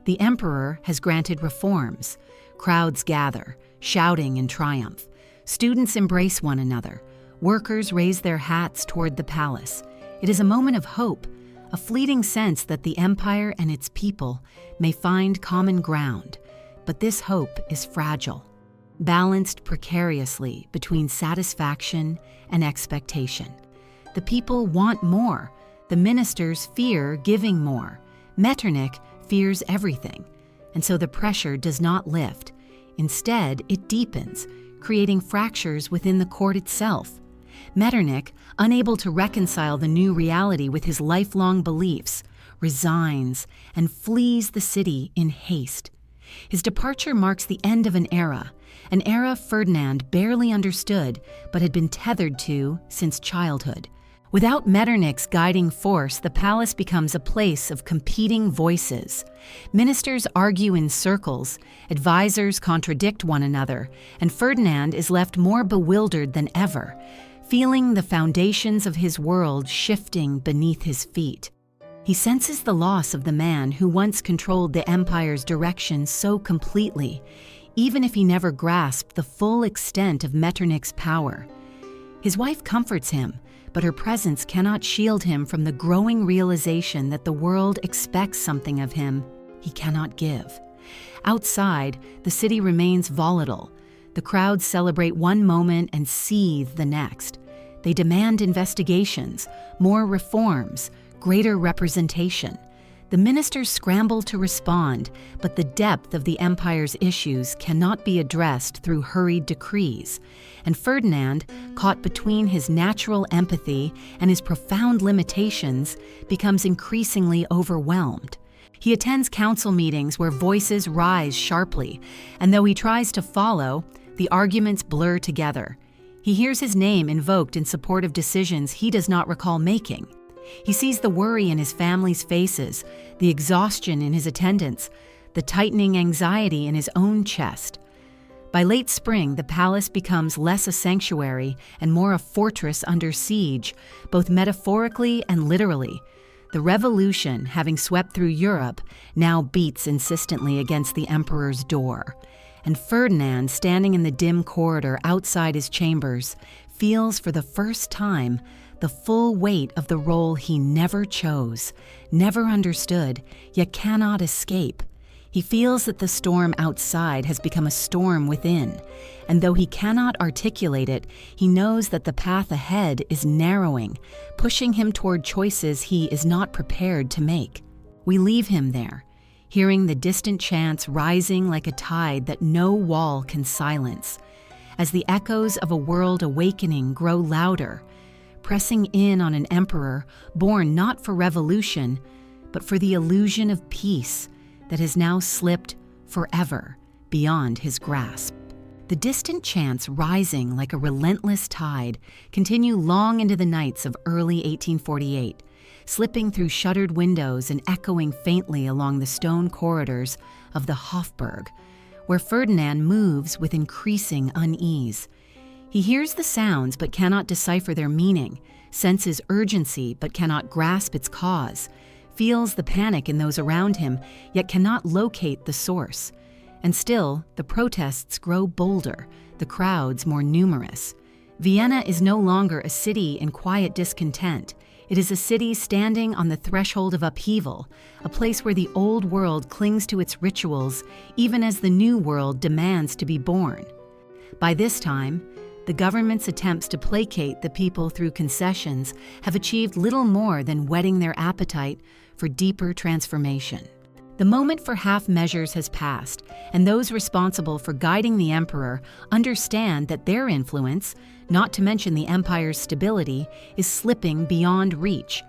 S1: The emperor has granted reforms. Crowds gather, shouting in triumph. Students embrace one another. Workers raise their hats toward the palace. It is a moment of hope, a fleeting sense that the empire and its people may find common ground. But this hope is fragile, balanced precariously between satisfaction and expectation. The people want more. The ministers fear giving more. Metternich fears everything, and so the pressure does not lift. Instead, it deepens, creating fractures within the court itself. Metternich, unable to reconcile the new reality with his lifelong beliefs, resigns and flees the city in haste. His departure marks the end of an era Ferdinand barely understood but had been tethered to since childhood. Without Metternich's guiding force, the palace becomes a place of competing voices. Ministers argue in circles, advisors contradict one another, and Ferdinand is left more bewildered than ever, feeling the foundations of his world shifting beneath his feet. He senses the loss of the man who once controlled the empire's direction so completely, even if he never grasped the full extent of Metternich's power. His wife comforts him, but her presence cannot shield him from the growing realization that the world expects something of him he cannot give. Outside, the city remains volatile. The crowds celebrate one moment and seethe the next. They demand investigations, more reforms, greater representation. The ministers scramble to respond, but the depth of the empire's issues cannot be addressed through hurried decrees, and Ferdinand, caught between his natural empathy and his profound limitations, becomes increasingly overwhelmed. He attends council meetings where voices rise sharply, and though he tries to follow, the arguments blur together. He hears his name invoked in support of decisions he does not recall making. He sees the worry in his family's faces, the exhaustion in his attendants, the tightening anxiety in his own chest. By late spring, the palace becomes less a sanctuary and more a fortress under siege, both metaphorically and literally. The revolution, having swept through Europe, now beats insistently against the emperor's door. And Ferdinand, standing in the dim corridor outside his chambers, feels for the first time the full weight of the role he never chose, never understood, yet cannot escape. He feels that the storm outside has become a storm within, and though he cannot articulate it, he knows that the path ahead is narrowing, pushing him toward choices he is not prepared to make. We leave him there, hearing the distant chants rising like a tide that no wall can silence, as the echoes of a world awakening grow louder, pressing in on an emperor born not for revolution, but for the illusion of peace that has now slipped forever beyond his grasp. The distant chants rising like a relentless tide continue long into the nights of early 1848, slipping through shuttered windows and echoing faintly along the stone corridors of the Habsburg, where Ferdinand moves with increasing unease. He hears the sounds but cannot decipher their meaning, senses urgency but cannot grasp its cause, feels the panic in those around him yet cannot locate the source. And still, the protests grow bolder, the crowds more numerous. Vienna is no longer a city in quiet discontent. It is a city standing on the threshold of upheaval, a place where the old world clings to its rituals, even as the new world demands to be born. By this time, the government's attempts to placate the people through concessions have achieved little more than whetting their appetite for deeper transformation. The moment for half measures has passed, and those responsible for guiding the emperor understand that their influence, not to mention the empire's stability, is slipping beyond reach.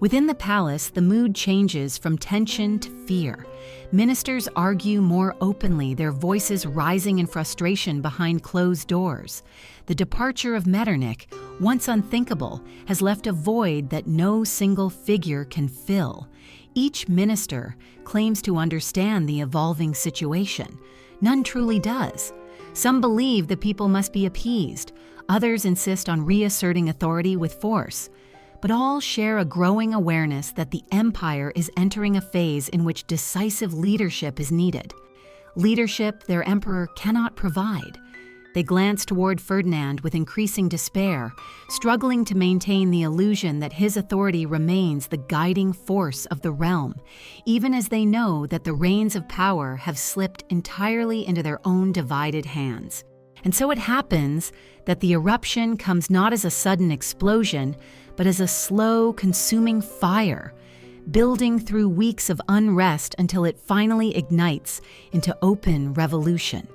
S1: Within the palace, the mood changes from tension to fear. Ministers argue more openly, their voices rising in frustration behind closed doors. The departure of Metternich, once unthinkable, has left a void that no single figure can fill. Each minister claims to understand the evolving situation. None truly does. Some believe the people must be appeased. Others insist on reasserting authority with force. But all share a growing awareness that the empire is entering a phase in which decisive leadership is needed. Leadership their emperor cannot provide. They glance toward Ferdinand with increasing despair, struggling to maintain the illusion that his authority remains the guiding force of the realm, even as they know that the reins of power have slipped entirely into their own divided hands. And so it happens that the eruption comes not as a sudden explosion, but as a slow, consuming fire, building through weeks of unrest until it finally ignites into open revolution.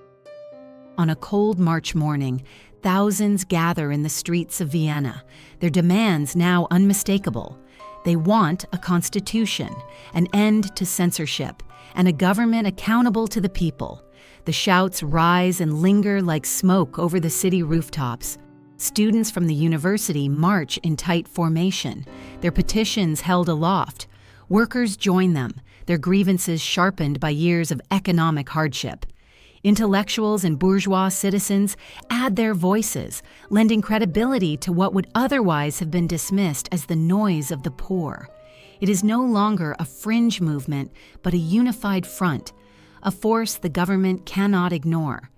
S1: On a cold March morning, thousands gather in the streets of Vienna, their demands now unmistakable. They want a constitution, an end to censorship, and a government accountable to the people. The shouts rise and linger like smoke over the city rooftops. Students from the university march in tight formation, their petitions held aloft. Workers join them, their grievances sharpened by years of economic hardship. Intellectuals and bourgeois citizens add their voices, lending credibility to what would otherwise have been dismissed as the noise of the poor. It is no longer a fringe movement, but a unified front, a force the government cannot ignore.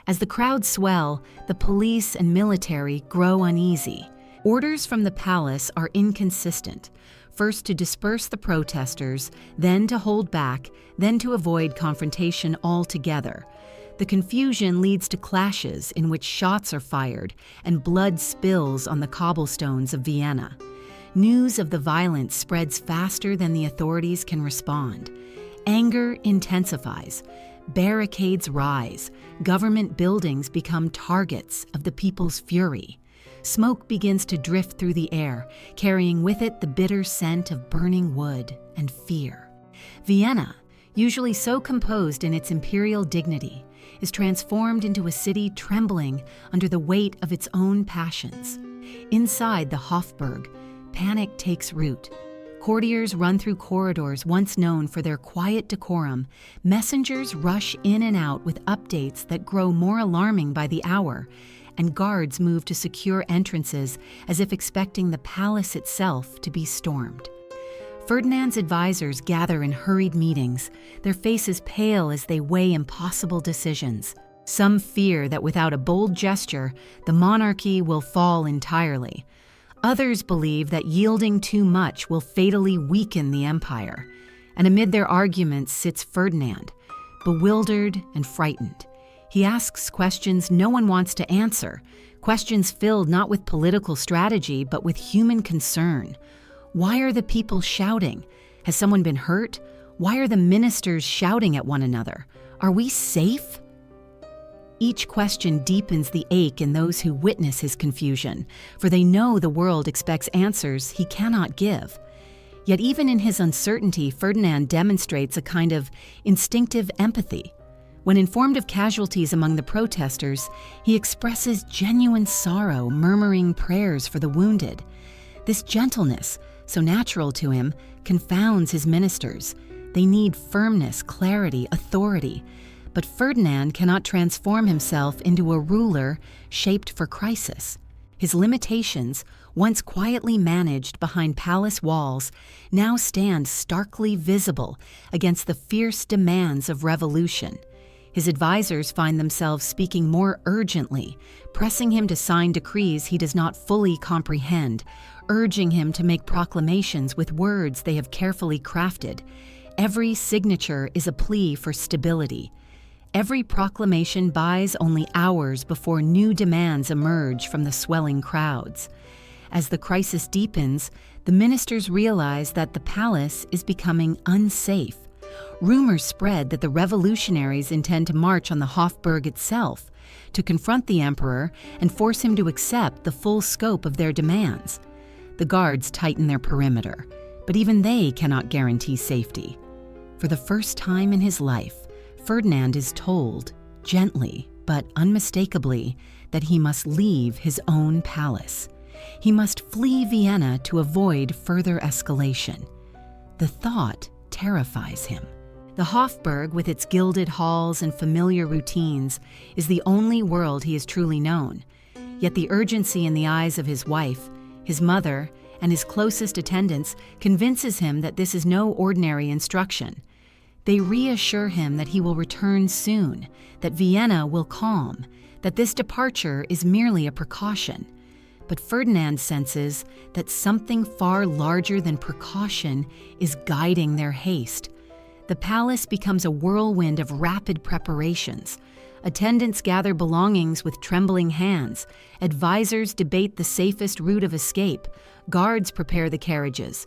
S1: As the crowds swell, the police and military grow uneasy. Orders from the palace are inconsistent, first to disperse the protesters, then to hold back, then to avoid confrontation altogether. The confusion leads to clashes in which shots are fired and blood spills on the cobblestones of Vienna. News of the violence spreads faster than the authorities can respond. Anger intensifies. Barricades rise. Government buildings become targets of the people's fury. Smoke begins to drift through the air, carrying with it the bitter scent of burning wood and fear. Vienna, usually so composed in its imperial dignity, is transformed into a city trembling under the weight of its own passions. Inside the Habsburg, panic takes root. Courtiers run through corridors once known for their quiet decorum. Messengers rush in and out with updates that grow more alarming by the hour, and guards move to secure entrances as if expecting the palace itself to be stormed. Ferdinand's advisors gather in hurried meetings, their faces pale as they weigh impossible decisions. Some fear that without a bold gesture, the monarchy will fall entirely. Others believe that yielding too much will fatally weaken the empire. And amid their arguments sits Ferdinand, bewildered and frightened. He asks questions no one wants to answer, questions filled not with political strategy but with human concern. Why are the people shouting? Has someone been hurt? Why are the ministers shouting at one another? Are we safe? Each question deepens the ache in those who witness his confusion, for they know the world expects answers he cannot give. Yet even in his uncertainty, Ferdinand demonstrates a kind of instinctive empathy. When informed of casualties among the protesters, he expresses genuine sorrow, murmuring prayers for the wounded. This gentleness, so natural to him, confounds his ministers. They need firmness, clarity, authority. But Ferdinand cannot transform himself into a ruler shaped for crisis. His limitations, once quietly managed behind palace walls, now stand starkly visible against the fierce demands of revolution. His advisors find themselves speaking more urgently, pressing him to sign decrees he does not fully comprehend, urging him to make proclamations with words they have carefully crafted. Every signature is a plea for stability. Every proclamation buys only hours before new demands emerge from the swelling crowds. As the crisis deepens, the ministers realize that the palace is becoming unsafe. Rumors spread that the revolutionaries intend to march on the Hofburg itself, to confront the emperor and force him to accept the full scope of their demands. The guards tighten their perimeter, but even they cannot guarantee safety. For the first time in his life, Ferdinand is told, gently but unmistakably, that he must leave his own palace. He must flee Vienna to avoid further escalation. The thought terrifies him. The Hofburg, with its gilded halls and familiar routines, is the only world he has truly known. Yet the urgency in the eyes of his wife, his mother, and his closest attendants convinces him that this is no ordinary instruction. They reassure him that he will return soon, that Vienna will calm, that this departure is merely a precaution. But Ferdinand senses that something far larger than precaution is guiding their haste. The palace becomes a whirlwind of rapid preparations. Attendants gather belongings with trembling hands. Advisors debate the safest route of escape. Guards prepare the carriages.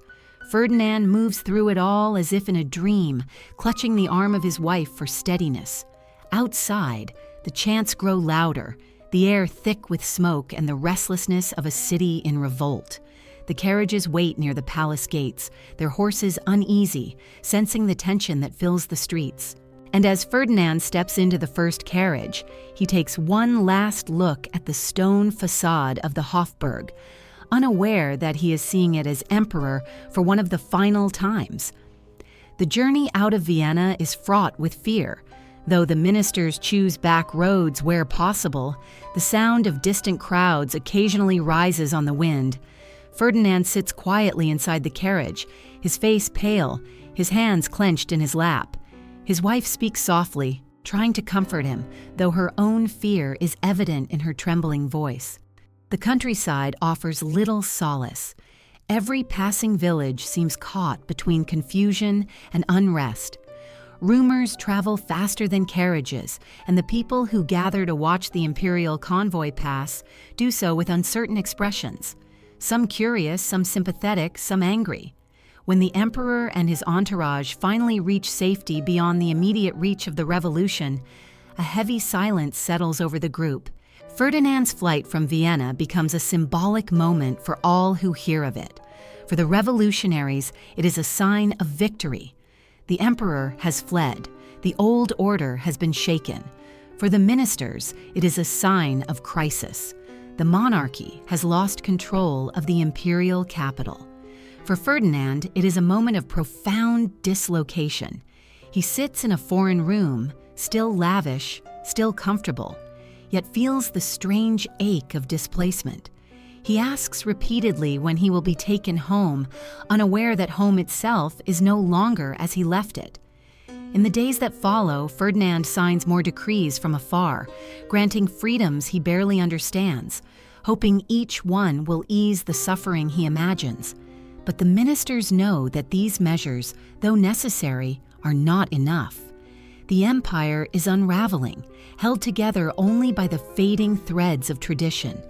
S1: Ferdinand moves through it all as if in a dream, clutching the arm of his wife for steadiness. Outside, the chants grow louder, the air thick with smoke and the restlessness of a city in revolt. The carriages wait near the palace gates, their horses uneasy, sensing the tension that fills the streets. And as Ferdinand steps into the first carriage, he takes one last look at the stone facade of the Hofburg, unaware that he is seeing it as emperor for one of the final times. The journey out of Vienna is fraught with fear. Though the ministers choose back roads where possible, the sound of distant crowds occasionally rises on the wind. Ferdinand sits quietly inside the carriage, his face pale, his hands clenched in his lap. His wife speaks softly, trying to comfort him, though her own fear is evident in her trembling voice. The countryside offers little solace. Every passing village seems caught between confusion and unrest. Rumors travel faster than carriages, and the people who gather to watch the imperial convoy pass do so with uncertain expressions. Some curious, some sympathetic, some angry. When the emperor and his entourage finally reach safety beyond the immediate reach of the revolution, a heavy silence settles over the group. Ferdinand's flight from Vienna becomes a symbolic moment for all who hear of it. For the revolutionaries, it is a sign of victory. The emperor has fled. The old order has been shaken. For the ministers, it is a sign of crisis. The monarchy has lost control of the imperial capital. For Ferdinand, it is a moment of profound dislocation. He sits in a foreign room, still lavish, still comfortable, yet feels the strange ache of displacement. He asks repeatedly when he will be taken home, unaware that home itself is no longer as he left it. In the days that follow, Ferdinand signs more decrees from afar, granting freedoms he barely understands, hoping each one will ease the suffering he imagines. But the ministers know that these measures, though necessary, are not enough. The empire is unraveling, held together only by the fading threads of tradition.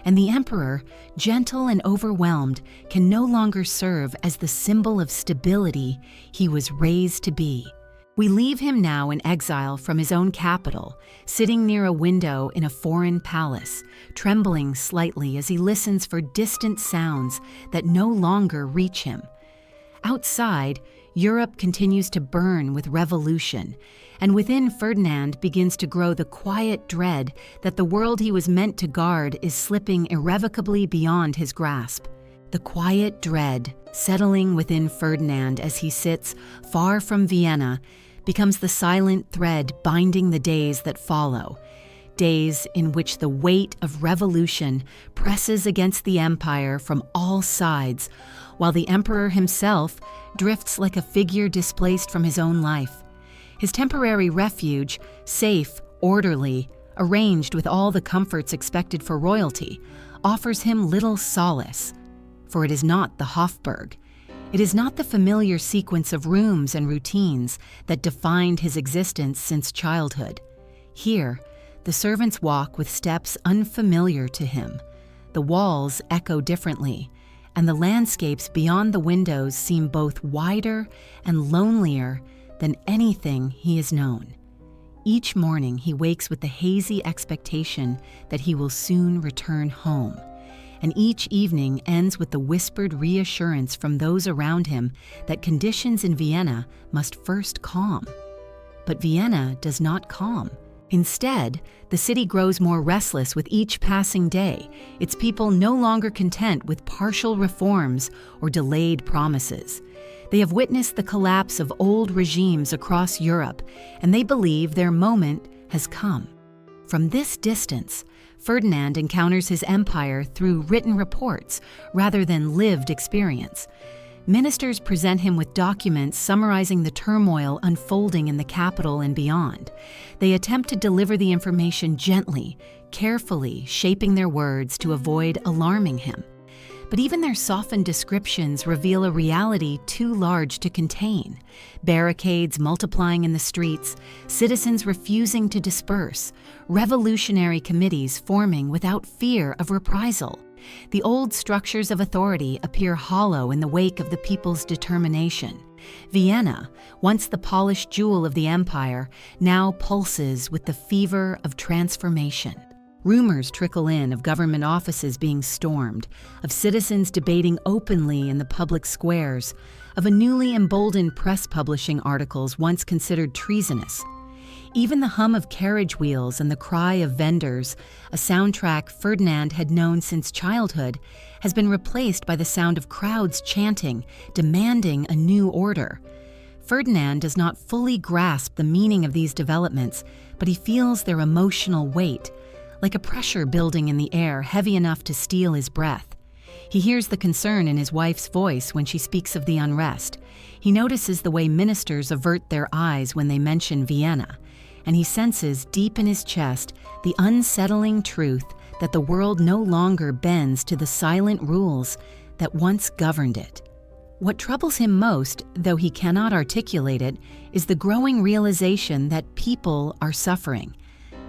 S1: And the emperor, gentle and overwhelmed, can no longer serve as the symbol of stability he was raised to be. We leave him now in exile from his own capital, sitting near a window in a foreign palace, trembling slightly as he listens for distant sounds that no longer reach him. Outside, Europe continues to burn with revolution, and within Ferdinand begins to grow the quiet dread that the world he was meant to guard is slipping irrevocably beyond his grasp. The quiet dread, settling within Ferdinand as he sits far from Vienna, becomes the silent thread binding the days that follow, days in which the weight of revolution presses against the empire from all sides, while the emperor himself drifts like a figure displaced from his own life. His temporary refuge, safe, orderly, arranged with all the comforts expected for royalty, offers him little solace. For it is not the Hofburg. It is not the familiar sequence of rooms and routines that defined his existence since childhood. Here, the servants walk with steps unfamiliar to him. The walls echo differently, and the landscapes beyond the windows seem both wider and lonelier than anything he has known. Each morning he wakes with the hazy expectation that he will soon return home, and each evening ends with the whispered reassurance from those around him that conditions in Vienna must first calm. But Vienna does not calm. Instead, the city grows more restless with each passing day, its people no longer content with partial reforms or delayed promises. They have witnessed the collapse of old regimes across Europe, and they believe their moment has come. From this distance, Ferdinand encounters his empire through written reports rather than lived experience. Ministers present him with documents summarizing the turmoil unfolding in the capital and beyond. They attempt to deliver the information gently, carefully, shaping their words to avoid alarming him. But even their softened descriptions reveal a reality too large to contain. Barricades multiplying in the streets, citizens refusing to disperse, revolutionary committees forming without fear of reprisal. The old structures of authority appear hollow in the wake of the people's determination. Vienna, once the polished jewel of the empire, now pulses with the fever of transformation. Rumors trickle in of government offices being stormed, of citizens debating openly in the public squares, of a newly emboldened press publishing articles once considered treasonous. Even the hum of carriage wheels and the cry of vendors, a soundtrack Ferdinand had known since childhood, has been replaced by the sound of crowds chanting, demanding a new order. Ferdinand does not fully grasp the meaning of these developments, but he feels their emotional weight, like a pressure building in the air heavy enough to steal his breath. He hears the concern in his wife's voice when she speaks of the unrest. He notices the way ministers avert their eyes when they mention Vienna, and he senses deep in his chest the unsettling truth that the world no longer bends to the silent rules that once governed it. What troubles him most, though he cannot articulate it, is the growing realization that people are suffering,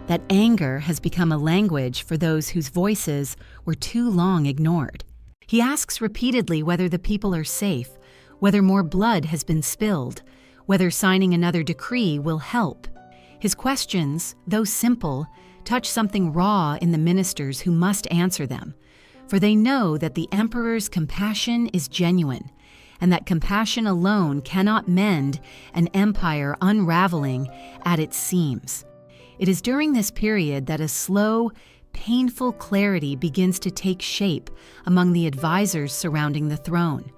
S1: that anger has become a language for those whose voices were too long ignored. He asks repeatedly whether the people are safe, whether more blood has been spilled, whether signing another decree will help. His questions, though simple, touch something raw in the ministers who must answer them, for they know that the emperor's compassion is genuine, and that compassion alone cannot mend an empire unraveling at its seams. It is during this period that a slow, painful clarity begins to take shape among the advisors surrounding the throne.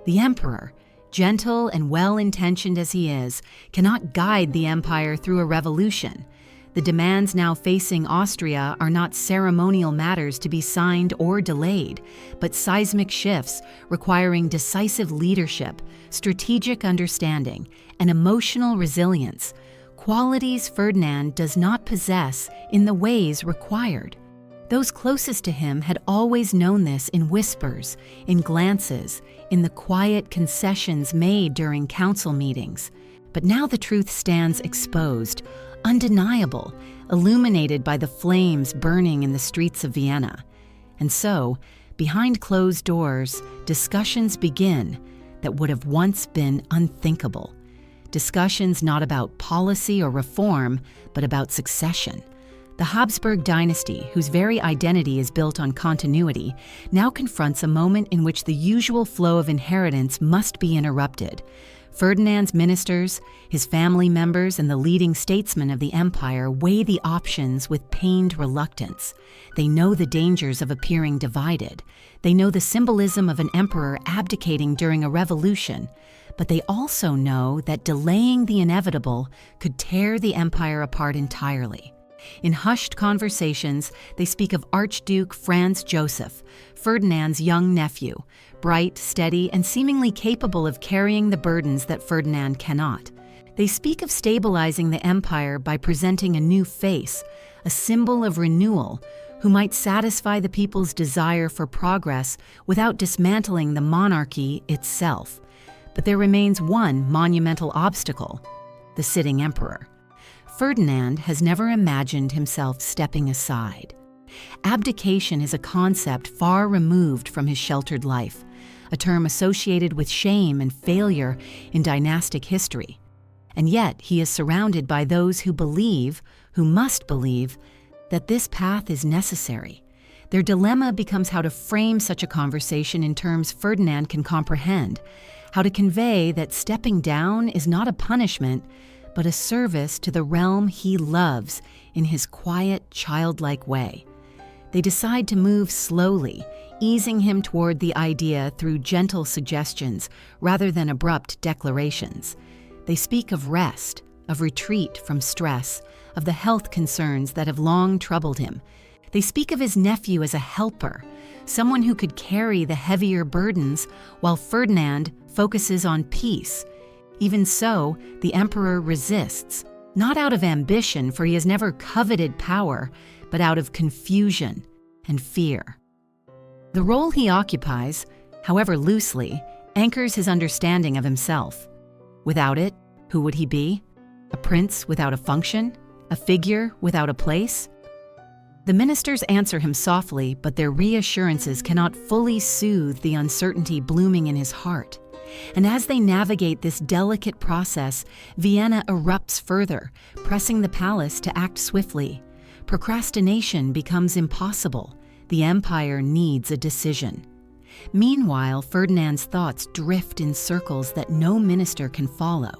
S1: The emperor, gentle and well-intentioned as he is, cannot guide the empire through a revolution. The demands now facing Austria are not ceremonial matters to be signed or delayed, but seismic shifts requiring decisive leadership, strategic understanding, and emotional resilience, qualities Ferdinand does not possess in the ways required. Those closest to him had always known this in whispers, in glances, in the quiet concessions made during council meetings. But now the truth stands exposed, undeniable, illuminated by the flames burning in the streets of Vienna. And so, behind closed doors, discussions begin that would have once been unthinkable. Discussions not about policy or reform, but about succession. The Habsburg dynasty, whose very identity is built on continuity, now confronts a moment in which the usual flow of inheritance must be interrupted. Ferdinand's ministers, his family members, and the leading statesmen of the empire weigh the options with pained reluctance. They know the dangers of appearing divided. They know the symbolism of an emperor abdicating during a revolution. But they also know that delaying the inevitable could tear the empire apart entirely. In hushed conversations, they speak of Archduke Franz Joseph, Ferdinand's young nephew, bright, steady, and seemingly capable of carrying the burdens that Ferdinand cannot. They speak of stabilizing the empire by presenting a new face, a symbol of renewal, who might satisfy the people's desire for progress without dismantling the monarchy itself. But there remains one monumental obstacle: the sitting emperor. Ferdinand has never imagined himself stepping aside. Abdication is a concept far removed from his sheltered life, a term associated with shame and failure in dynastic history. And yet he is surrounded by those who must believe, that this path is necessary. Their dilemma becomes how to frame such a conversation in terms Ferdinand can comprehend, how to convey that stepping down is not a punishment, but a service to the realm he loves in his quiet, childlike way. They decide to move slowly, easing him toward the idea through gentle suggestions rather than abrupt declarations. They speak of rest, of retreat from stress, of the health concerns that have long troubled him. They speak of his nephew as a helper, someone who could carry the heavier burdens, while Ferdinand focuses on peace. Even so, the emperor resists, not out of ambition, for he has never coveted power, but out of confusion and fear. The role he occupies, however loosely, anchors his understanding of himself. Without it, who would he be? A prince without a function? A figure without a place? The ministers answer him softly, but their reassurances cannot fully soothe the uncertainty blooming in his heart. And as they navigate this delicate process, Vienna erupts further, pressing the palace to act swiftly. Procrastination becomes impossible. The empire needs a decision. Meanwhile, Ferdinand's thoughts drift in circles that no minister can follow.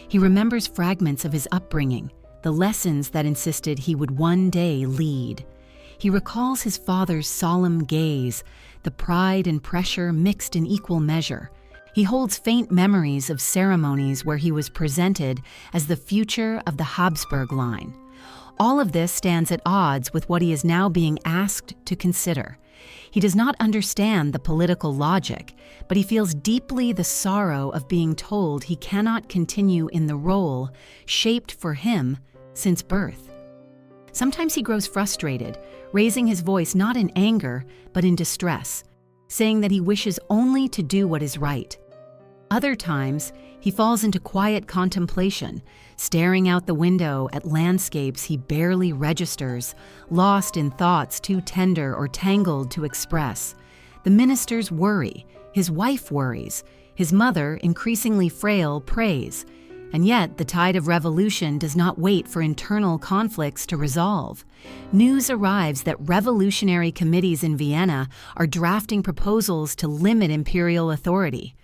S1: He remembers fragments of his upbringing, the lessons that insisted he would one day lead. He recalls his father's solemn gaze, the pride and pressure mixed in equal measure. He holds faint memories of ceremonies where he was presented as the future of the Habsburg line. All of this stands at odds with what he is now being asked to consider. He does not understand the political logic, but he feels deeply the sorrow of being told he cannot continue in the role shaped for him since birth. Sometimes he grows frustrated, raising his voice not in anger, but in distress, saying that he wishes only to do what is right. Other times, he falls into quiet contemplation, staring out the window at landscapes he barely registers, lost in thoughts too tender or tangled to express. The ministers worry, his wife worries, his mother, increasingly frail, prays. And yet, the tide of revolution does not wait for internal conflicts to resolve. News arrives that revolutionary committees in Vienna are drafting proposals to limit imperial authority.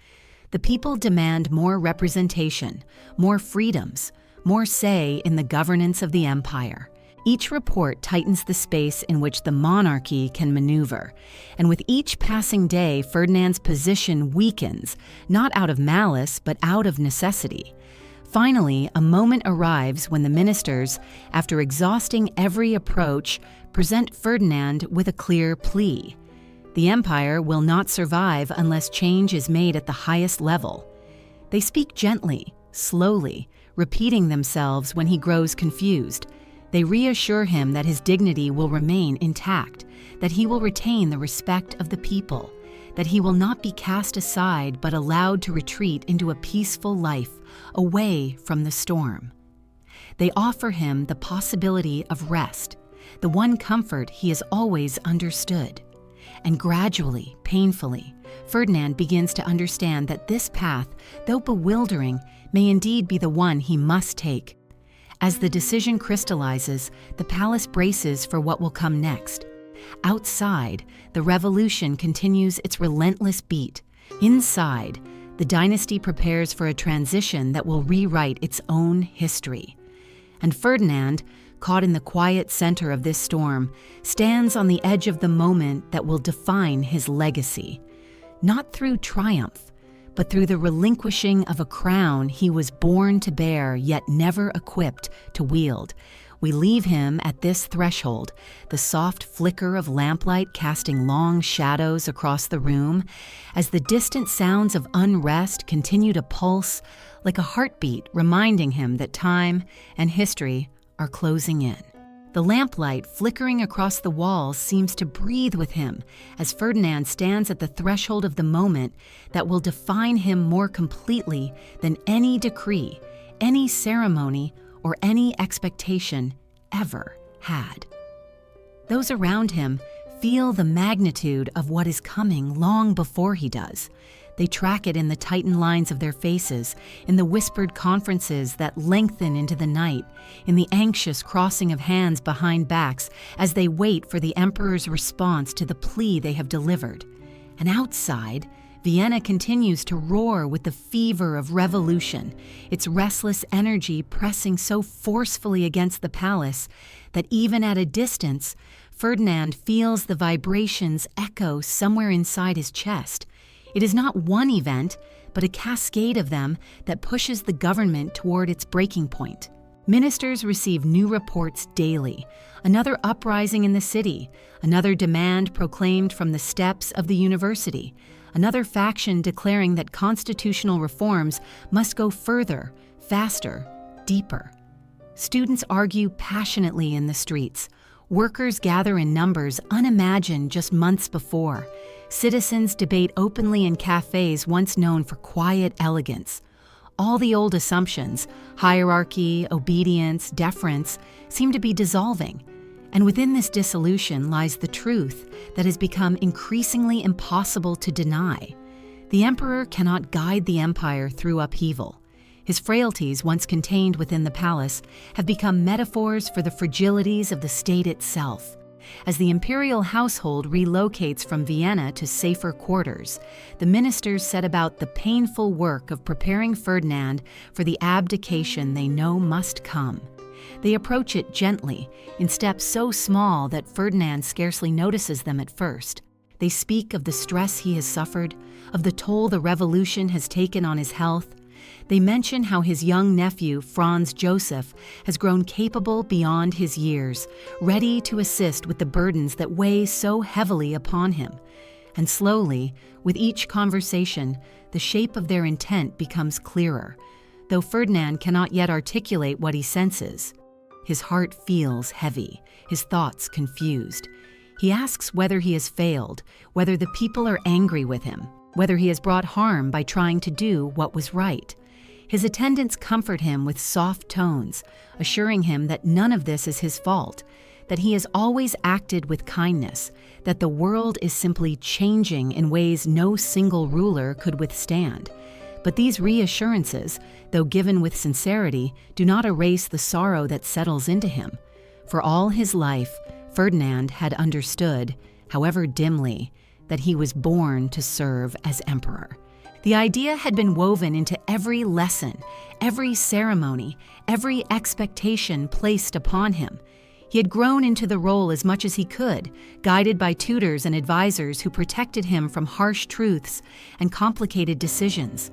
S1: The people demand more representation, more freedoms, more say in the governance of the empire. Each report tightens the space in which the monarchy can maneuver, and with each passing day, Ferdinand's position weakens, not out of malice, but out of necessity. Finally, a moment arrives when the ministers, after exhausting every approach, present Ferdinand with a clear plea. The empire will not survive unless change is made at the highest level. They speak gently, slowly, repeating themselves when he grows confused. They reassure him that his dignity will remain intact, that he will retain the respect of the people, that he will not be cast aside but allowed to retreat into a peaceful life, away from the storm. They offer him the possibility of rest, the one comfort he has always understood. And gradually, painfully, Ferdinand begins to understand that this path, though bewildering, may indeed be the one he must take. As the decision crystallizes, the palace braces for what will come next. Outside, the revolution continues its relentless beat. Inside, the dynasty prepares for a transition that will rewrite its own history. And Ferdinand, caught in the quiet center of this storm, stands on the edge of the moment that will define his legacy. Not through triumph, but through the relinquishing of a crown he was born to bear yet never equipped to wield, We leave him at this threshold, the soft flicker of lamplight casting long shadows across the room, as the distant sounds of unrest continue to pulse like a heartbeat reminding him that time and history are closing in. The lamplight flickering across the walls seems to breathe with him as Ferdinand stands at the threshold of the moment that will define him more completely than any decree, any ceremony, or any expectation ever had. Those around him feel the magnitude of what is coming long before he does. They track it in the tightened lines of their faces, in the whispered conferences that lengthen into the night, in the anxious crossing of hands behind backs as they wait for the emperor's response to the plea they have delivered. And outside, Vienna continues to roar with the fever of revolution, its restless energy pressing so forcefully against the palace that even at a distance, Ferdinand feels the vibrations echo somewhere inside his chest. It is not one event, but a cascade of them that pushes the government toward its breaking point. Ministers receive new reports daily, another uprising in the city, another demand proclaimed from the steps of the university, another faction declaring that constitutional reforms must go further, faster, deeper. Students argue passionately in the streets. Workers gather in numbers unimagined just months before. Citizens debate openly in cafes once known for quiet elegance. All the old assumptions, hierarchy, obedience, deference, seem to be dissolving. And within this dissolution lies the truth that has become increasingly impossible to deny. The emperor cannot guide the empire through upheaval. His frailties, once contained within the palace, have become metaphors for the fragilities of the state itself. As the imperial household relocates from Vienna to safer quarters, the ministers set about the painful work of preparing Ferdinand for the abdication they know must come. They approach it gently, in steps so small that Ferdinand scarcely notices them at first. They speak of the stress he has suffered, of the toll the revolution has taken on his health. They mention how his young nephew, Franz Joseph, has grown capable beyond his years, ready to assist with the burdens that weigh so heavily upon him. And slowly, with each conversation, the shape of their intent becomes clearer, though Ferdinand cannot yet articulate what he senses. His heart feels heavy, his thoughts confused. He asks whether he has failed, whether the people are angry with him, whether he has brought harm by trying to do what was right. His attendants comfort him with soft tones, assuring him that none of this is his fault, that he has always acted with kindness, that the world is simply changing in ways no single ruler could withstand. But these reassurances, though given with sincerity, do not erase the sorrow that settles into him. For all his life, Ferdinand had understood, however dimly, that he was born to serve as emperor. The idea had been woven into every lesson, every ceremony, every expectation placed upon him. He had grown into the role as much as he could, guided by tutors and advisors who protected him from harsh truths and complicated decisions.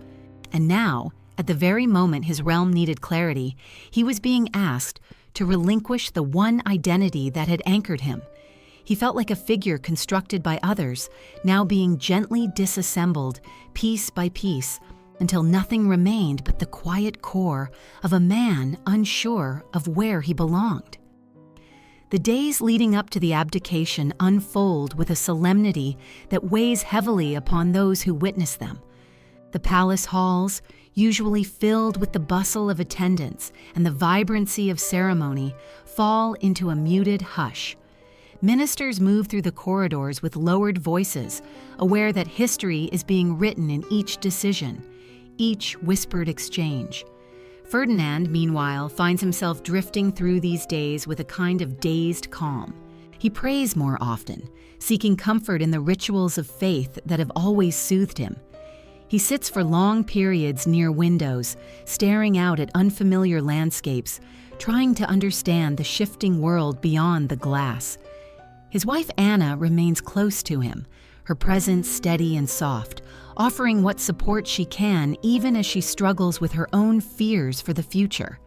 S1: And now, at the very moment his realm needed clarity, he was being asked to relinquish the one identity that had anchored him. He felt like a figure constructed by others, now being gently disassembled, piece by piece, until nothing remained but the quiet core of a man unsure of where he belonged. The days leading up to the abdication unfold with a solemnity that weighs heavily upon those who witness them. The palace halls, usually filled with the bustle of attendance and the vibrancy of ceremony, fall into a muted hush. Ministers move through the corridors with lowered voices, aware that history is being written in each decision, each whispered exchange. Ferdinand, meanwhile, finds himself drifting through these days with a kind of dazed calm. He prays more often, seeking comfort in the rituals of faith that have always soothed him. He sits for long periods near windows, staring out at unfamiliar landscapes, trying to understand the shifting world beyond the glass. His wife Anna remains close to him, her presence steady and soft, offering what support she can even as she struggles with her own fears for the future.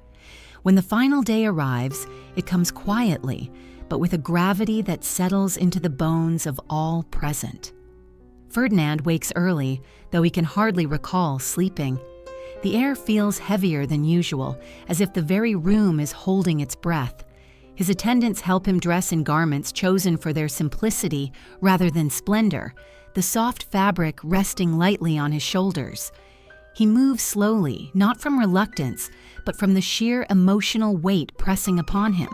S1: When the final day arrives, it comes quietly, but with a gravity that settles into the bones of all present. Ferdinand wakes early, though he can hardly recall sleeping. The air feels heavier than usual, as if the very room is holding its breath. His attendants help him dress in garments chosen for their simplicity rather than splendor, the soft fabric resting lightly on his shoulders. He moves slowly, not from reluctance, but from the sheer emotional weight pressing upon him.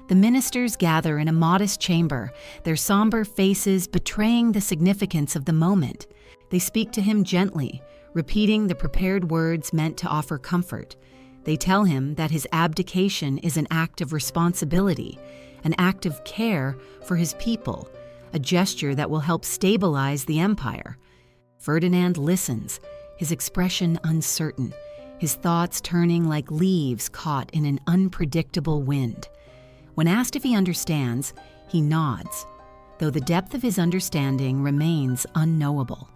S1: The ministers gather in a modest chamber, their somber faces betraying the significance of the moment. They speak to him gently, repeating the prepared words meant to offer comfort. They tell him that his abdication is an act of responsibility, an act of care for his people, a gesture that will help stabilize the empire. Ferdinand listens, his expression uncertain, his thoughts turning like leaves caught in an unpredictable wind. When asked if he understands, he nods, though the depth of his understanding remains unknowable.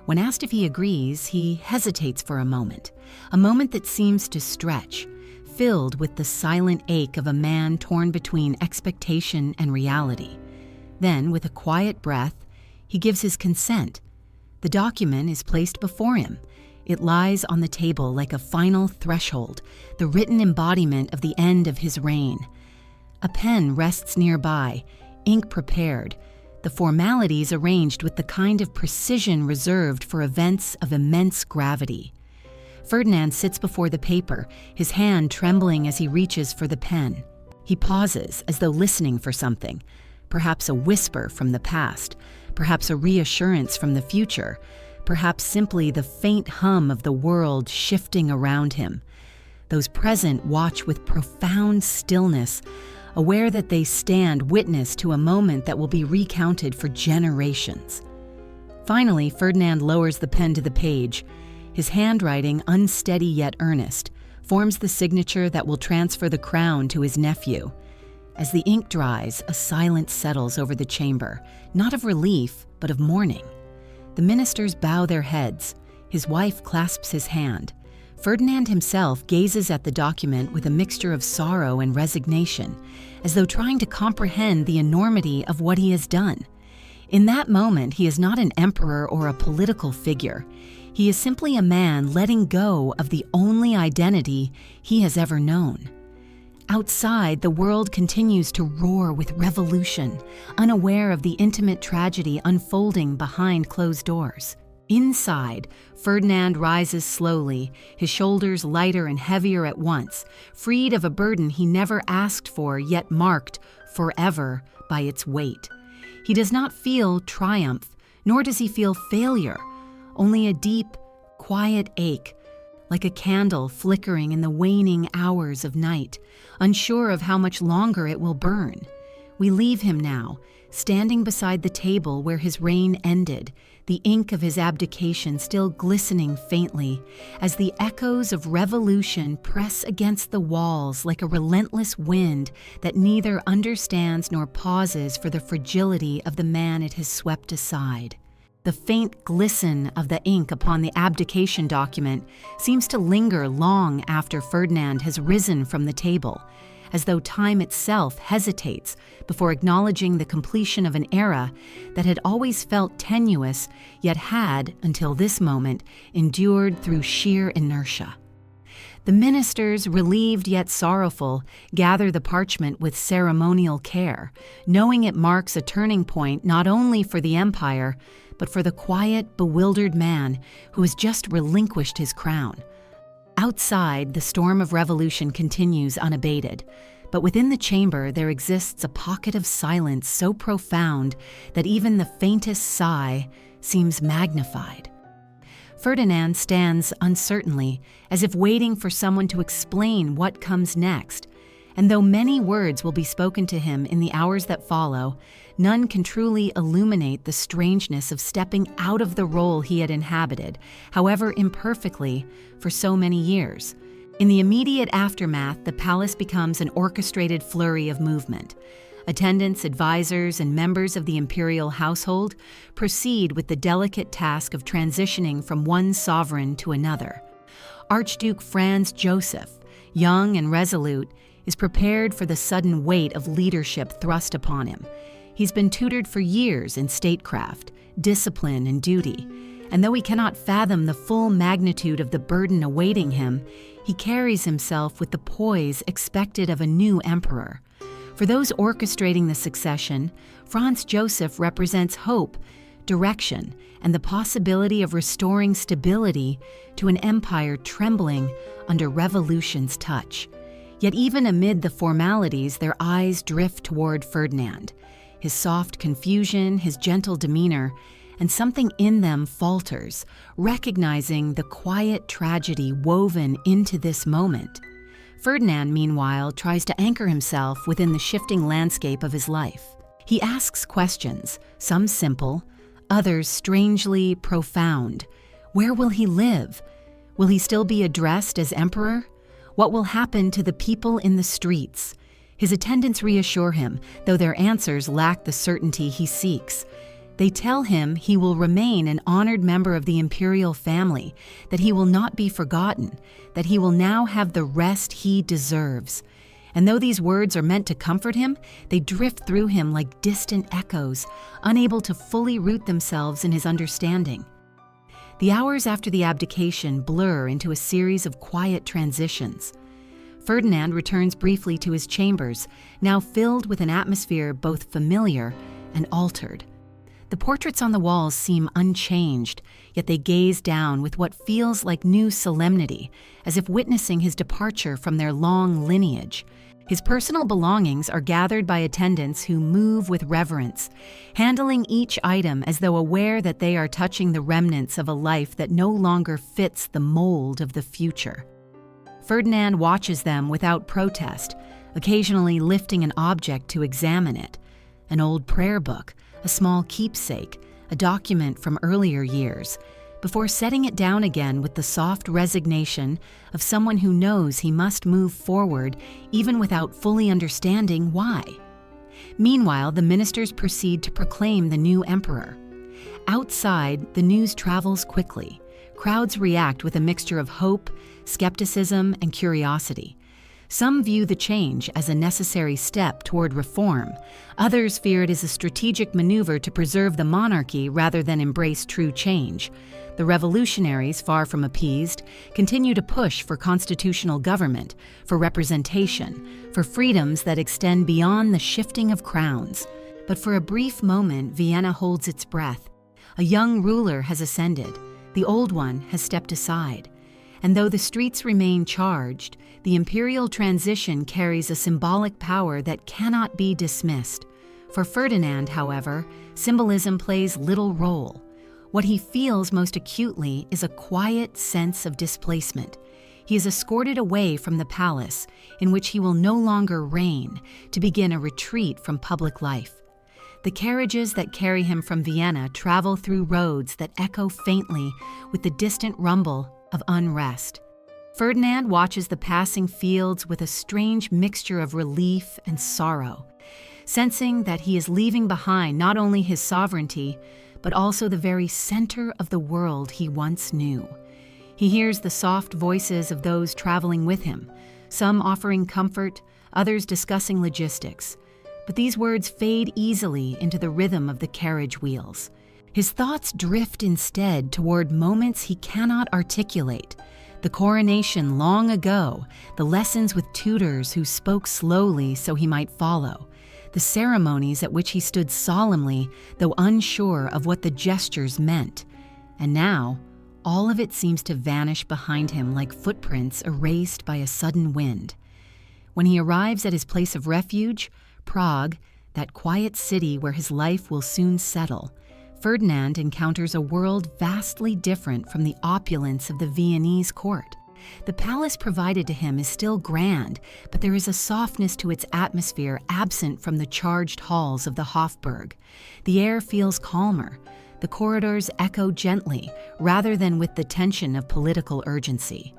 S1: When asked if he agrees, he hesitates for a moment that seems to stretch, filled with the silent ache of a man torn between expectation and reality. Then, with a quiet breath, he gives his consent. The document is placed before him. It lies on the table like a final threshold, the written embodiment of the end of his reign. A pen rests nearby, ink prepared, the formalities arranged with the kind of precision reserved for events of immense gravity. Ferdinand sits before the paper, his hand trembling as he reaches for the pen. He pauses, as though listening for something, perhaps a whisper from the past, perhaps a reassurance from the future, perhaps simply the faint hum of the world shifting around him. Those present watch with profound stillness, aware that they stand witness to a moment that will be recounted for generations. Finally, Ferdinand lowers the pen to the page. His handwriting, unsteady yet earnest, forms the signature that will transfer the crown to his nephew. As the ink dries, a silence settles over the chamber, not of relief, but of mourning. The ministers bow their heads. His wife clasps his hand. Ferdinand himself gazes at the document with a mixture of sorrow and resignation, as though trying to comprehend the enormity of what he has done. In that moment, he is not an emperor or a political figure. He is simply a man letting go of the only identity he has ever known. Outside, the world continues to roar with revolution, unaware of the intimate tragedy unfolding behind closed doors. Inside, Ferdinand rises slowly, his shoulders lighter and heavier at once, freed of a burden he never asked for, yet marked forever by its weight. He does not feel triumph, nor does he feel failure, only a deep, quiet ache, like a candle flickering in the waning hours of night, unsure of how much longer it will burn. We leave him now, standing beside the table where his reign ended, the ink of his abdication still glistening faintly, as the echoes of revolution press against the walls like a relentless wind that neither understands nor pauses for the fragility of the man it has swept aside. The faint glisten of the ink upon the abdication document seems to linger long after Ferdinand has risen from the table, as though time itself hesitates before acknowledging the completion of an era that had always felt tenuous, yet had, until this moment, endured through sheer inertia. The ministers, relieved yet sorrowful, gather the parchment with ceremonial care, knowing it marks a turning point not only for the empire, but for the quiet, bewildered man who has just relinquished his crown. Outside, the storm of revolution continues unabated, but within the chamber there exists a pocket of silence so profound that even the faintest sigh seems magnified. Ferdinand stands uncertainly, as if waiting for someone to explain what comes next, and though many words will be spoken to him in the hours that follow, none can truly illuminate the strangeness of stepping out of the role he had inhabited, however imperfectly, for so many years. In the immediate aftermath, the palace becomes an orchestrated flurry of movement. Attendants, advisors, and members of the imperial household proceed with the delicate task of transitioning from one sovereign to another. Archduke Franz Joseph, young and resolute, is prepared for the sudden weight of leadership thrust upon him. He's been tutored for years in statecraft, discipline, and duty, and though he cannot fathom the full magnitude of the burden awaiting him, he carries himself with the poise expected of a new emperor. For those orchestrating the succession, Franz Joseph represents hope, direction, and the possibility of restoring stability to an empire trembling under revolution's touch. Yet even amid the formalities, their eyes drift toward Ferdinand. His soft confusion, his gentle demeanor, and something in them falters, recognizing the quiet tragedy woven into this moment. Ferdinand, meanwhile, tries to anchor himself within the shifting landscape of his life. He asks questions, some simple, others strangely profound. Where will he live? Will he still be addressed as emperor? What will happen to the people in the streets? His attendants reassure him, though their answers lack the certainty he seeks. They tell him he will remain an honored member of the imperial family, that he will not be forgotten, that he will now have the rest he deserves. And though these words are meant to comfort him, they drift through him like distant echoes, unable to fully root themselves in his understanding. The hours after the abdication blur into a series of quiet transitions. Ferdinand returns briefly to his chambers, now filled with an atmosphere both familiar and altered. The portraits on the walls seem unchanged, yet they gaze down with what feels like new solemnity, as if witnessing his departure from their long lineage. His personal belongings are gathered by attendants who move with reverence, handling each item as though aware that they are touching the remnants of a life that no longer fits the mold of the future. Ferdinand watches them without protest, occasionally lifting an object to examine it. An old prayer book, a small keepsake, a document from earlier years, before setting it down again with the soft resignation of someone who knows he must move forward even without fully understanding why. Meanwhile, the ministers proceed to proclaim the new emperor. Outside, the news travels quickly. Crowds react with a mixture of hope, skepticism, and curiosity. Some view the change as a necessary step toward reform. Others fear it is a strategic maneuver to preserve the monarchy rather than embrace true change. The revolutionaries, far from appeased, continue to push for constitutional government, for representation, for freedoms that extend beyond the shifting of crowns. But for a brief moment, Vienna holds its breath. A young ruler has ascended. The old one has stepped aside. And though the streets remain charged, the imperial transition carries a symbolic power that cannot be dismissed. For Ferdinand, however, symbolism plays little role. What he feels most acutely is a quiet sense of displacement. He is escorted away from the palace, in which he will no longer reign, to begin a retreat from public life. The carriages that carry him from Vienna travel through roads that echo faintly with the distant rumble of unrest. Ferdinand watches the passing fields with a strange mixture of relief and sorrow, sensing that he is leaving behind not only his sovereignty, but also the very center of the world he once knew. He hears the soft voices of those traveling with him, some offering comfort, others discussing logistics. But these words fade easily into the rhythm of the carriage wheels. His thoughts drift instead toward moments he cannot articulate. The coronation long ago, the lessons with tutors who spoke slowly so he might follow, the ceremonies at which he stood solemnly, though unsure of what the gestures meant. And now, all of it seems to vanish behind him like footprints erased by a sudden wind. When he arrives at his place of refuge, Prague, that quiet city where his life will soon settle, Ferdinand encounters a world vastly different from the opulence of the Viennese court. The palace provided to him is still grand, but there is a softness to its atmosphere absent from the charged halls of the Habsburg. The air feels calmer. The corridors echo gently, rather than with the tension of political urgency.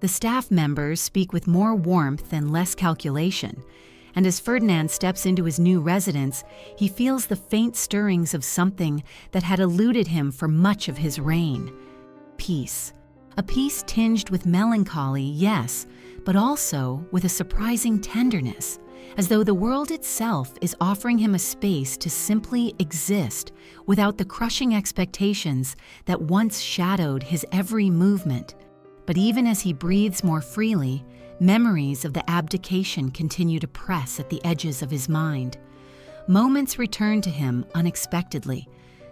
S1: The staff members speak with more warmth and less calculation. And as Ferdinand steps into his new residence, he feels the faint stirrings of something that had eluded him for much of his reign. Peace. A peace tinged with melancholy, yes, but also with a surprising tenderness, as though the world itself is offering him a space to simply exist without the crushing expectations that once shadowed his every movement. But even as he breathes more freely, memories of the abdication continue to press at the edges of his mind. Moments return to him unexpectedly.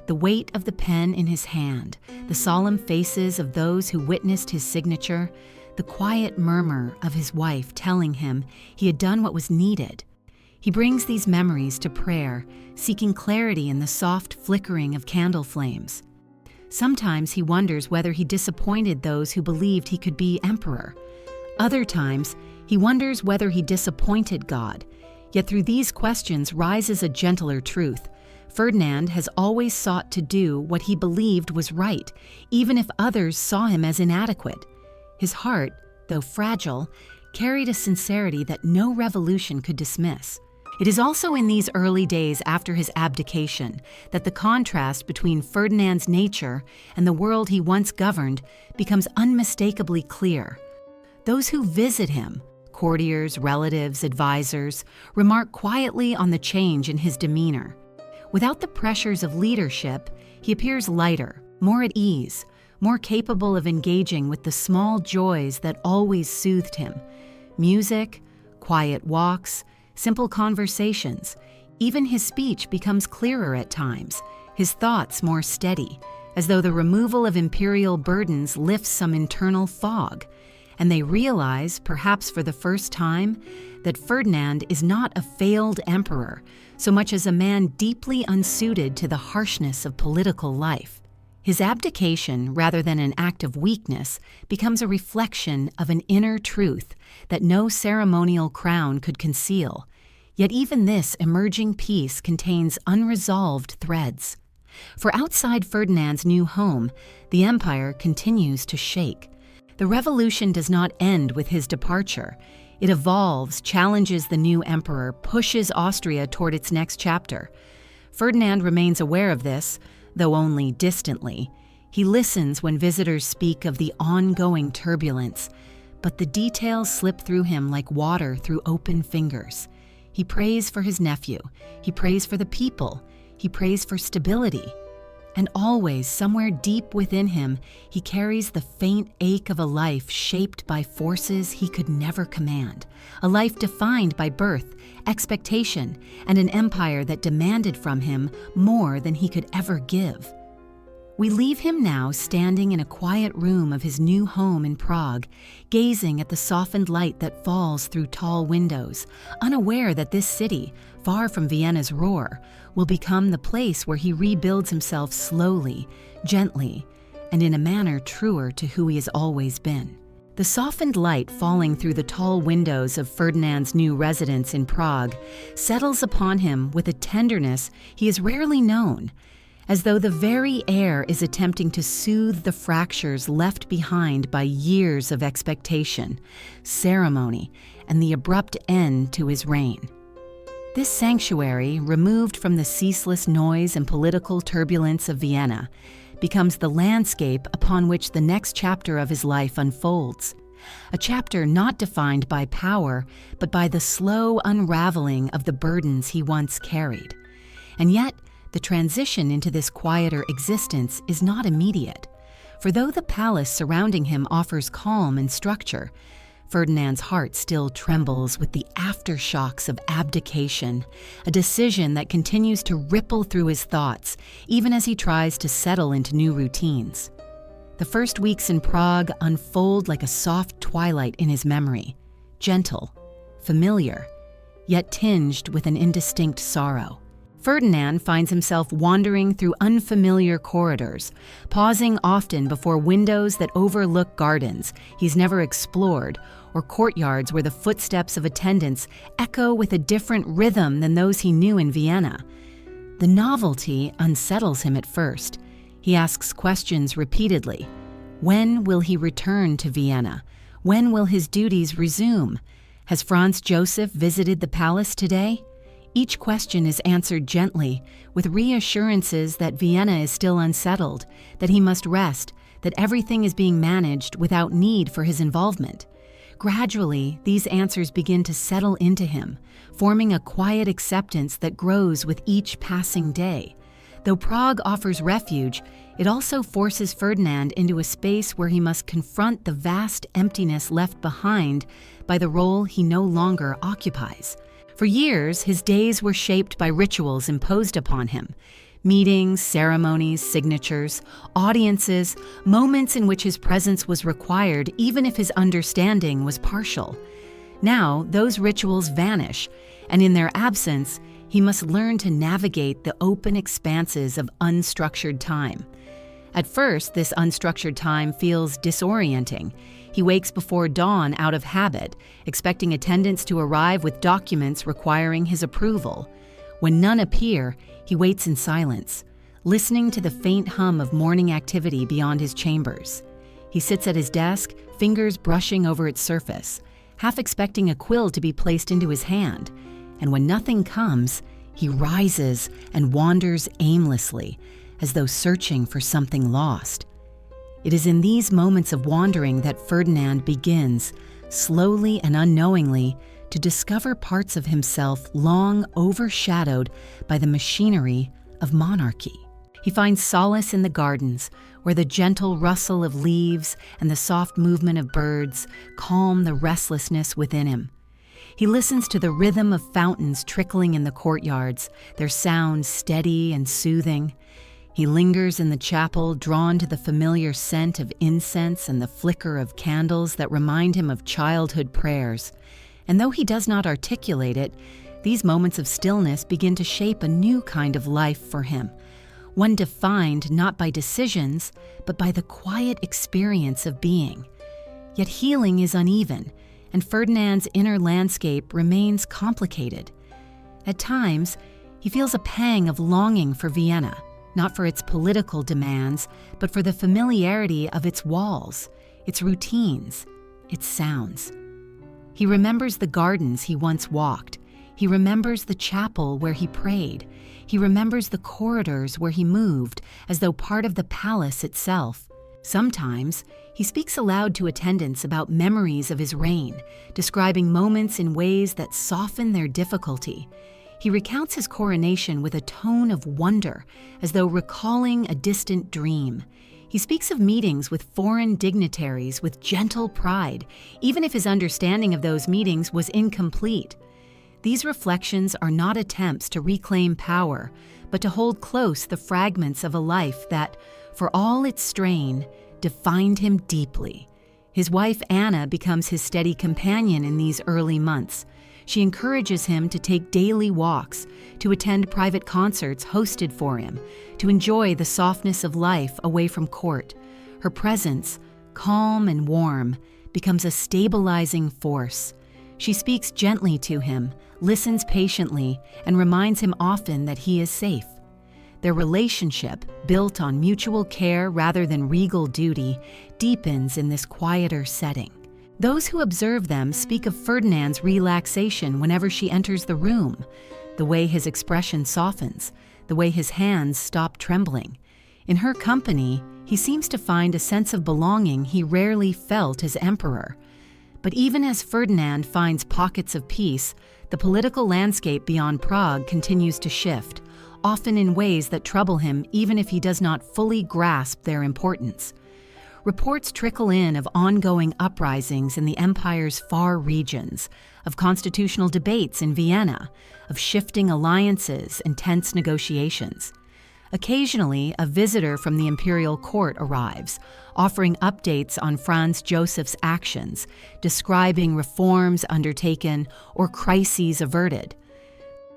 S1: The weight of the pen in his hand, the solemn faces of those who witnessed his signature, the quiet murmur of his wife telling him he had done what was needed. He brings these memories to prayer, seeking clarity in the soft flickering of candle flames. Sometimes he wonders whether he disappointed those who believed he could be emperor. Other times, he wonders whether he disappointed God. Yet through these questions rises a gentler truth. Ferdinand has always sought to do what he believed was right, even if others saw him as inadequate. His heart, though fragile, carried a sincerity that no revolution could dismiss. It is also in these early days after his abdication that the contrast between Ferdinand's nature and the world he once governed becomes unmistakably clear. Those who visit him, courtiers, relatives, advisors, remark quietly on the change in his demeanor. Without the pressures of leadership, he appears lighter, more at ease, more capable of engaging with the small joys that always soothed him. Music, quiet walks, simple conversations. Even his speech becomes clearer at times, his thoughts more steady, as though the removal of imperial burdens lifts some internal fog. And they realize, perhaps for the first time, that Ferdinand is not a failed emperor, so much as a man deeply unsuited to the harshness of political life. His abdication, rather than an act of weakness, becomes a reflection of an inner truth that no ceremonial crown could conceal. Yet even this emerging peace contains unresolved threads. For outside Ferdinand's new home, the empire continues to shake. The revolution does not end with his departure. It evolves, challenges the new emperor, pushes Austria toward its next chapter. Ferdinand remains aware of this, though only distantly. He listens when visitors speak of the ongoing turbulence, but the details slip through him like water through open fingers. He prays for his nephew. He prays for the people. He prays for stability. And always, somewhere deep within him, he carries the faint ache of a life shaped by forces he could never command, a life defined by birth, expectation, and an empire that demanded from him more than he could ever give. We leave him now standing in a quiet room of his new home in Prague, gazing at the softened light that falls through tall windows, unaware that this city, far from Vienna's roar, will become the place where he rebuilds himself slowly, gently, and in a manner truer to who he has always been. The softened light falling through the tall windows of Ferdinand's new residence in Prague settles upon him with a tenderness he has rarely known, as though the very air is attempting to soothe the fractures left behind by years of expectation, ceremony, and the abrupt end to his reign. This sanctuary, removed from the ceaseless noise and political turbulence of Vienna, becomes the landscape upon which the next chapter of his life unfolds. A chapter not defined by power, but by the slow unraveling of the burdens he once carried. And yet, the transition into this quieter existence is not immediate. For though the palace surrounding him offers calm and structure, Ferdinand's heart still trembles with the aftershocks of abdication, a decision that continues to ripple through his thoughts, even as he tries to settle into new routines. The first weeks in Prague unfold like a soft twilight in his memory, gentle, familiar, yet tinged with an indistinct sorrow. Ferdinand finds himself wandering through unfamiliar corridors, pausing often before windows that overlook gardens he's never explored, or courtyards where the footsteps of attendants echo with a different rhythm than those he knew in Vienna. The novelty unsettles him at first. He asks questions repeatedly. When will he return to Vienna? When will his duties resume? Has Franz Joseph visited the palace today? Each question is answered gently, with reassurances that Vienna is still unsettled, that he must rest, that everything is being managed without need for his involvement. Gradually, these answers begin to settle into him, forming a quiet acceptance that grows with each passing day. Though Prague offers refuge, it also forces Ferdinand into a space where he must confront the vast emptiness left behind by the role he no longer occupies. For years, his days were shaped by rituals imposed upon him. Meetings, ceremonies, signatures, audiences, moments in which his presence was required even if his understanding was partial. Now, those rituals vanish, and in their absence, he must learn to navigate the open expanses of unstructured time. At first, this unstructured time feels disorienting. He wakes before dawn out of habit, expecting attendants to arrive with documents requiring his approval. When none appear, he waits in silence, listening to the faint hum of morning activity beyond his chambers. He sits at his desk, fingers brushing over its surface, half expecting a quill to be placed into his hand. And when nothing comes, he rises and wanders aimlessly, as though searching for something lost. It is in these moments of wandering that Ferdinand begins, slowly and unknowingly, to discover parts of himself long overshadowed by the machinery of monarchy. He finds solace in the gardens, where the gentle rustle of leaves and the soft movement of birds calm the restlessness within him. He listens to the rhythm of fountains trickling in the courtyards, their sound steady and soothing. He lingers in the chapel, drawn to the familiar scent of incense and the flicker of candles that remind him of childhood prayers. And though he does not articulate it, these moments of stillness begin to shape a new kind of life for him, one defined not by decisions, but by the quiet experience of being. Yet healing is uneven, and Ferdinand's inner landscape remains complicated. At times, he feels a pang of longing for Vienna, not for its political demands, but for the familiarity of its walls, its routines, its sounds. He remembers the gardens he once walked. He remembers the chapel where he prayed. He remembers the corridors where he moved, as though part of the palace itself. Sometimes, he speaks aloud to attendants about memories of his reign, describing moments in ways that soften their difficulty. He recounts his coronation with a tone of wonder, as though recalling a distant dream. He speaks of meetings with foreign dignitaries with gentle pride, even if his understanding of those meetings was incomplete. These reflections are not attempts to reclaim power, but to hold close the fragments of a life that, for all its strain, defined him deeply. His wife Anna becomes his steady companion in these early months. She encourages him to take daily walks, to attend private concerts hosted for him, to enjoy the softness of life away from court. Her presence, calm and warm, becomes a stabilizing force. She speaks gently to him, listens patiently, and reminds him often that he is safe. Their relationship, built on mutual care rather than regal duty, deepens in this quieter setting. Those who observe them speak of Ferdinand's relaxation whenever she enters the room, the way his expression softens, the way his hands stop trembling. In her company, he seems to find a sense of belonging he rarely felt as emperor. But even as Ferdinand finds pockets of peace, the political landscape beyond Prague continues to shift, often in ways that trouble him even if he does not fully grasp their importance. Reports trickle in of ongoing uprisings in the empire's far regions, of constitutional debates in Vienna, of shifting alliances and tense negotiations. Occasionally, a visitor from the imperial court arrives, offering updates on Franz Joseph's actions, describing reforms undertaken or crises averted.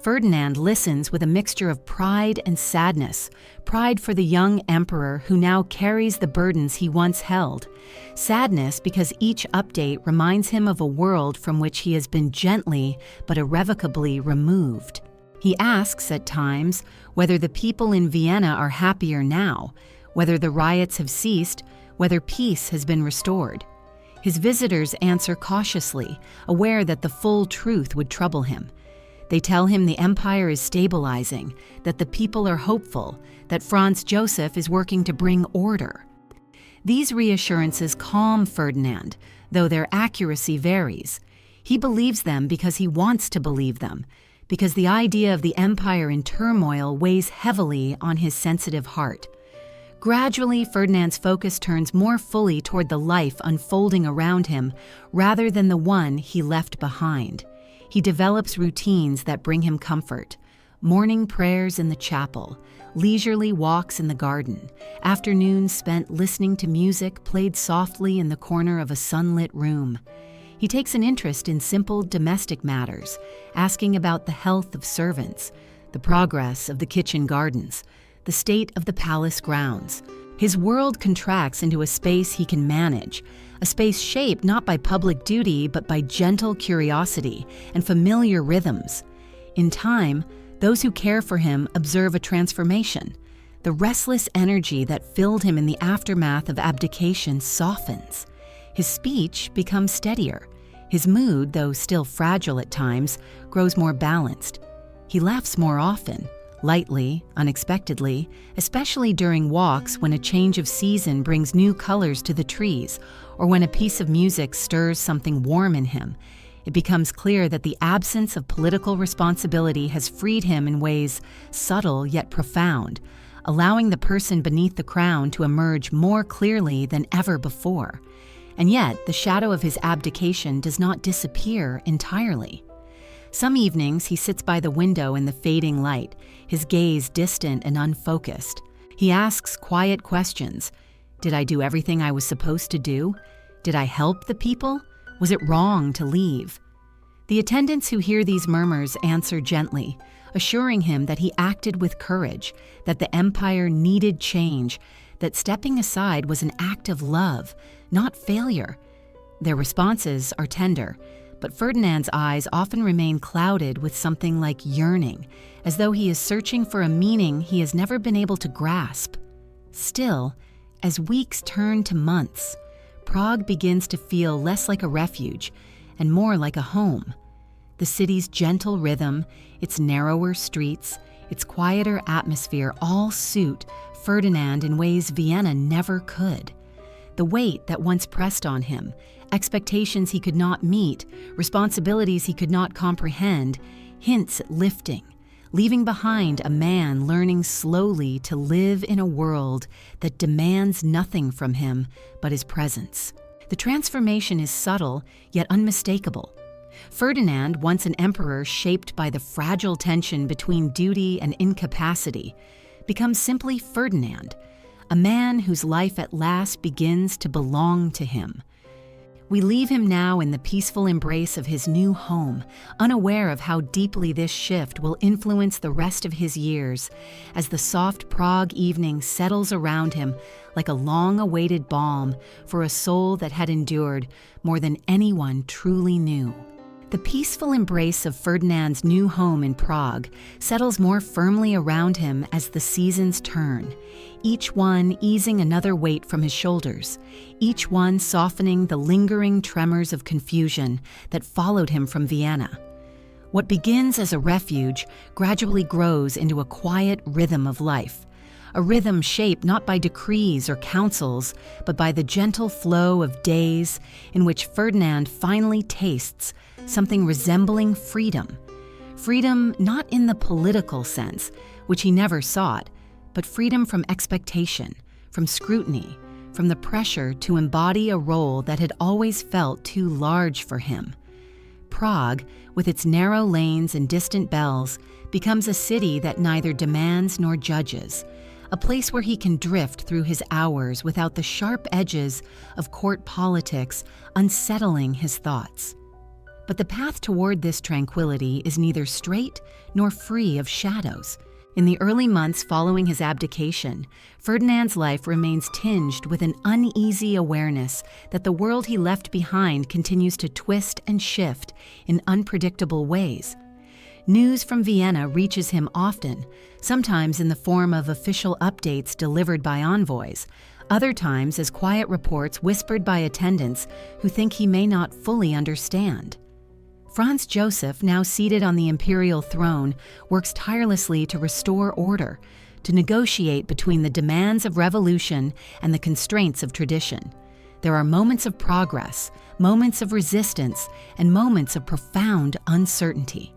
S1: Ferdinand listens with a mixture of pride and sadness, pride for the young emperor who now carries the burdens he once held, sadness because each update reminds him of a world from which he has been gently but irrevocably removed. He asks at times whether the people in Vienna are happier now, whether the riots have ceased, whether peace has been restored. His visitors answer cautiously, aware that the full truth would trouble him. They tell him the empire is stabilizing, that the people are hopeful, that Franz Joseph is working to bring order. These reassurances calm Ferdinand, though their accuracy varies. He believes them because he wants to believe them, because the idea of the empire in turmoil weighs heavily on his sensitive heart. Gradually, Ferdinand's focus turns more fully toward the life unfolding around him rather than the one he left behind. He develops routines that bring him comfort: morning prayers in the chapel, leisurely walks in the garden, afternoons spent listening to music played softly in the corner of a sunlit room. He takes an interest in simple domestic matters, asking about the health of servants, the progress of the kitchen gardens, the state of the palace grounds. His world contracts into a space he can manage, a space shaped not by public duty but by gentle curiosity and familiar rhythms. In time, those who care for him observe a transformation. The restless energy that filled him in the aftermath of abdication softens. His speech becomes steadier. His mood, though still fragile at times, grows more balanced. He laughs more often, lightly, unexpectedly, especially during walks when a change of season brings new colors to the trees, or when a piece of music stirs something warm in him. It becomes clear that the absence of political responsibility has freed him in ways subtle yet profound, allowing the person beneath the crown to emerge more clearly than ever before. And yet, the shadow of his abdication does not disappear entirely. Some evenings he sits by the window in the fading light, his gaze distant and unfocused. He asks quiet questions. Did I do everything I was supposed to do? Did I help the people? Was it wrong to leave? The attendants who hear these murmurs answer gently, assuring him that he acted with courage, that the empire needed change, that stepping aside was an act of love, not failure. Their responses are tender, but Ferdinand's eyes often remain clouded with something like yearning, as though he is searching for a meaning he has never been able to grasp. Still, as weeks turn to months, Prague begins to feel less like a refuge and more like a home. The city's gentle rhythm, its narrower streets, its quieter atmosphere all suit Ferdinand in ways Vienna never could. The weight that once pressed on him, expectations he could not meet, responsibilities he could not comprehend, hints at lifting, leaving behind a man learning slowly to live in a world that demands nothing from him but his presence. The transformation is subtle yet unmistakable. Ferdinand, once an emperor shaped by the fragile tension between duty and incapacity, becomes simply Ferdinand, a man whose life at last begins to belong to him. We leave him now in the peaceful embrace of his new home, unaware of how deeply this shift will influence the rest of his years, as the soft Prague evening settles around him like a long-awaited balm for a soul that had endured more than anyone truly knew. The peaceful embrace of Ferdinand's new home in Prague settles more firmly around him as the seasons turn, each one easing another weight from his shoulders, each one softening the lingering tremors of confusion that followed him from Vienna. What begins as a refuge gradually grows into a quiet rhythm of life, a rhythm shaped not by decrees or councils, but by the gentle flow of days in which Ferdinand finally tastes something resembling freedom. Freedom not in the political sense, which he never sought, but freedom from expectation, from scrutiny, from the pressure to embody a role that had always felt too large for him. Prague, with its narrow lanes and distant bells, becomes a city that neither demands nor judges, a place where he can drift through his hours without the sharp edges of court politics unsettling his thoughts. But the path toward this tranquility is neither straight nor free of shadows. In the early months following his abdication, Ferdinand's life remains tinged with an uneasy awareness that the world he left behind continues to twist and shift in unpredictable ways. News from Vienna reaches him often, sometimes in the form of official updates delivered by envoys, other times as quiet reports whispered by attendants who think he may not fully understand. Franz Joseph, now seated on the imperial throne, works tirelessly to restore order, to negotiate between the demands of revolution and the constraints of tradition. There are moments of progress, moments of resistance, and moments of profound uncertainty.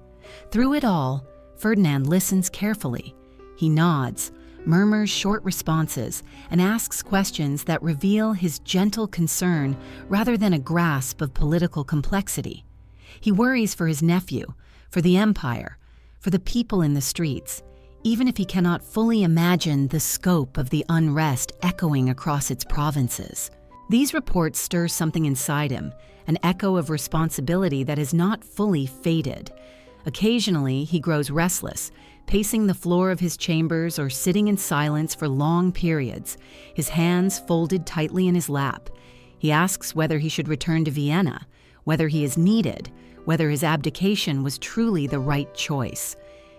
S1: Through it all, Ferdinand listens carefully. He nods, murmurs short responses, and asks questions that reveal his gentle concern rather than a grasp of political complexity. He worries for his nephew, for the empire, for the people in the streets, even if he cannot fully imagine the scope of the unrest echoing across its provinces. These reports stir something inside him, an echo of responsibility that has not fully faded. Occasionally, he grows restless, pacing the floor of his chambers or sitting in silence for long periods, his hands folded tightly in his lap. He asks whether he should return to Vienna, whether he is needed, whether his abdication was truly the right choice.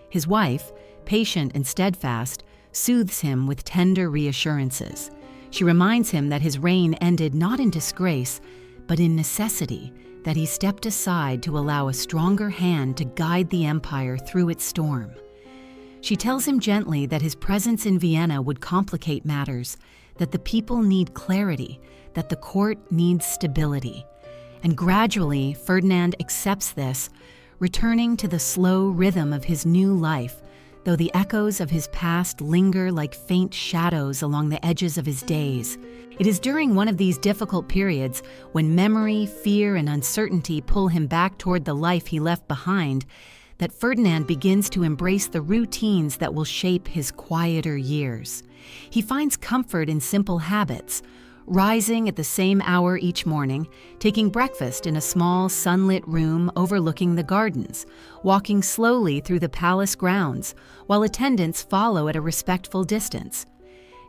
S1: His wife, patient and steadfast, soothes him with tender reassurances. She reminds him that his reign ended not in disgrace, but in necessity, that he stepped aside to allow a stronger hand to guide the empire through its storm. She tells him gently that his presence in Vienna would complicate matters, that the people need clarity, that the court needs stability. And gradually, Ferdinand accepts this, returning to the slow rhythm of his new life, though the echoes of his past linger like faint shadows along the edges of his days. It is during one of these difficult periods, when memory, fear, and uncertainty pull him back toward the life he left behind, that Ferdinand begins to embrace the routines that will shape his quieter years. He finds comfort in simple habits, rising at the same hour each morning, taking breakfast in a small sunlit room overlooking the gardens, walking slowly through the palace grounds, while attendants follow at a respectful distance.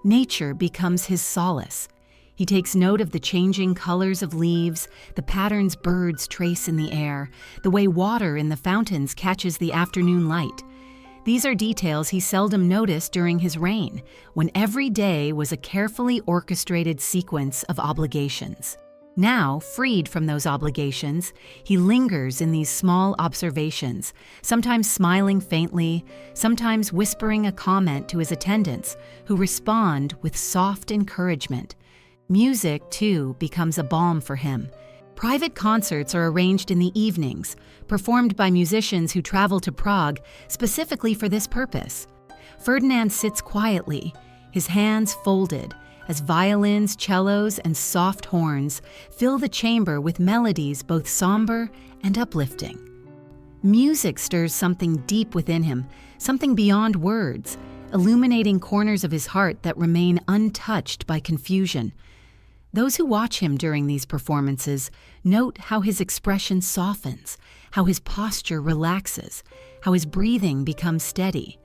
S1: Nature becomes his solace. He takes note of the changing colors of leaves, the patterns birds trace in the air, the way water in the fountains catches the afternoon light. These are details he seldom noticed during his reign, when every day was a carefully orchestrated sequence of obligations. Now, freed from those obligations, he lingers in these small observations, sometimes smiling faintly, sometimes whispering a comment to his attendants, who respond with soft encouragement. Music, too, becomes a balm for him. Private concerts are arranged in the evenings, performed by musicians who travel to Prague specifically for this purpose. Ferdinand sits quietly, his hands folded, as violins, cellos, and soft horns fill the chamber with melodies both somber and uplifting. Music stirs something deep within him, something beyond words, illuminating corners of his heart that remain untouched by confusion. Those who watch him during these performances note how his expression softens, how his posture relaxes, how his breathing becomes steady.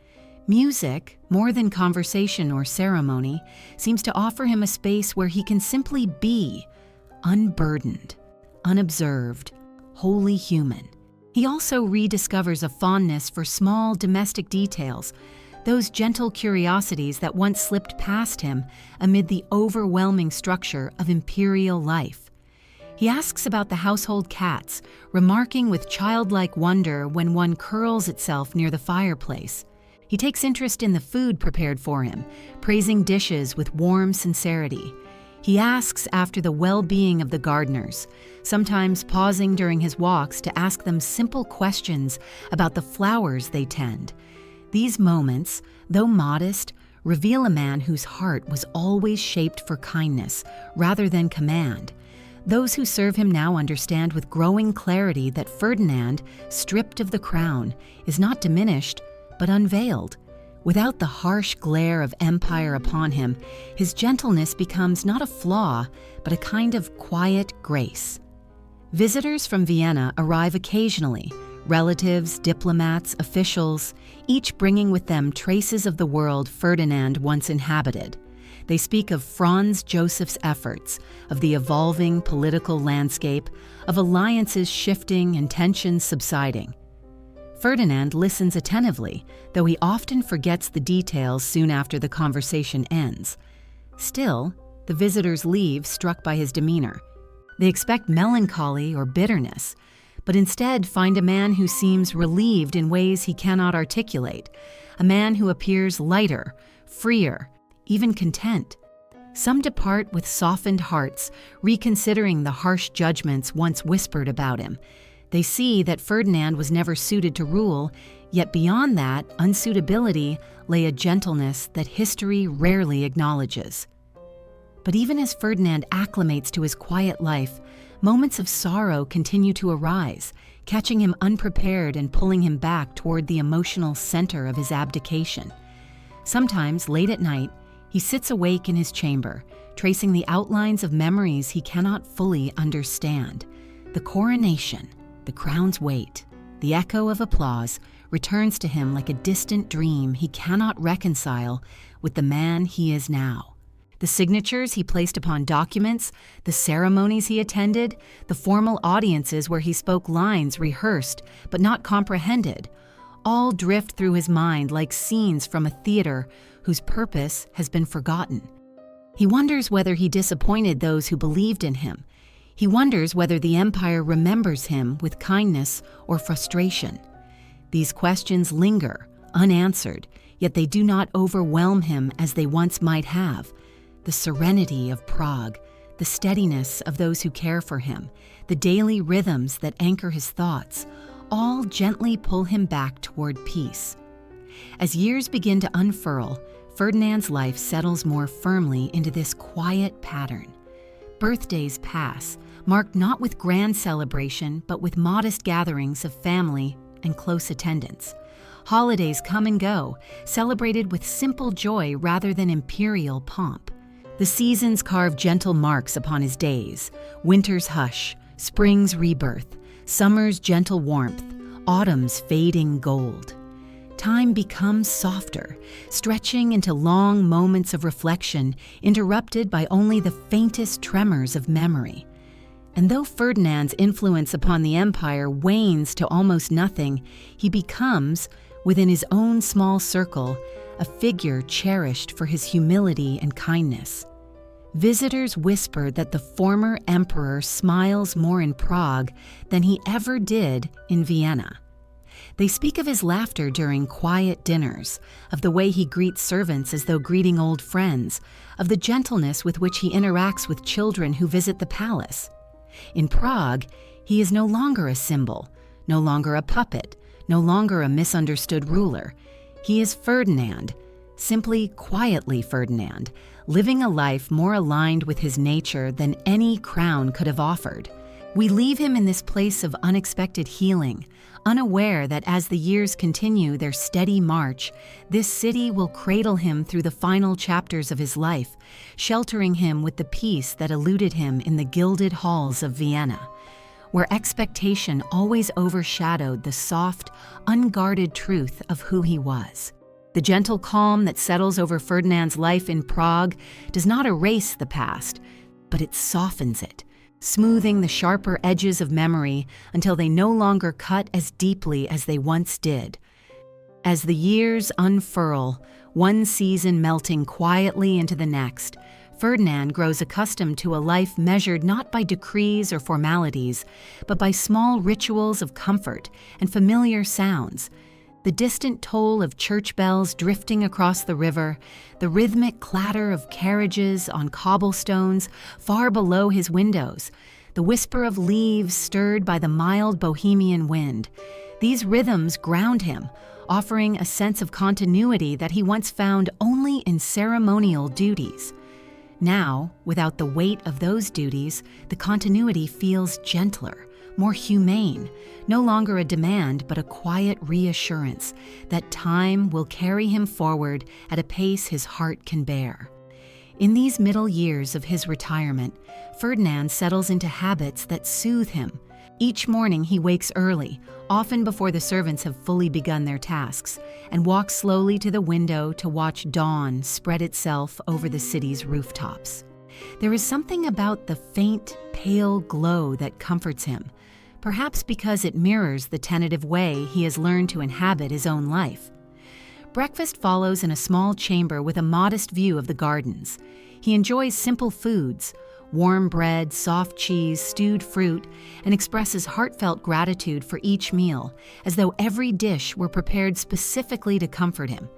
S1: Music, more than conversation or ceremony, seems to offer him a space where he can simply be, unburdened, unobserved, wholly human. He also rediscovers a fondness for small domestic details, those gentle curiosities that once slipped past him amid the overwhelming structure of imperial life. He asks about the household cats, remarking with childlike wonder when one curls itself near the fireplace. He takes interest in the food prepared for him, praising dishes with warm sincerity. He asks after the well-being of the gardeners, sometimes pausing during his walks to ask them simple questions about the flowers they tend. These moments, though modest, reveal a man whose heart was always shaped for kindness rather than command. Those who serve him now understand with growing clarity that Ferdinand, stripped of the crown, is not diminished, but unveiled. Without the harsh glare of empire upon him, his gentleness becomes not a flaw, but a kind of quiet grace. Visitors from Vienna arrive occasionally, relatives, diplomats, officials, each bringing with them traces of the world Ferdinand once inhabited. They speak of Franz Joseph's efforts, of the evolving political landscape, of alliances shifting and tensions subsiding. Ferdinand listens attentively, though he often forgets the details soon after the conversation ends. Still, the visitors leave struck by his demeanor. They expect melancholy or bitterness, but instead find a man who seems relieved in ways he cannot articulate, a man who appears lighter, freer, even content. Some depart with softened hearts, reconsidering the harsh judgments once whispered about him. They see that Ferdinand was never suited to rule, yet beyond that unsuitability lay a gentleness that history rarely acknowledges. But even as Ferdinand acclimates to his quiet life, moments of sorrow continue to arise, catching him unprepared and pulling him back toward the emotional center of his abdication. Sometimes, late at night, he sits awake in his chamber, tracing the outlines of memories he cannot fully understand. The coronation, the crown's weight, the echo of applause returns to him like a distant dream he cannot reconcile with the man he is now. The signatures he placed upon documents, the ceremonies he attended, the formal audiences where he spoke lines rehearsed but not comprehended, all drift through his mind like scenes from a theater whose purpose has been forgotten. He wonders whether he disappointed those who believed in him. He wonders whether the empire remembers him with kindness or frustration. These questions linger, unanswered, yet they do not overwhelm him as they once might have. The serenity of Prague, the steadiness of those who care for him, the daily rhythms that anchor his thoughts, all gently pull him back toward peace. As years begin to unfurl, Ferdinand's life settles more firmly into this quiet pattern. Birthdays pass, marked not with grand celebration, but with modest gatherings of family and close attendance. Holidays come and go, celebrated with simple joy rather than imperial pomp. The seasons carve gentle marks upon his days: winter's hush, spring's rebirth, summer's gentle warmth, autumn's fading gold. Time becomes softer, stretching into long moments of reflection, interrupted by only the faintest tremors of memory. And though Ferdinand's influence upon the empire wanes to almost nothing, he becomes, within his own small circle, a figure cherished for his humility and kindness. Visitors whisper that the former emperor smiles more in Prague than he ever did in Vienna. They speak of his laughter during quiet dinners, of the way he greets servants as though greeting old friends, of the gentleness with which he interacts with children who visit the palace. In Prague, he is no longer a symbol, no longer a puppet, no longer a misunderstood ruler. He is Ferdinand, simply quietly Ferdinand, living a life more aligned with his nature than any crown could have offered. We leave him in this place of unexpected healing, unaware that as the years continue their steady march, this city will cradle him through the final chapters of his life, sheltering him with the peace that eluded him in the gilded halls of Vienna, where expectation always overshadowed the soft, unguarded truth of who he was. The gentle calm that settles over Ferdinand's life in Prague does not erase the past, but it softens it, smoothing the sharper edges of memory until they no longer cut as deeply as they once did. As the years unfurl, one season melting quietly into the next, Ferdinand grows accustomed to a life measured not by decrees or formalities, but by small rituals of comfort and familiar sounds. The distant toll of church bells drifting across the river, the rhythmic clatter of carriages on cobblestones far below his windows, the whisper of leaves stirred by the mild bohemian wind. These rhythms ground him, offering a sense of continuity that he once found only in ceremonial duties. Now, without the weight of those duties, the continuity feels gentler, more humane, no longer a demand but a quiet reassurance that time will carry him forward at a pace his heart can bear. In these middle years of his retirement, Ferdinand settles into habits that soothe him. Each morning he wakes early, often before the servants have fully begun their tasks, and walks slowly to the window to watch dawn spread itself over the city's rooftops. There is something about the faint, pale glow that comforts him, perhaps because it mirrors the tentative way he has learned to inhabit his own life. Breakfast follows in a small chamber with a modest view of the gardens. He enjoys simple foods, warm bread, soft cheese, stewed fruit, and expresses heartfelt gratitude for each meal, as though every dish were prepared specifically to comfort him.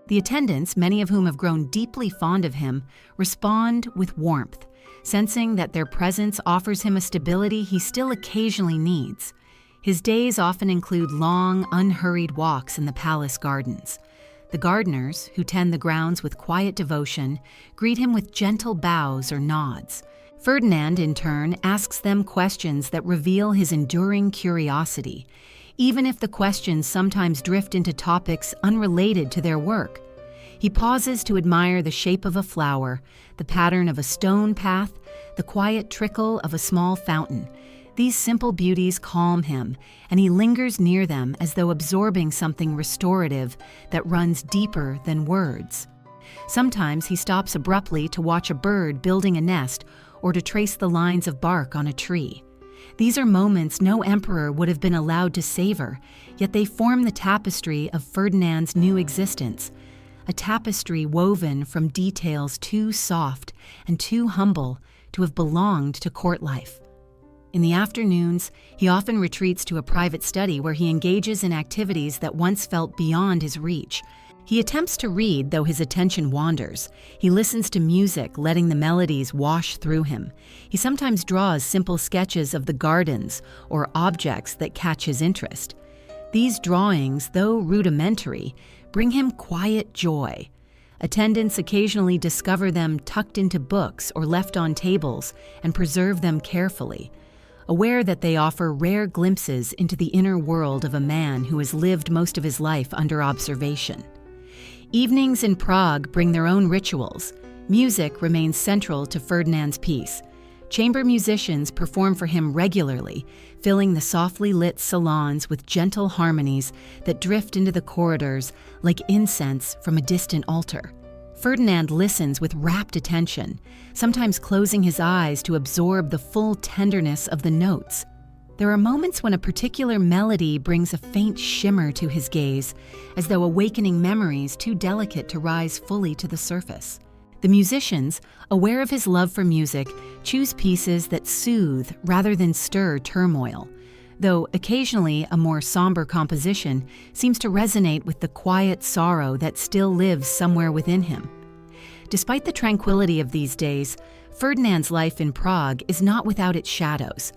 S1: The attendants, many of whom have grown deeply fond of him, respond with warmth, sensing that their presence offers him a stability he still occasionally needs. His days often include long, unhurried walks in the palace gardens. The gardeners, who tend the grounds with quiet devotion, greet him with gentle bows or nods. Ferdinand, in turn, asks them questions that reveal his enduring curiosity, even if the questions sometimes drift into topics unrelated to their work. He pauses to admire the shape of a flower, the pattern of a stone path, the quiet trickle of a small fountain. These simple beauties calm him, and he lingers near them as though absorbing something restorative that runs deeper than words. Sometimes he stops abruptly to watch a bird building a nest or to trace the lines of bark on a tree. These are moments no emperor would have been allowed to savor, yet they form the tapestry of Ferdinand's new existence, a tapestry woven from details too soft and too humble to have belonged to court life. In the afternoons, he often retreats to a private study where he engages in activities that once felt beyond his reach. He attempts to read, though his attention wanders. He listens to music, letting the melodies wash through him. He sometimes draws simple sketches of the gardens or objects that catch his interest. These drawings, though rudimentary, bring him quiet joy. Attendants occasionally discover them tucked into books or left on tables and preserve them carefully, aware that they offer rare glimpses into the inner world of a man who has lived most of his life under observation. Evenings in Prague bring their own rituals. Music remains central to Ferdinand's peace. Chamber musicians perform for him regularly, filling the softly lit salons with gentle harmonies that drift into the corridors like incense from a distant altar. Ferdinand listens with rapt attention, sometimes closing his eyes to absorb the full tenderness of the notes. There are moments when a particular melody brings a faint shimmer to his gaze, as though awakening memories too delicate to rise fully to the surface. The musicians, aware of his love for music, choose pieces that soothe rather than stir turmoil, though occasionally a more somber composition seems to resonate with the quiet sorrow that still lives somewhere within him. Despite the tranquility of these days, Ferdinand's life in Prague is not without its shadows.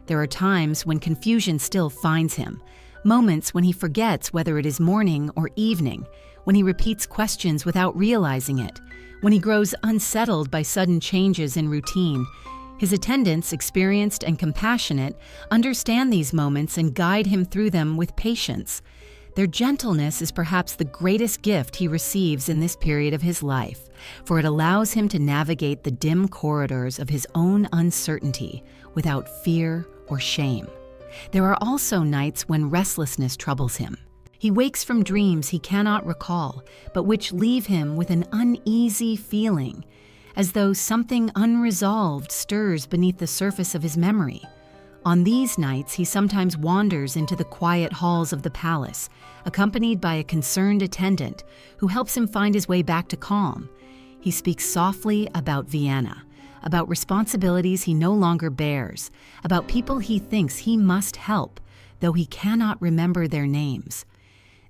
S1: There are times when confusion still finds him, moments when he forgets whether it is morning or evening, when he repeats questions without realizing it, when he grows unsettled by sudden changes in routine. His attendants, experienced and compassionate, understand these moments and guide him through them with patience. Their gentleness is perhaps the greatest gift he receives in this period of his life, for it allows him to navigate the dim corridors of his own uncertainty without fear or shame. There are also nights when restlessness troubles him. He wakes from dreams he cannot recall, but which leave him with an uneasy feeling, as though something unresolved stirs beneath the surface of his memory. On these nights, he sometimes wanders into the quiet halls of the palace, accompanied by a concerned attendant who helps him find his way back to calm. He speaks softly about Vienna, about responsibilities he no longer bears, about people he thinks he must help, though he cannot remember their names.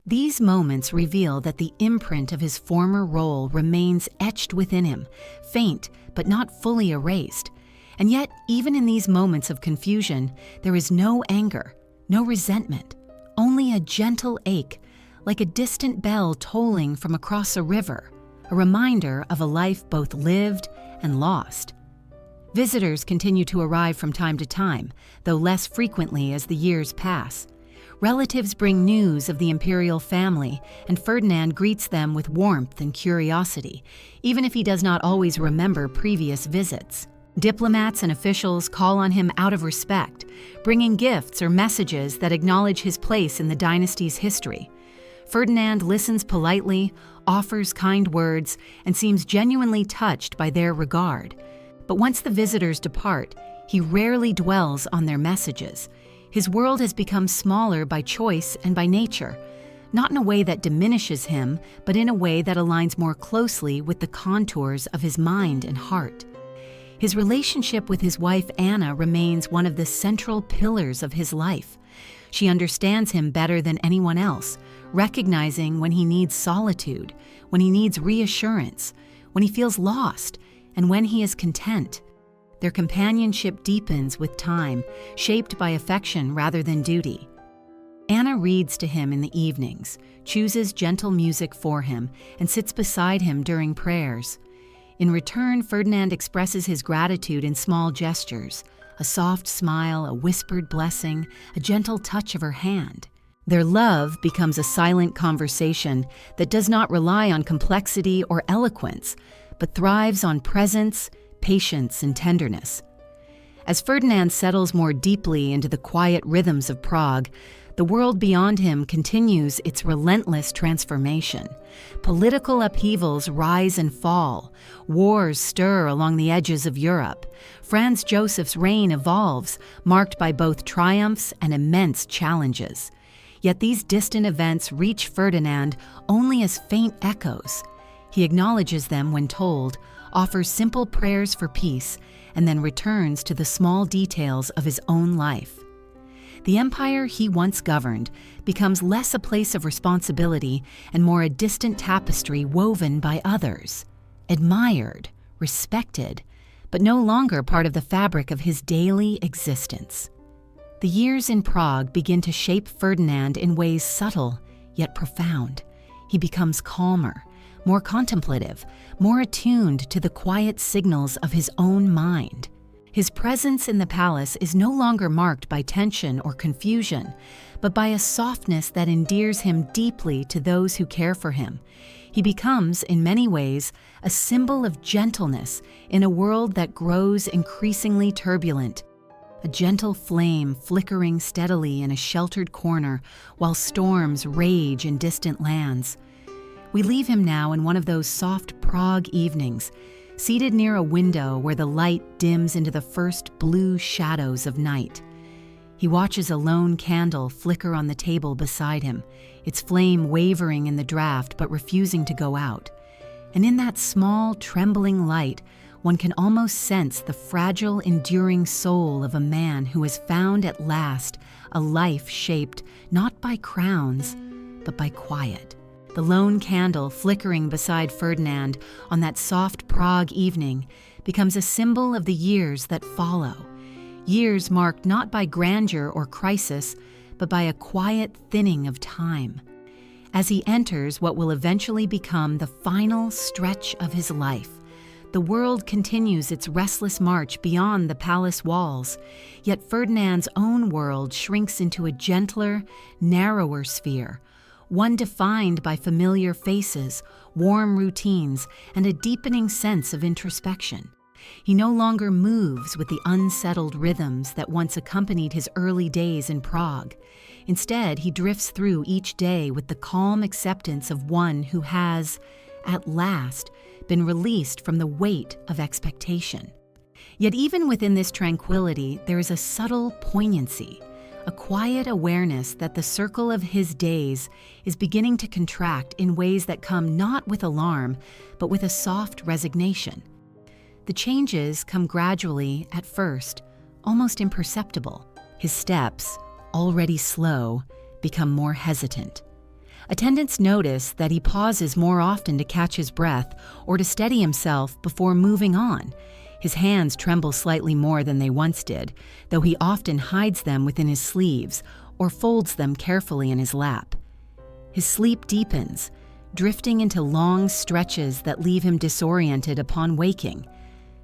S1: These moments reveal that the imprint of his former role remains etched within him, faint but not fully erased. And yet, even in these moments of confusion, there is no anger, no resentment, only a gentle ache, like a distant bell tolling from across a river, a reminder of a life both lived and lost. Visitors continue to arrive from time to time, though less frequently as the years pass. Relatives bring news of the imperial family, and Ferdinand greets them with warmth and curiosity, even if he does not always remember previous visits. Diplomats and officials call on him out of respect, bringing gifts or messages that acknowledge his place in the dynasty's history. Ferdinand listens politely, offers kind words, and seems genuinely touched by their regard. But once the visitors depart, he rarely dwells on their messages. His world has become smaller by choice and by nature, not in a way that diminishes him, but in a way that aligns more closely with the contours of his mind and heart. His relationship with his wife Anna remains one of the central pillars of his life. She understands him better than anyone else, recognizing when he needs solitude, when he needs reassurance, when he feels lost, and when he is content. Their companionship deepens with time, shaped by affection rather than duty. Anna reads to him in the evenings, chooses gentle music for him, and sits beside him during prayers. In return, Ferdinand expresses his gratitude in small gestures, a soft smile, a whispered blessing, a gentle touch of her hand. Their love becomes a silent conversation that does not rely on complexity or eloquence, but thrives on presence, patience, and tenderness. As Ferdinand settles more deeply into the quiet rhythms of Prague, the world beyond him continues its relentless transformation. Political upheavals rise and fall. Wars stir along the edges of Europe. Franz Joseph's reign evolves, marked by both triumphs and immense challenges. Yet these distant events reach Ferdinand only as faint echoes. He acknowledges them when told, offers simple prayers for peace, and then returns to the small details of his own life. The empire he once governed becomes less a place of responsibility and more a distant tapestry woven by others, admired, respected, but no longer part of the fabric of his daily existence. The years in Prague begin to shape Ferdinand in ways subtle yet profound. He becomes calmer, more contemplative, more attuned to the quiet signals of his own mind. His presence in the palace is no longer marked by tension or confusion, but by a softness that endears him deeply to those who care for him. He becomes, in many ways, a symbol of gentleness in a world that grows increasingly turbulent. A gentle flame flickering steadily in a sheltered corner while storms rage in distant lands. We leave him now in one of those soft Prague evenings, seated near a window where the light dims into the first blue shadows of night. He watches a lone candle flicker on the table beside him, its flame wavering in the draft but refusing to go out. And in that small, trembling light, one can almost sense the fragile, enduring soul of a man who has found at last a life shaped not by crowns, but by quiet. The lone candle flickering beside Ferdinand on that soft Prague evening becomes a symbol of the years that follow, years marked not by grandeur or crisis, but by a quiet thinning of time. As he enters what will eventually become the final stretch of his life, the world continues its restless march beyond the palace walls, yet Ferdinand's own world shrinks into a gentler, narrower sphere, one defined by familiar faces, warm routines, and a deepening sense of introspection. He no longer moves with the unsettled rhythms that once accompanied his early days in Prague. Instead, he drifts through each day with the calm acceptance of one who has, at last, been released from the weight of expectation. Yet even within this tranquility, there is a subtle poignancy, a quiet awareness that the circle of his days is beginning to contract in ways that come not with alarm, but with a soft resignation. The changes come gradually at first, almost imperceptible. His steps, already slow, become more hesitant. Attendants notice that he pauses more often to catch his breath or to steady himself before moving on. His hands tremble slightly more than they once did, though he often hides them within his sleeves or folds them carefully in his lap. His sleep deepens, drifting into long stretches that leave him disoriented upon waking.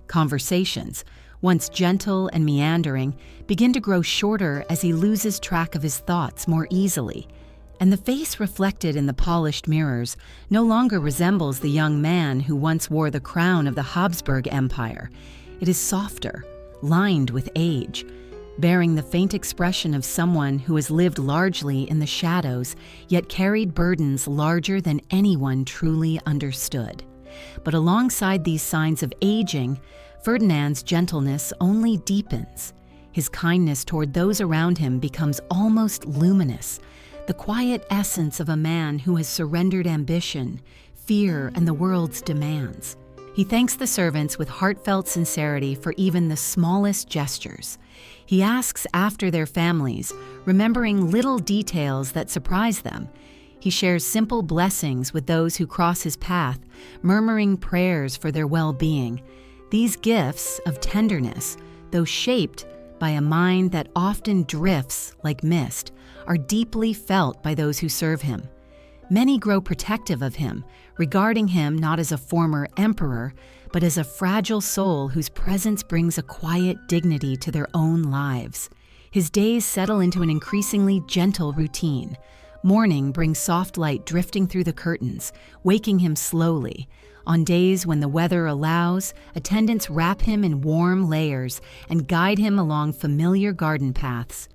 S1: Conversations, once gentle and meandering, begin to grow shorter as he loses track of his thoughts more easily. And the face reflected in the polished mirrors no longer resembles the young man who once wore the crown of the Habsburg Empire. It is softer, lined with age, bearing the faint expression of someone who has lived largely in the shadows, yet carried burdens larger than anyone truly understood. But alongside these signs of aging, Ferdinand's gentleness only deepens. His kindness toward those around him becomes almost luminous, the quiet essence of a man who has surrendered ambition, fear, and the world's demands. He thanks the servants with heartfelt sincerity for even the smallest gestures. He asks after their families, remembering little details that surprise them. He shares simple blessings with those who cross his path, murmuring prayers for their well-being. These gifts of tenderness, though shaped by a mind that often drifts like mist, are deeply felt by those who serve him. Many grow protective of him, regarding him not as a former emperor, but as a fragile soul whose presence brings a quiet dignity to their own lives. His days settle into an increasingly gentle routine. Morning brings soft light drifting through the curtains, waking him slowly. On days when the weather allows, attendants wrap him in warm layers and guide him along familiar garden paths.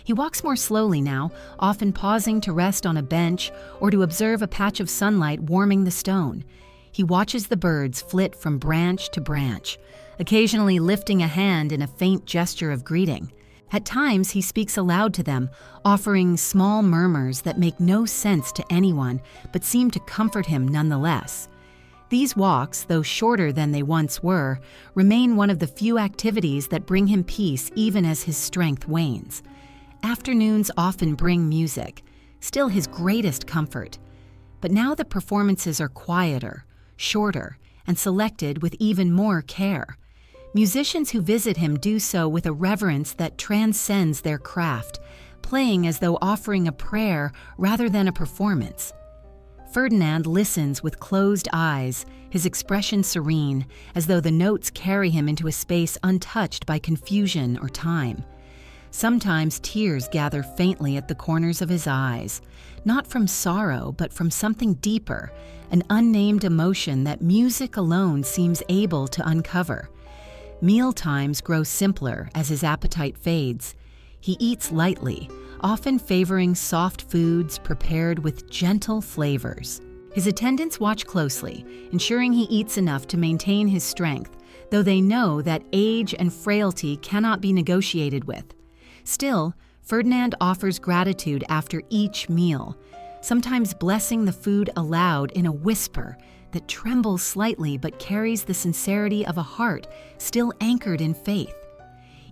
S1: He walks more slowly now, often pausing to rest on a bench or to observe a patch of sunlight warming the stone. He watches the birds flit from branch to branch, occasionally lifting a hand in a faint gesture of greeting. At times, he speaks aloud to them, offering small murmurs that make no sense to anyone but seem to comfort him nonetheless. These walks, though shorter than they once were, remain one of the few activities that bring him peace even as his strength wanes. Afternoons often bring music, still his greatest comfort. But now the performances are quieter, shorter, and selected with even more care. Musicians who visit him do so with a reverence that transcends their craft, playing as though offering a prayer rather than a performance. Ferdinand listens with closed eyes, his expression serene, as though the notes carry him into a space untouched by confusion or time. Sometimes tears gather faintly at the corners of his eyes, not from sorrow but from something deeper, an unnamed emotion that music alone seems able to uncover. Meal times grow simpler as his appetite fades. He eats lightly, often favoring soft foods prepared with gentle flavors. His attendants watch closely, ensuring he eats enough to maintain his strength, though they know that age and frailty cannot be negotiated with. Still, Ferdinand offers gratitude after each meal, sometimes blessing the food aloud in a whisper that trembles slightly but carries the sincerity of a heart still anchored in faith.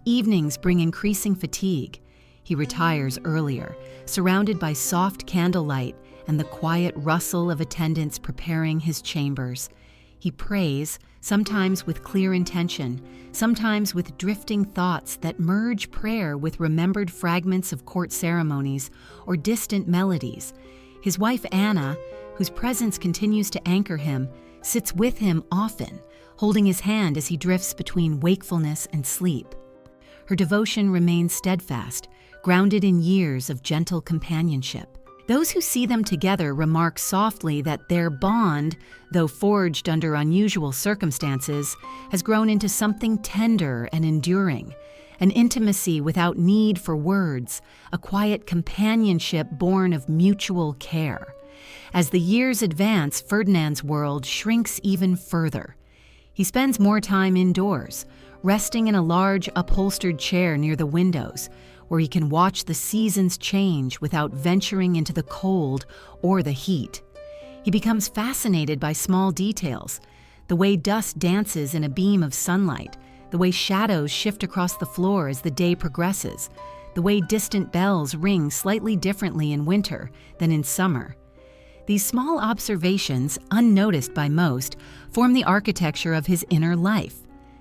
S1: Evenings bring increasing fatigue. He retires earlier, surrounded by soft candlelight and the quiet rustle of attendants preparing his chambers. He prays, sometimes with clear intention, sometimes with drifting thoughts that merge prayer with remembered fragments of court ceremonies or distant melodies. His wife Anna, whose presence continues to anchor him, sits with him often, holding his hand as he drifts between wakefulness and sleep. Her devotion remains steadfast, grounded in years of gentle companionship. Those who see them together remark softly that their bond, though forged under unusual circumstances, has grown into something tender and enduring, an intimacy without need for words, a quiet companionship born of mutual care. As the years advance, Ferdinand's world shrinks even further. He spends more time indoors, resting in a large upholstered chair near the windows, where he can watch the seasons change without venturing into the cold or the heat. He becomes fascinated by small details, the way dust dances in a beam of sunlight, the way shadows shift across the floor as the day progresses, the way distant bells ring slightly differently in winter than in summer. These small observations, unnoticed by most, form the architecture of his inner life.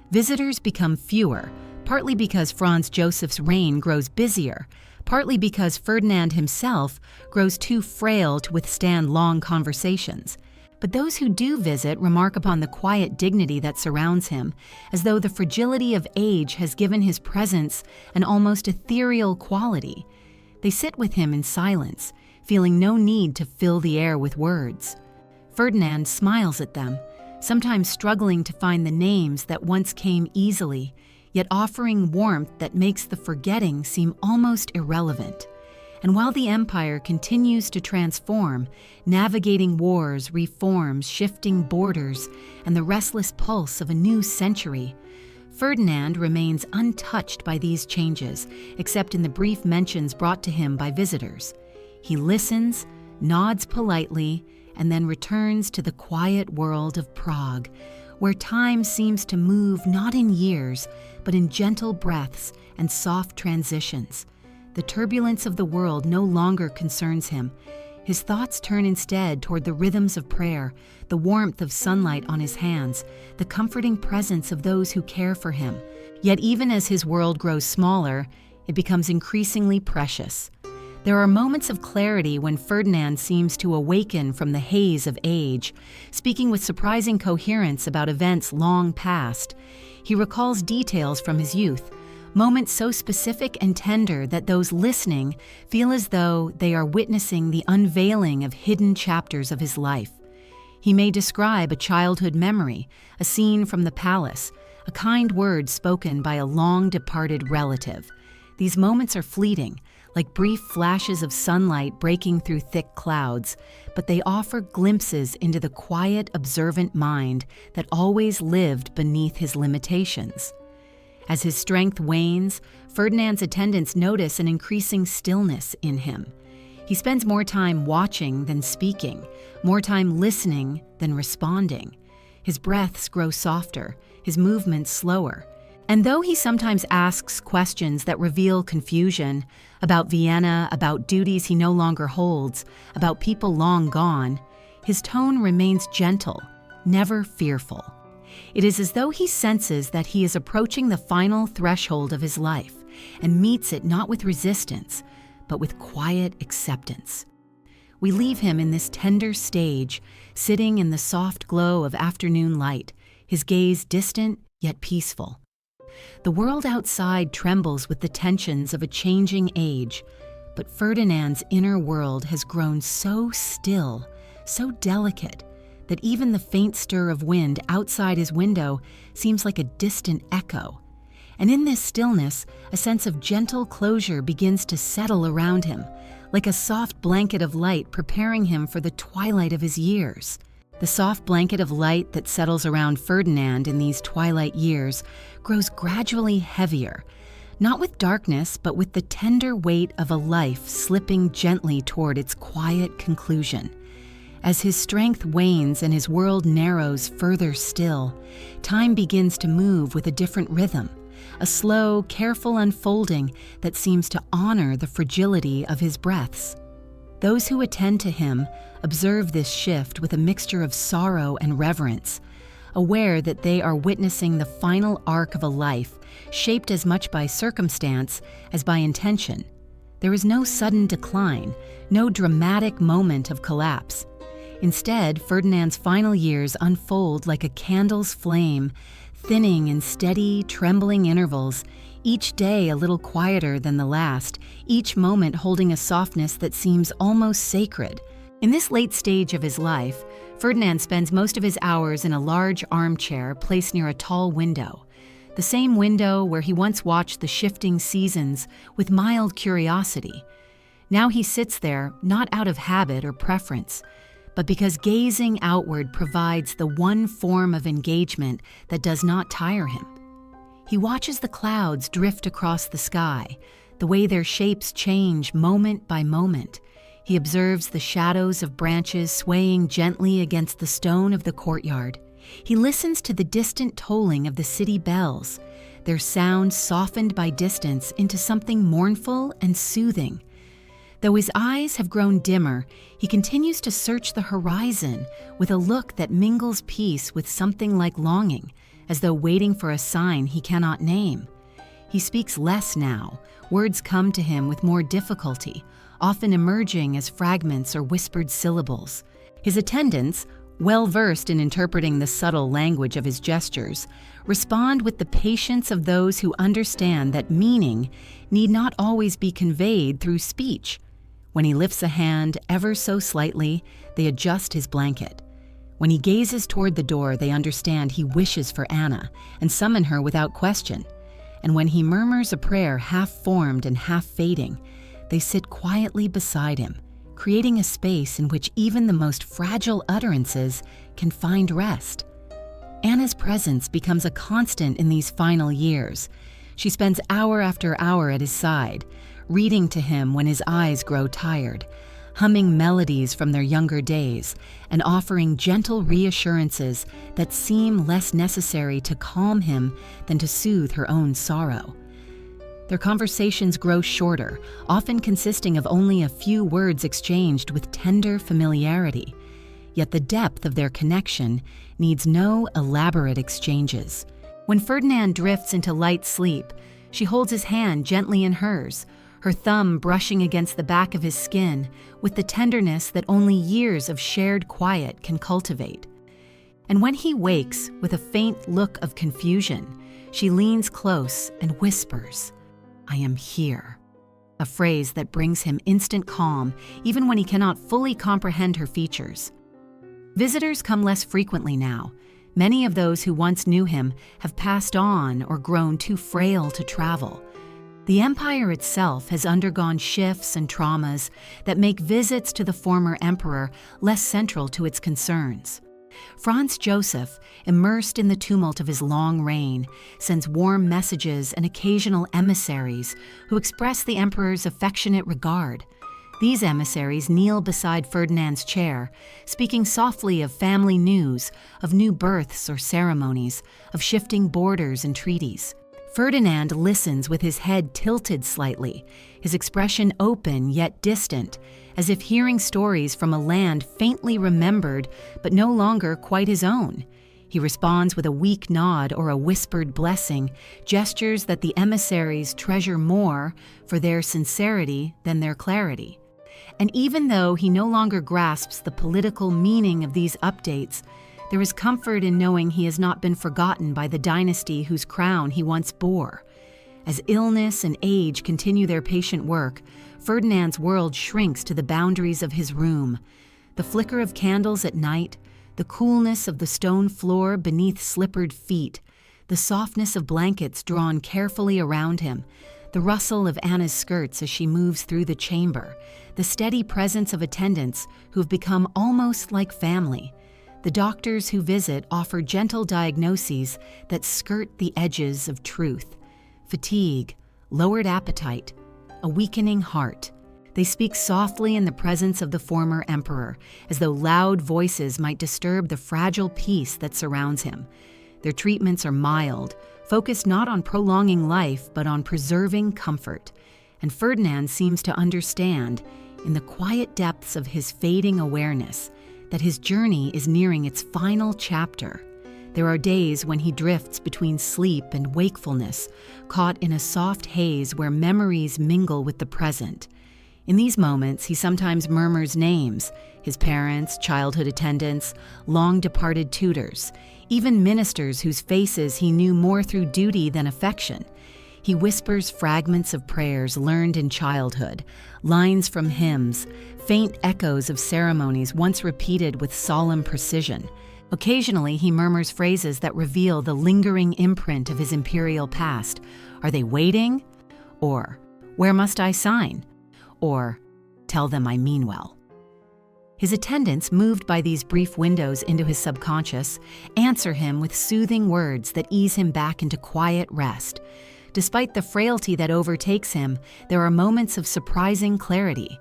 S1: Visitors become fewer, partly because Franz Joseph's reign grows busier, partly because Ferdinand himself grows too frail to withstand long conversations. But those who do visit remark upon the quiet dignity that surrounds him, as though the fragility of age has given his presence an almost ethereal quality. They sit with him in silence, feeling no need to fill the air with words. Ferdinand smiles at them, sometimes struggling to find the names that once came easily, yet offering warmth that makes the forgetting seem almost irrelevant. And while the empire continues to transform, navigating wars, reforms, shifting borders, and the restless pulse of a new century, Ferdinand remains untouched by these changes, except in the brief mentions brought to him by visitors. He listens, nods politely, and then returns to the quiet world of Prague, where time seems to move not in years, but in gentle breaths and soft transitions. The turbulence of the world no longer concerns him. His thoughts turn instead toward the rhythms of prayer, the warmth of sunlight on his hands, the comforting presence of those who care for him. Yet even as his world grows smaller, it becomes increasingly precious. There are moments of clarity when Ferdinand seems to awaken from the haze of age, speaking with surprising coherence about events long past. He recalls details from his youth, moments so specific and tender that those listening feel as though they are witnessing the unveiling of hidden chapters of his life. He may describe a childhood memory, a scene from the palace, a kind word spoken by a long-departed relative. These moments are fleeting, like brief flashes of sunlight breaking through thick clouds, but they offer glimpses into the quiet, observant mind that always lived beneath his limitations. As his strength wanes, Ferdinand's attendants notice an increasing stillness in him. He spends more time watching than speaking, more time listening than responding. His breaths grow softer, his movements slower. And though he sometimes asks questions that reveal confusion about Vienna, about duties he no longer holds, about people long gone, his tone remains gentle, never fearful. It is as though he senses that he is approaching the final threshold of his life and meets it not with resistance, but with quiet acceptance. We leave him in this tender stage, sitting in the soft glow of afternoon light, his gaze distant yet peaceful. The world outside trembles with the tensions of a changing age, but Ferdinand's inner world has grown so still, so delicate, that even the faint stir of wind outside his window seems like a distant echo. And in this stillness, a sense of gentle closure begins to settle around him, like a soft blanket of light preparing him for the twilight of his years. The soft blanket of light that settles around Ferdinand in these twilight years grows gradually heavier, not with darkness, but with the tender weight of a life slipping gently toward its quiet conclusion. As his strength wanes and his world narrows further still, time begins to move with a different rhythm, a slow, careful unfolding that seems to honor the fragility of his breaths. Those who attend to him observe this shift with a mixture of sorrow and reverence, aware that they are witnessing the final arc of a life shaped as much by circumstance as by intention. There is no sudden decline, no dramatic moment of collapse. Instead, Ferdinand's final years unfold like a candle's flame, thinning in steady, trembling intervals, each day a little quieter than the last, each moment holding a softness that seems almost sacred. In this late stage of his life, Ferdinand spends most of his hours in a large armchair placed near a tall window, the same window where he once watched the shifting seasons with mild curiosity. Now he sits there not out of habit or preference, but because gazing outward provides the one form of engagement that does not tire him. He watches the clouds drift across the sky, the way their shapes change moment by moment. He observes the shadows of branches swaying gently against the stone of the courtyard. He listens to the distant tolling of the city bells, their sound softened by distance into something mournful and soothing. Though his eyes have grown dimmer, he continues to search the horizon with a look that mingles peace with something like longing, as though waiting for a sign he cannot name. He speaks less now. Words come to him with more difficulty, often emerging as fragments or whispered syllables. His attendants, well versed in interpreting the subtle language of his gestures, respond with the patience of those who understand that meaning need not always be conveyed through speech. When he lifts a hand ever so slightly, they adjust his blanket. When he gazes toward the door, they understand he wishes for Anna and summon her without question. And when he murmurs a prayer half-formed and half-fading, they sit quietly beside him, creating a space in which even the most fragile utterances can find rest. Anna's presence becomes a constant in these final years. She spends hour after hour at his side, reading to him when his eyes grow tired, humming melodies from their younger days and offering gentle reassurances that seem less necessary to calm him than to soothe her own sorrow. Their conversations grow shorter, often consisting of only a few words exchanged with tender familiarity. Yet the depth of their connection needs no elaborate exchanges. When Ferdinand drifts into light sleep, she holds his hand gently in hers, her thumb brushing against the back of his skin with the tenderness that only years of shared quiet can cultivate. And when he wakes with a faint look of confusion, she leans close and whispers, "I am here," a phrase that brings him instant calm even when he cannot fully comprehend her features. Visitors come less frequently now. Many of those who once knew him have passed on or grown too frail to travel. The empire itself has undergone shifts and traumas that make visits to the former emperor less central to its concerns. Franz Joseph, immersed in the tumult of his long reign, sends warm messages and occasional emissaries who express the emperor's affectionate regard. These emissaries kneel beside Ferdinand's chair, speaking softly of family news, of new births or ceremonies, of shifting borders and treaties. Ferdinand listens with his head tilted slightly, his expression open yet distant, as if hearing stories from a land faintly remembered but no longer quite his own. He responds with a weak nod or a whispered blessing, gestures that the emissaries treasure more for their sincerity than their clarity. And even though he no longer grasps the political meaning of these updates, there is comfort in knowing he has not been forgotten by the dynasty whose crown he once bore. As illness and age continue their patient work, Ferdinand's world shrinks to the boundaries of his room. The flicker of candles at night, the coolness of the stone floor beneath slippered feet, the softness of blankets drawn carefully around him, the rustle of Anna's skirts as she moves through the chamber, the steady presence of attendants who have become almost like family. The doctors who visit offer gentle diagnoses that skirt the edges of truth: fatigue, lowered appetite, a weakening heart. They speak softly in the presence of the former emperor, as though loud voices might disturb the fragile peace that surrounds him. Their treatments are mild, focused not on prolonging life but on preserving comfort. And Ferdinand seems to understand, in the quiet depths of his fading awareness, that his journey is nearing its final chapter. There are days when he drifts between sleep and wakefulness, caught in a soft haze where memories mingle with the present. In these moments, he sometimes murmurs names: his parents, childhood attendants, long-departed tutors, even ministers whose faces he knew more through duty than affection. He whispers fragments of prayers learned in childhood, lines from hymns, faint echoes of ceremonies once repeated with solemn precision. Occasionally, he murmurs phrases that reveal the lingering imprint of his imperial past. Are they waiting? Or, where must I sign? Or, tell them I mean well. His attendants, moved by these brief windows into his subconscious, answer him with soothing words that ease him back into quiet rest. Despite the frailty that overtakes him, there are moments of surprising clarity.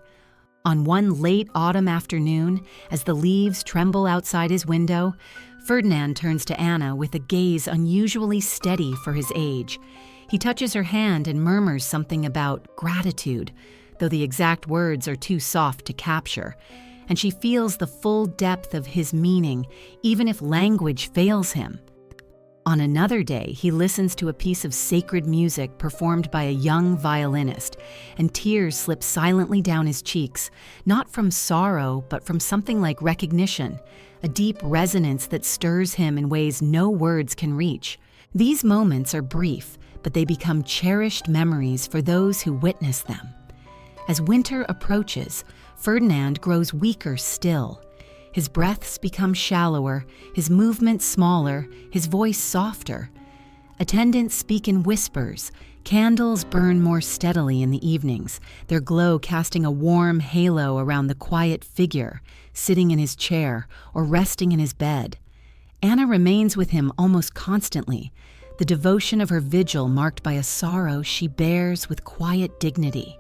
S1: On one late autumn afternoon, as the leaves tremble outside his window, Ferdinand turns to Anna with a gaze unusually steady for his age. He touches her hand and murmurs something about gratitude, though the exact words are too soft to capture, and she feels the full depth of his meaning, even if language fails him. On another day, he listens to a piece of sacred music performed by a young violinist, and tears slip silently down his cheeks, not from sorrow, but from something like recognition, a deep resonance that stirs him in ways no words can reach. These moments are brief, but they become cherished memories for those who witness them. As winter approaches, Ferdinand grows weaker still. His breaths become shallower, his movements smaller, his voice softer. Attendants speak in whispers. Candles burn more steadily in the evenings, their glow casting a warm halo around the quiet figure, sitting in his chair or resting in his bed. Anna remains with him almost constantly, the devotion of her vigil marked by a sorrow she bears with quiet dignity.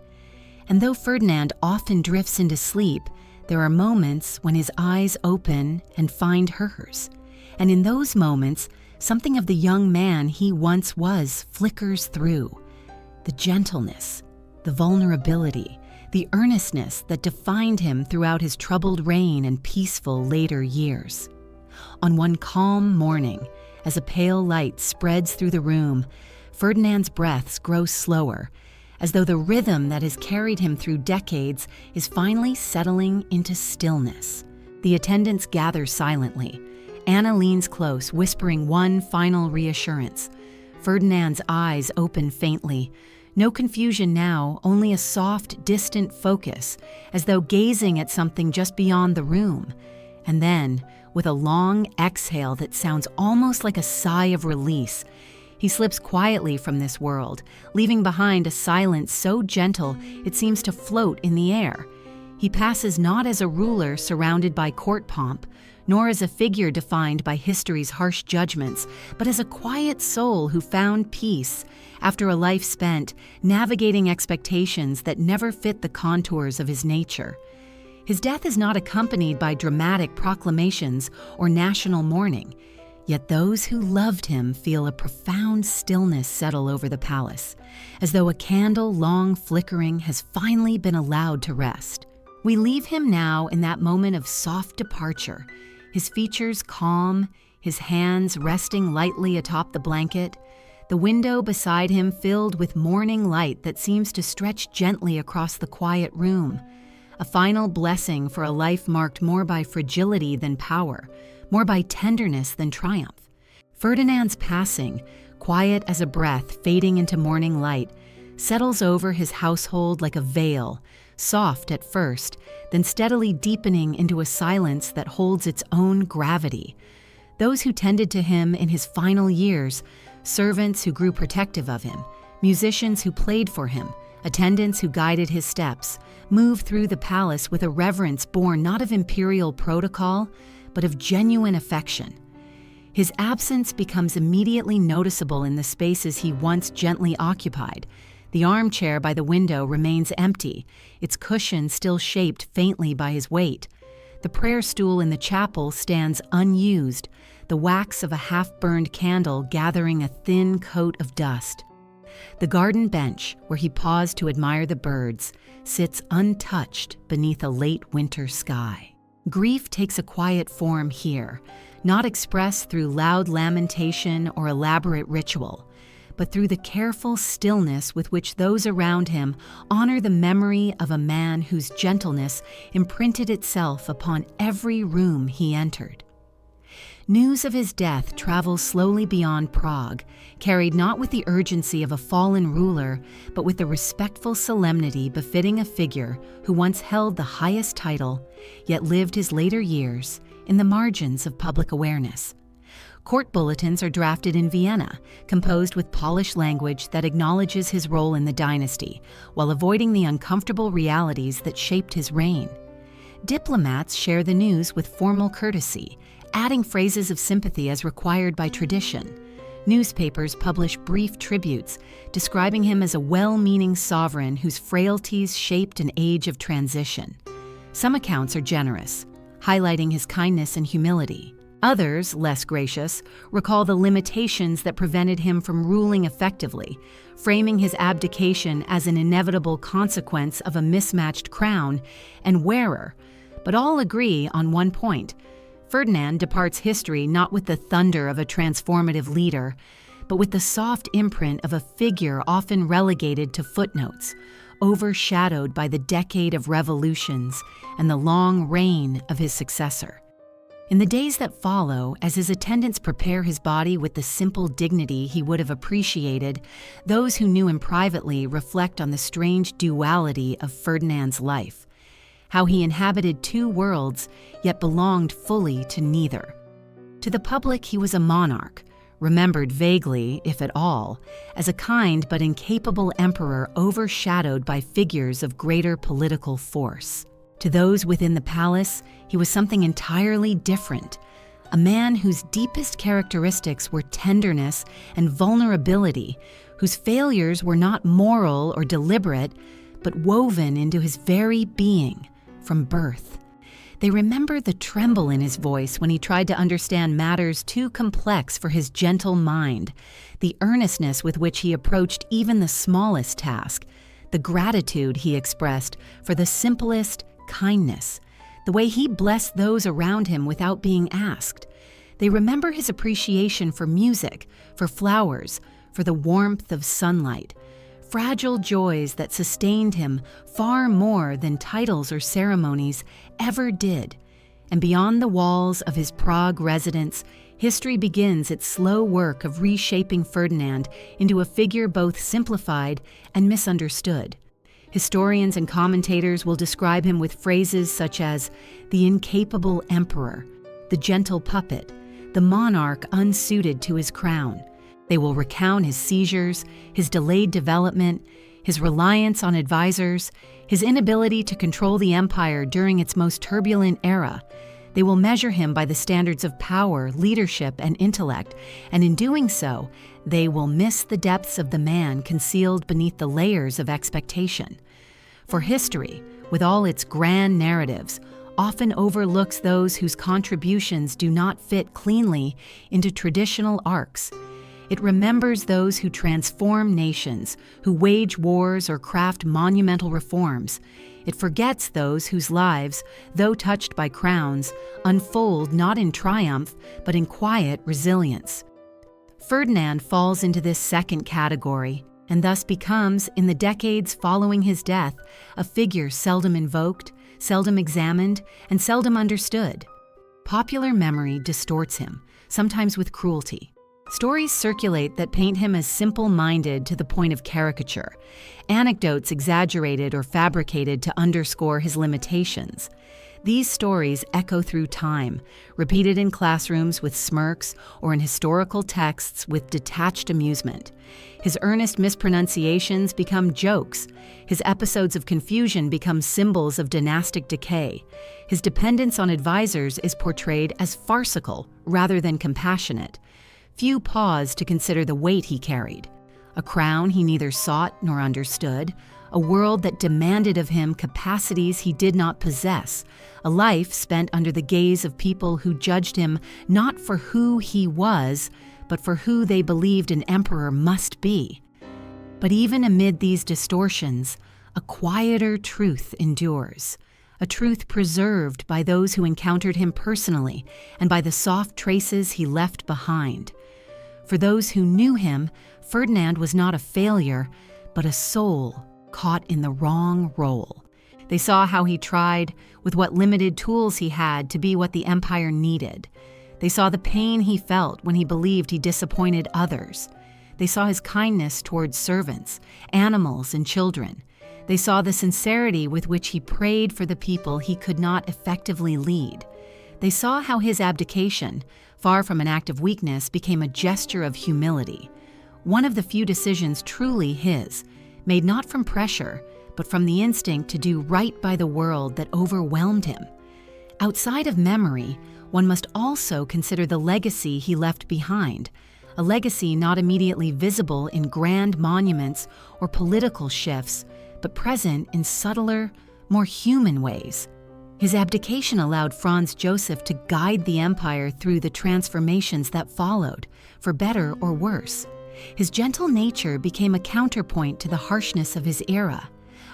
S1: And though Ferdinand often drifts into sleep, there are moments when his eyes open and find hers. And in those moments, something of the young man he once was flickers through. The gentleness, the vulnerability, the earnestness that defined him throughout his troubled reign and peaceful later years. On one calm morning, as a pale light spreads through the room, Ferdinand's breaths grow slower, as though the rhythm that has carried him through decades is finally settling into stillness. The attendants gather silently. Anna leans close, whispering one final reassurance. Ferdinand's eyes open faintly. No confusion now, only a soft, distant focus, as though gazing at something just beyond the room. And then, with a long exhale that sounds almost like a sigh of release, he slips quietly from this world, leaving behind a silence so gentle it seems to float in the air. He passes not as a ruler surrounded by court pomp, nor as a figure defined by history's harsh judgments, but as a quiet soul who found peace after a life spent navigating expectations that never fit the contours of his nature. His death is not accompanied by dramatic proclamations or national mourning, yet those who loved him feel a profound stillness settle over the palace, as though a candle long flickering has finally been allowed to rest. We leave him now in that moment of soft departure, his features calm, his hands resting lightly atop the blanket, the window beside him filled with morning light that seems to stretch gently across the quiet room. A final blessing for a life marked more by fragility than power, more by tenderness than triumph. Ferdinand's passing, quiet as a breath fading into morning light, settles over his household like a veil, soft at first, then steadily deepening into a silence that holds its own gravity. Those who tended to him in his final years, servants who grew protective of him, musicians who played for him, attendants who guided his steps, move through the palace with a reverence born not of imperial protocol, but of genuine affection. His absence becomes immediately noticeable in the spaces he once gently occupied. The armchair by the window remains empty, its cushion still shaped faintly by his weight. The prayer stool in the chapel stands unused, the wax of a half-burned candle gathering a thin coat of dust. The garden bench, where he paused to admire the birds, sits untouched beneath a late winter sky. Grief takes a quiet form here, not expressed through loud lamentation or elaborate ritual, but through the careful stillness with which those around him honor the memory of a man whose gentleness imprinted itself upon every room he entered. News of his death travels slowly beyond Prague, carried not with the urgency of a fallen ruler, but with the respectful solemnity befitting a figure who once held the highest title, yet lived his later years in the margins of public awareness. Court bulletins are drafted in Vienna, composed with polished language that acknowledges his role in the dynasty, while avoiding the uncomfortable realities that shaped his reign. Diplomats share the news with formal courtesy, adding phrases of sympathy as required by tradition. Newspapers publish brief tributes, describing him as a well-meaning sovereign whose frailties shaped an age of transition. Some accounts are generous, highlighting his kindness and humility. Others, less gracious, recall the limitations that prevented him from ruling effectively, framing his abdication as an inevitable consequence of a mismatched crown and wearer. But all agree on one point. Ferdinand departs history not with the thunder of a transformative leader, but with the soft imprint of a figure often relegated to footnotes, overshadowed by the decade of revolutions and the long reign of his successor. In the days that follow, as his attendants prepare his body with the simple dignity he would have appreciated, those who knew him privately reflect on the strange duality of Ferdinand's life, how he inhabited two worlds, yet belonged fully to neither. To the public, he was a monarch, remembered vaguely, if at all, as a kind but incapable emperor overshadowed by figures of greater political force. To those within the palace, he was something entirely different, a man whose deepest characteristics were tenderness and vulnerability, whose failures were not moral or deliberate, but woven into his very being from birth. They remember the tremble in his voice when he tried to understand matters too complex for his gentle mind, the earnestness with which he approached even the smallest task, the gratitude he expressed for the simplest kindness, the way he blessed those around him without being asked. They remember his appreciation for music, for flowers, for the warmth of sunlight, fragile joys that sustained him far more than titles or ceremonies ever did. And beyond the walls of his Prague residence, history begins its slow work of reshaping Ferdinand into a figure both simplified and misunderstood. Historians and commentators will describe him with phrases such as the incapable emperor, the gentle puppet, the monarch unsuited to his crown. They will recount his seizures, his delayed development, his reliance on advisors, his inability to control the empire during its most turbulent era. They will measure him by the standards of power, leadership, and intellect, and in doing so, they will miss the depths of the man concealed beneath the layers of expectation. For history, with all its grand narratives, often overlooks those whose contributions do not fit cleanly into traditional arcs. It remembers those who transform nations, who wage wars or craft monumental reforms. It forgets those whose lives, though touched by crowns, unfold not in triumph, but in quiet resilience. Ferdinand falls into this second category, and thus becomes, in the decades following his death, a figure seldom invoked, seldom examined, and seldom understood. Popular memory distorts him, sometimes with cruelty. Stories circulate that paint him as simple-minded to the point of caricature, anecdotes exaggerated or fabricated to underscore his limitations. These stories echo through time, repeated in classrooms with smirks or in historical texts with detached amusement. His earnest mispronunciations become jokes. His episodes of confusion become symbols of dynastic decay. His dependence on advisors is portrayed as farcical rather than compassionate. Few pause to consider the weight he carried. A crown he neither sought nor understood, a world that demanded of him capacities he did not possess, a life spent under the gaze of people who judged him not for who he was, but for who they believed an emperor must be. But even amid these distortions, a quieter truth endures, a truth preserved by those who encountered him personally and by the soft traces he left behind. For those who knew him, Ferdinand was not a failure, but a soul caught in the wrong role. They saw how he tried, with what limited tools he had, to be what the empire needed. They saw the pain he felt when he believed he disappointed others. They saw his kindness towards servants, animals, and children. They saw the sincerity with which he prayed for the people he could not effectively lead. They saw how his abdication, far from an act of weakness, became a gesture of humility. One of the few decisions truly his, made not from pressure, but from the instinct to do right by the world that overwhelmed him. Outside of memory, one must also consider the legacy he left behind, a legacy not immediately visible in grand monuments or political shifts, but present in subtler, more human ways. His abdication allowed Franz Joseph to guide the empire through the transformations that followed, for better or worse. His gentle nature became a counterpoint to the harshness of his era,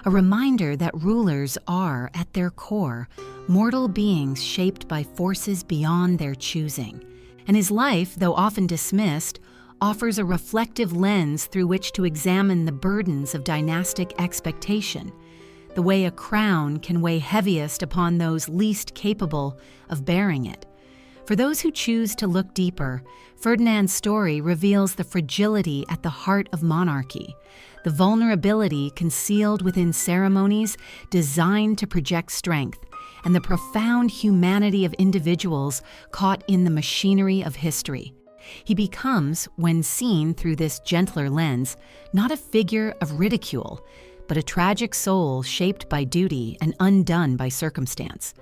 S1: a reminder that rulers are, at their core, mortal beings shaped by forces beyond their choosing. And his life, though often dismissed, offers a reflective lens through which to examine the burdens of dynastic expectation, the way a crown can weigh heaviest upon those least capable of bearing it. For those who choose to look deeper, Ferdinand's story reveals the fragility at the heart of monarchy, the vulnerability concealed within ceremonies designed to project strength, and the profound humanity of individuals caught in the machinery of history. He becomes, when seen through this gentler lens, not a figure of ridicule, but a tragic soul shaped by duty and undone by circumstance.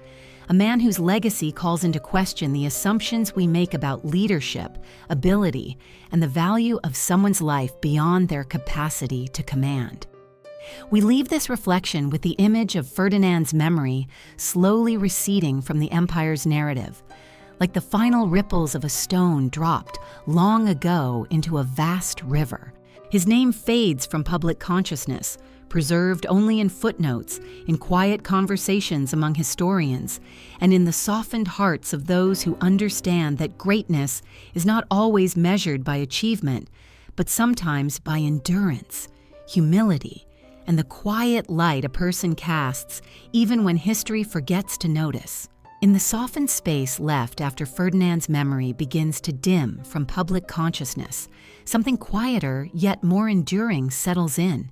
S1: A man whose legacy calls into question the assumptions we make about leadership, ability, and the value of someone's life beyond their capacity to command. We leave this reflection with the image of Ferdinand's memory slowly receding from the empire's narrative, like the final ripples of a stone dropped long ago into a vast river. His name fades from public consciousness, preserved only in footnotes, in quiet conversations among historians, and in the softened hearts of those who understand that greatness is not always measured by achievement, but sometimes by endurance, humility, and the quiet light a person casts even when history forgets to notice. In the softened space left after Ferdinand's memory begins to dim from public consciousness, something quieter yet more enduring settles in.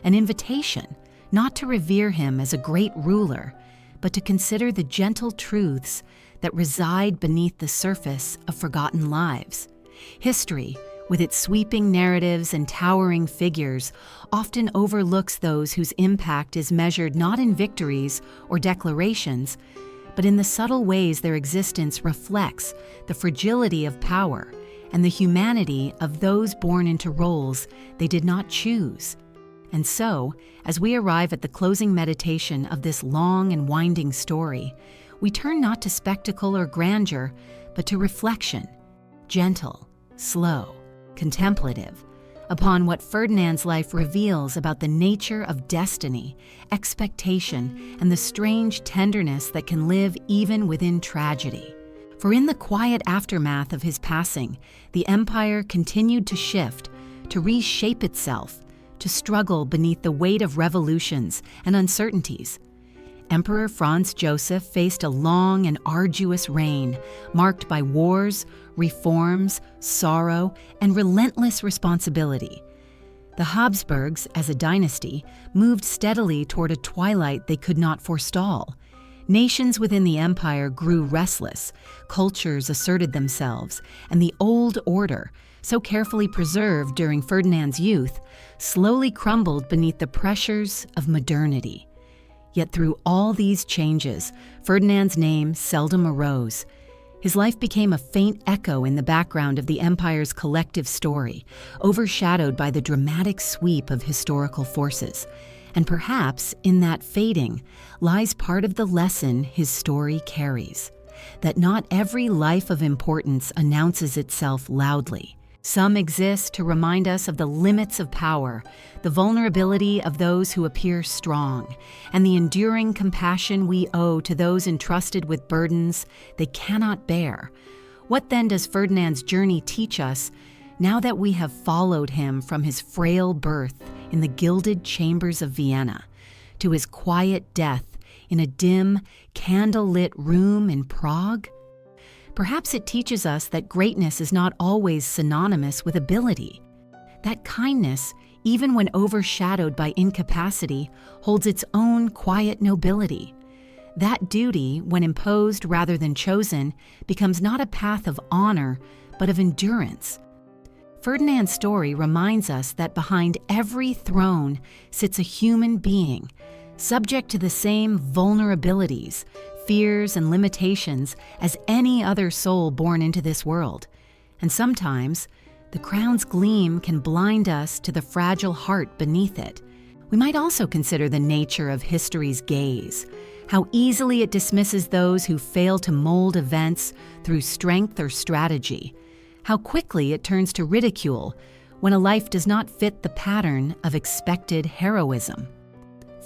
S1: An invitation not to revere him as a great ruler, but to consider the gentle truths that reside beneath the surface of forgotten lives. History, with its sweeping narratives and towering figures, often overlooks those whose impact is measured not in victories or declarations, but in the subtle ways their existence reflects the fragility of power and the humanity of those born into roles they did not choose. And so, as we arrive at the closing meditation of this long and winding story, we turn not to spectacle or grandeur, but to reflection, gentle, slow, contemplative, upon what Ferdinand's life reveals about the nature of destiny, expectation, and the strange tenderness that can live even within tragedy. For in the quiet aftermath of his passing, the empire continued to shift, to reshape itself, to struggle beneath the weight of revolutions and uncertainties. Emperor Franz Joseph faced a long and arduous reign, marked by wars, reforms, sorrow, and relentless responsibility. The Habsburgs, as a dynasty, moved steadily toward a twilight they could not forestall. Nations within the empire grew restless, cultures asserted themselves, and the old order, so carefully preserved during Ferdinand's youth, slowly crumbled beneath the pressures of modernity. Yet through all these changes, Ferdinand's name seldom arose. His life became a faint echo in the background of the empire's collective story, overshadowed by the dramatic sweep of historical forces. And perhaps in that fading lies part of the lesson his story carries, that not every life of importance announces itself loudly. Some exist to remind us of the limits of power, the vulnerability of those who appear strong, and the enduring compassion we owe to those entrusted with burdens they cannot bear. What then does Ferdinand's journey teach us now that we have followed him from his frail birth in the gilded chambers of Vienna to his quiet death in a dim, candle-lit room in Prague? Perhaps it teaches us that greatness is not always synonymous with ability. That kindness, even when overshadowed by incapacity, holds its own quiet nobility. That duty, when imposed rather than chosen, becomes not a path of honor, but of endurance. Ferdinand's story reminds us that behind every throne sits a human being, subject to the same vulnerabilities, fears, and limitations as any other soul born into this world. And sometimes, the crown's gleam can blind us to the fragile heart beneath it. We might also consider the nature of history's gaze, how easily it dismisses those who fail to mold events through strength or strategy, how quickly it turns to ridicule when a life does not fit the pattern of expected heroism.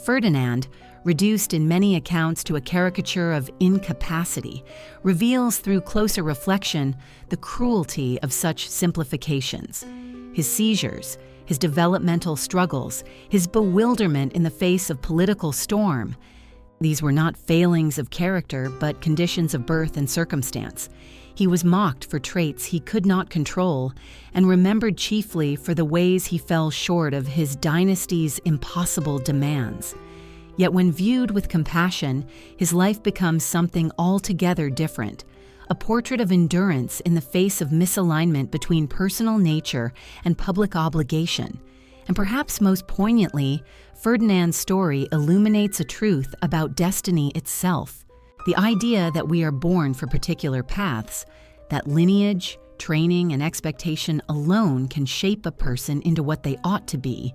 S1: Ferdinand, reduced in many accounts to a caricature of incapacity, reveals through closer reflection the cruelty of such simplifications. His seizures, his developmental struggles, his bewilderment in the face of political storm, these were not failings of character, but conditions of birth and circumstance. He was mocked for traits he could not control and remembered chiefly for the ways he fell short of his dynasty's impossible demands. Yet when viewed with compassion, his life becomes something altogether different, a portrait of endurance in the face of misalignment between personal nature and public obligation. And perhaps most poignantly, Ferdinand's story illuminates a truth about destiny itself. The idea that we are born for particular paths, that lineage, training, and expectation alone can shape a person into what they ought to be,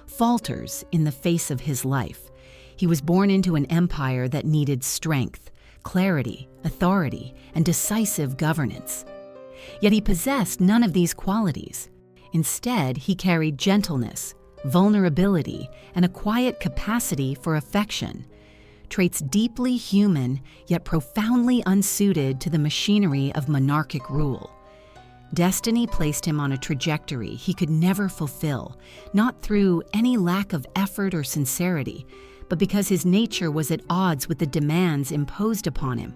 S1: falters in the face of his life. He was born into an empire that needed strength, clarity, authority, and decisive governance. Yet he possessed none of these qualities. Instead, he carried gentleness, vulnerability, and a quiet capacity for affection, traits deeply human yet profoundly unsuited to the machinery of monarchic rule. Destiny placed him on a trajectory he could never fulfill, not through any lack of effort or sincerity, but because his nature was at odds with the demands imposed upon him.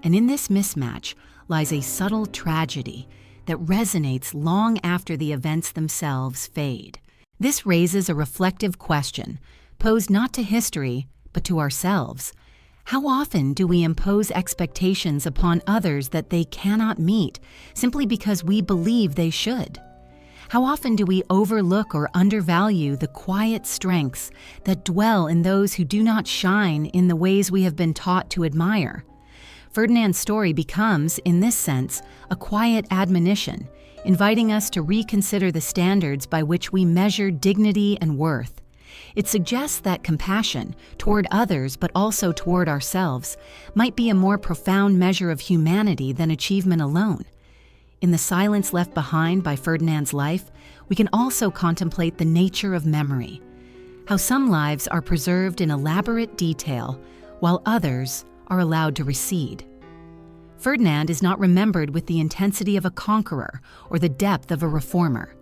S1: And in this mismatch lies a subtle tragedy that resonates long after the events themselves fade. This raises a reflective question, posed not to history, but to ourselves. How often do we impose expectations upon others that they cannot meet simply because we believe they should? How often do we overlook or undervalue the quiet strengths that dwell in those who do not shine in the ways we have been taught to admire? Ferdinand's story becomes, in this sense, a quiet admonition, inviting us to reconsider the standards by which we measure dignity and worth. It suggests that compassion toward others, but also toward ourselves, might be a more profound measure of humanity than achievement alone. In the silence left behind by Ferdinand's life, we can also contemplate the nature of memory, how some lives are preserved in elaborate detail, while others are allowed to recede. Ferdinand is not remembered with the intensity of a conqueror or the depth of a reformer.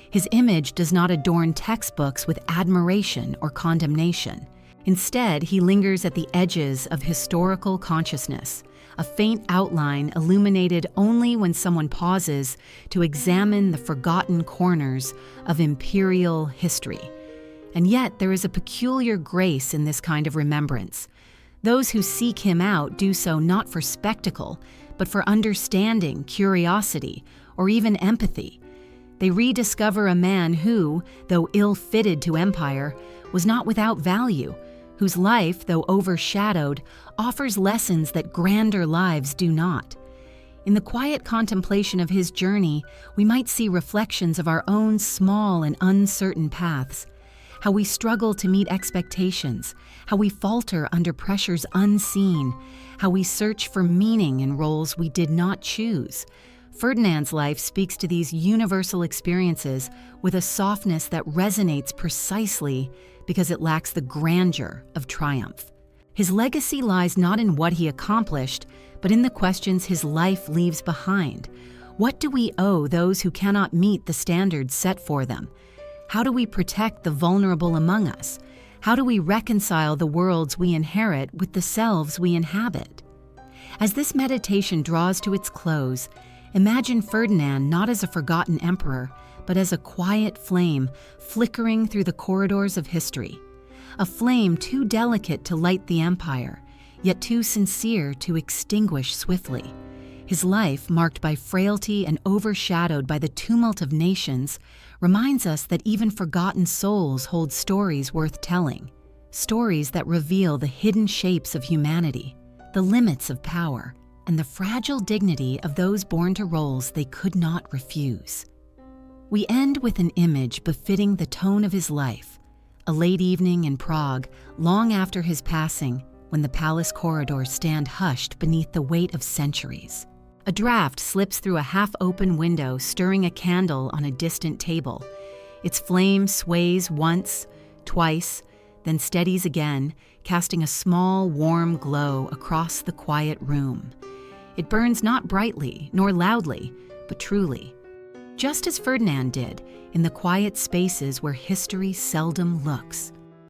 S1: His image does not adorn textbooks with admiration or condemnation. Instead, he lingers at the edges of historical consciousness, a faint outline illuminated only when someone pauses to examine the forgotten corners of imperial history. And yet, there is a peculiar grace in this kind of remembrance. Those who seek him out do so not for spectacle, but for understanding, curiosity, or even empathy. They rediscover a man who, though ill-fitted to empire, was not without value, whose life, though overshadowed, offers lessons that grander lives do not. In the quiet contemplation of his journey, we might see reflections of our own small and uncertain paths, how we struggle to meet expectations, how we falter under pressures unseen, how we search for meaning in roles we did not choose. Ferdinand's life speaks to these universal experiences with a softness that resonates precisely because it lacks the grandeur of triumph. His legacy lies not in what he accomplished, but in the questions his life leaves behind. What do we owe those who cannot meet the standards set for them? How do we protect the vulnerable among us? How do we reconcile the worlds we inherit with the selves we inhabit? As this meditation draws to its close, imagine Ferdinand not as a forgotten emperor, but as a quiet flame flickering through the corridors of history. A flame too delicate to light the empire, yet too sincere to extinguish swiftly. His life, marked by frailty and overshadowed by the tumult of nations, reminds us that even forgotten souls hold stories worth telling, stories that reveal the hidden shapes of humanity, the limits of power, and the fragile dignity of those born to roles they could not refuse. We end with an image befitting the tone of his life, a late evening in Prague, long after his passing, when the palace corridors stand hushed beneath the weight of centuries. A draft slips through a half-open window, stirring a candle on a distant table. Its flame sways once, twice, then steadies again, casting a small, warm glow across the quiet room. It burns not brightly, nor loudly, but truly. Just as Ferdinand did, in the quiet spaces where history seldom looks.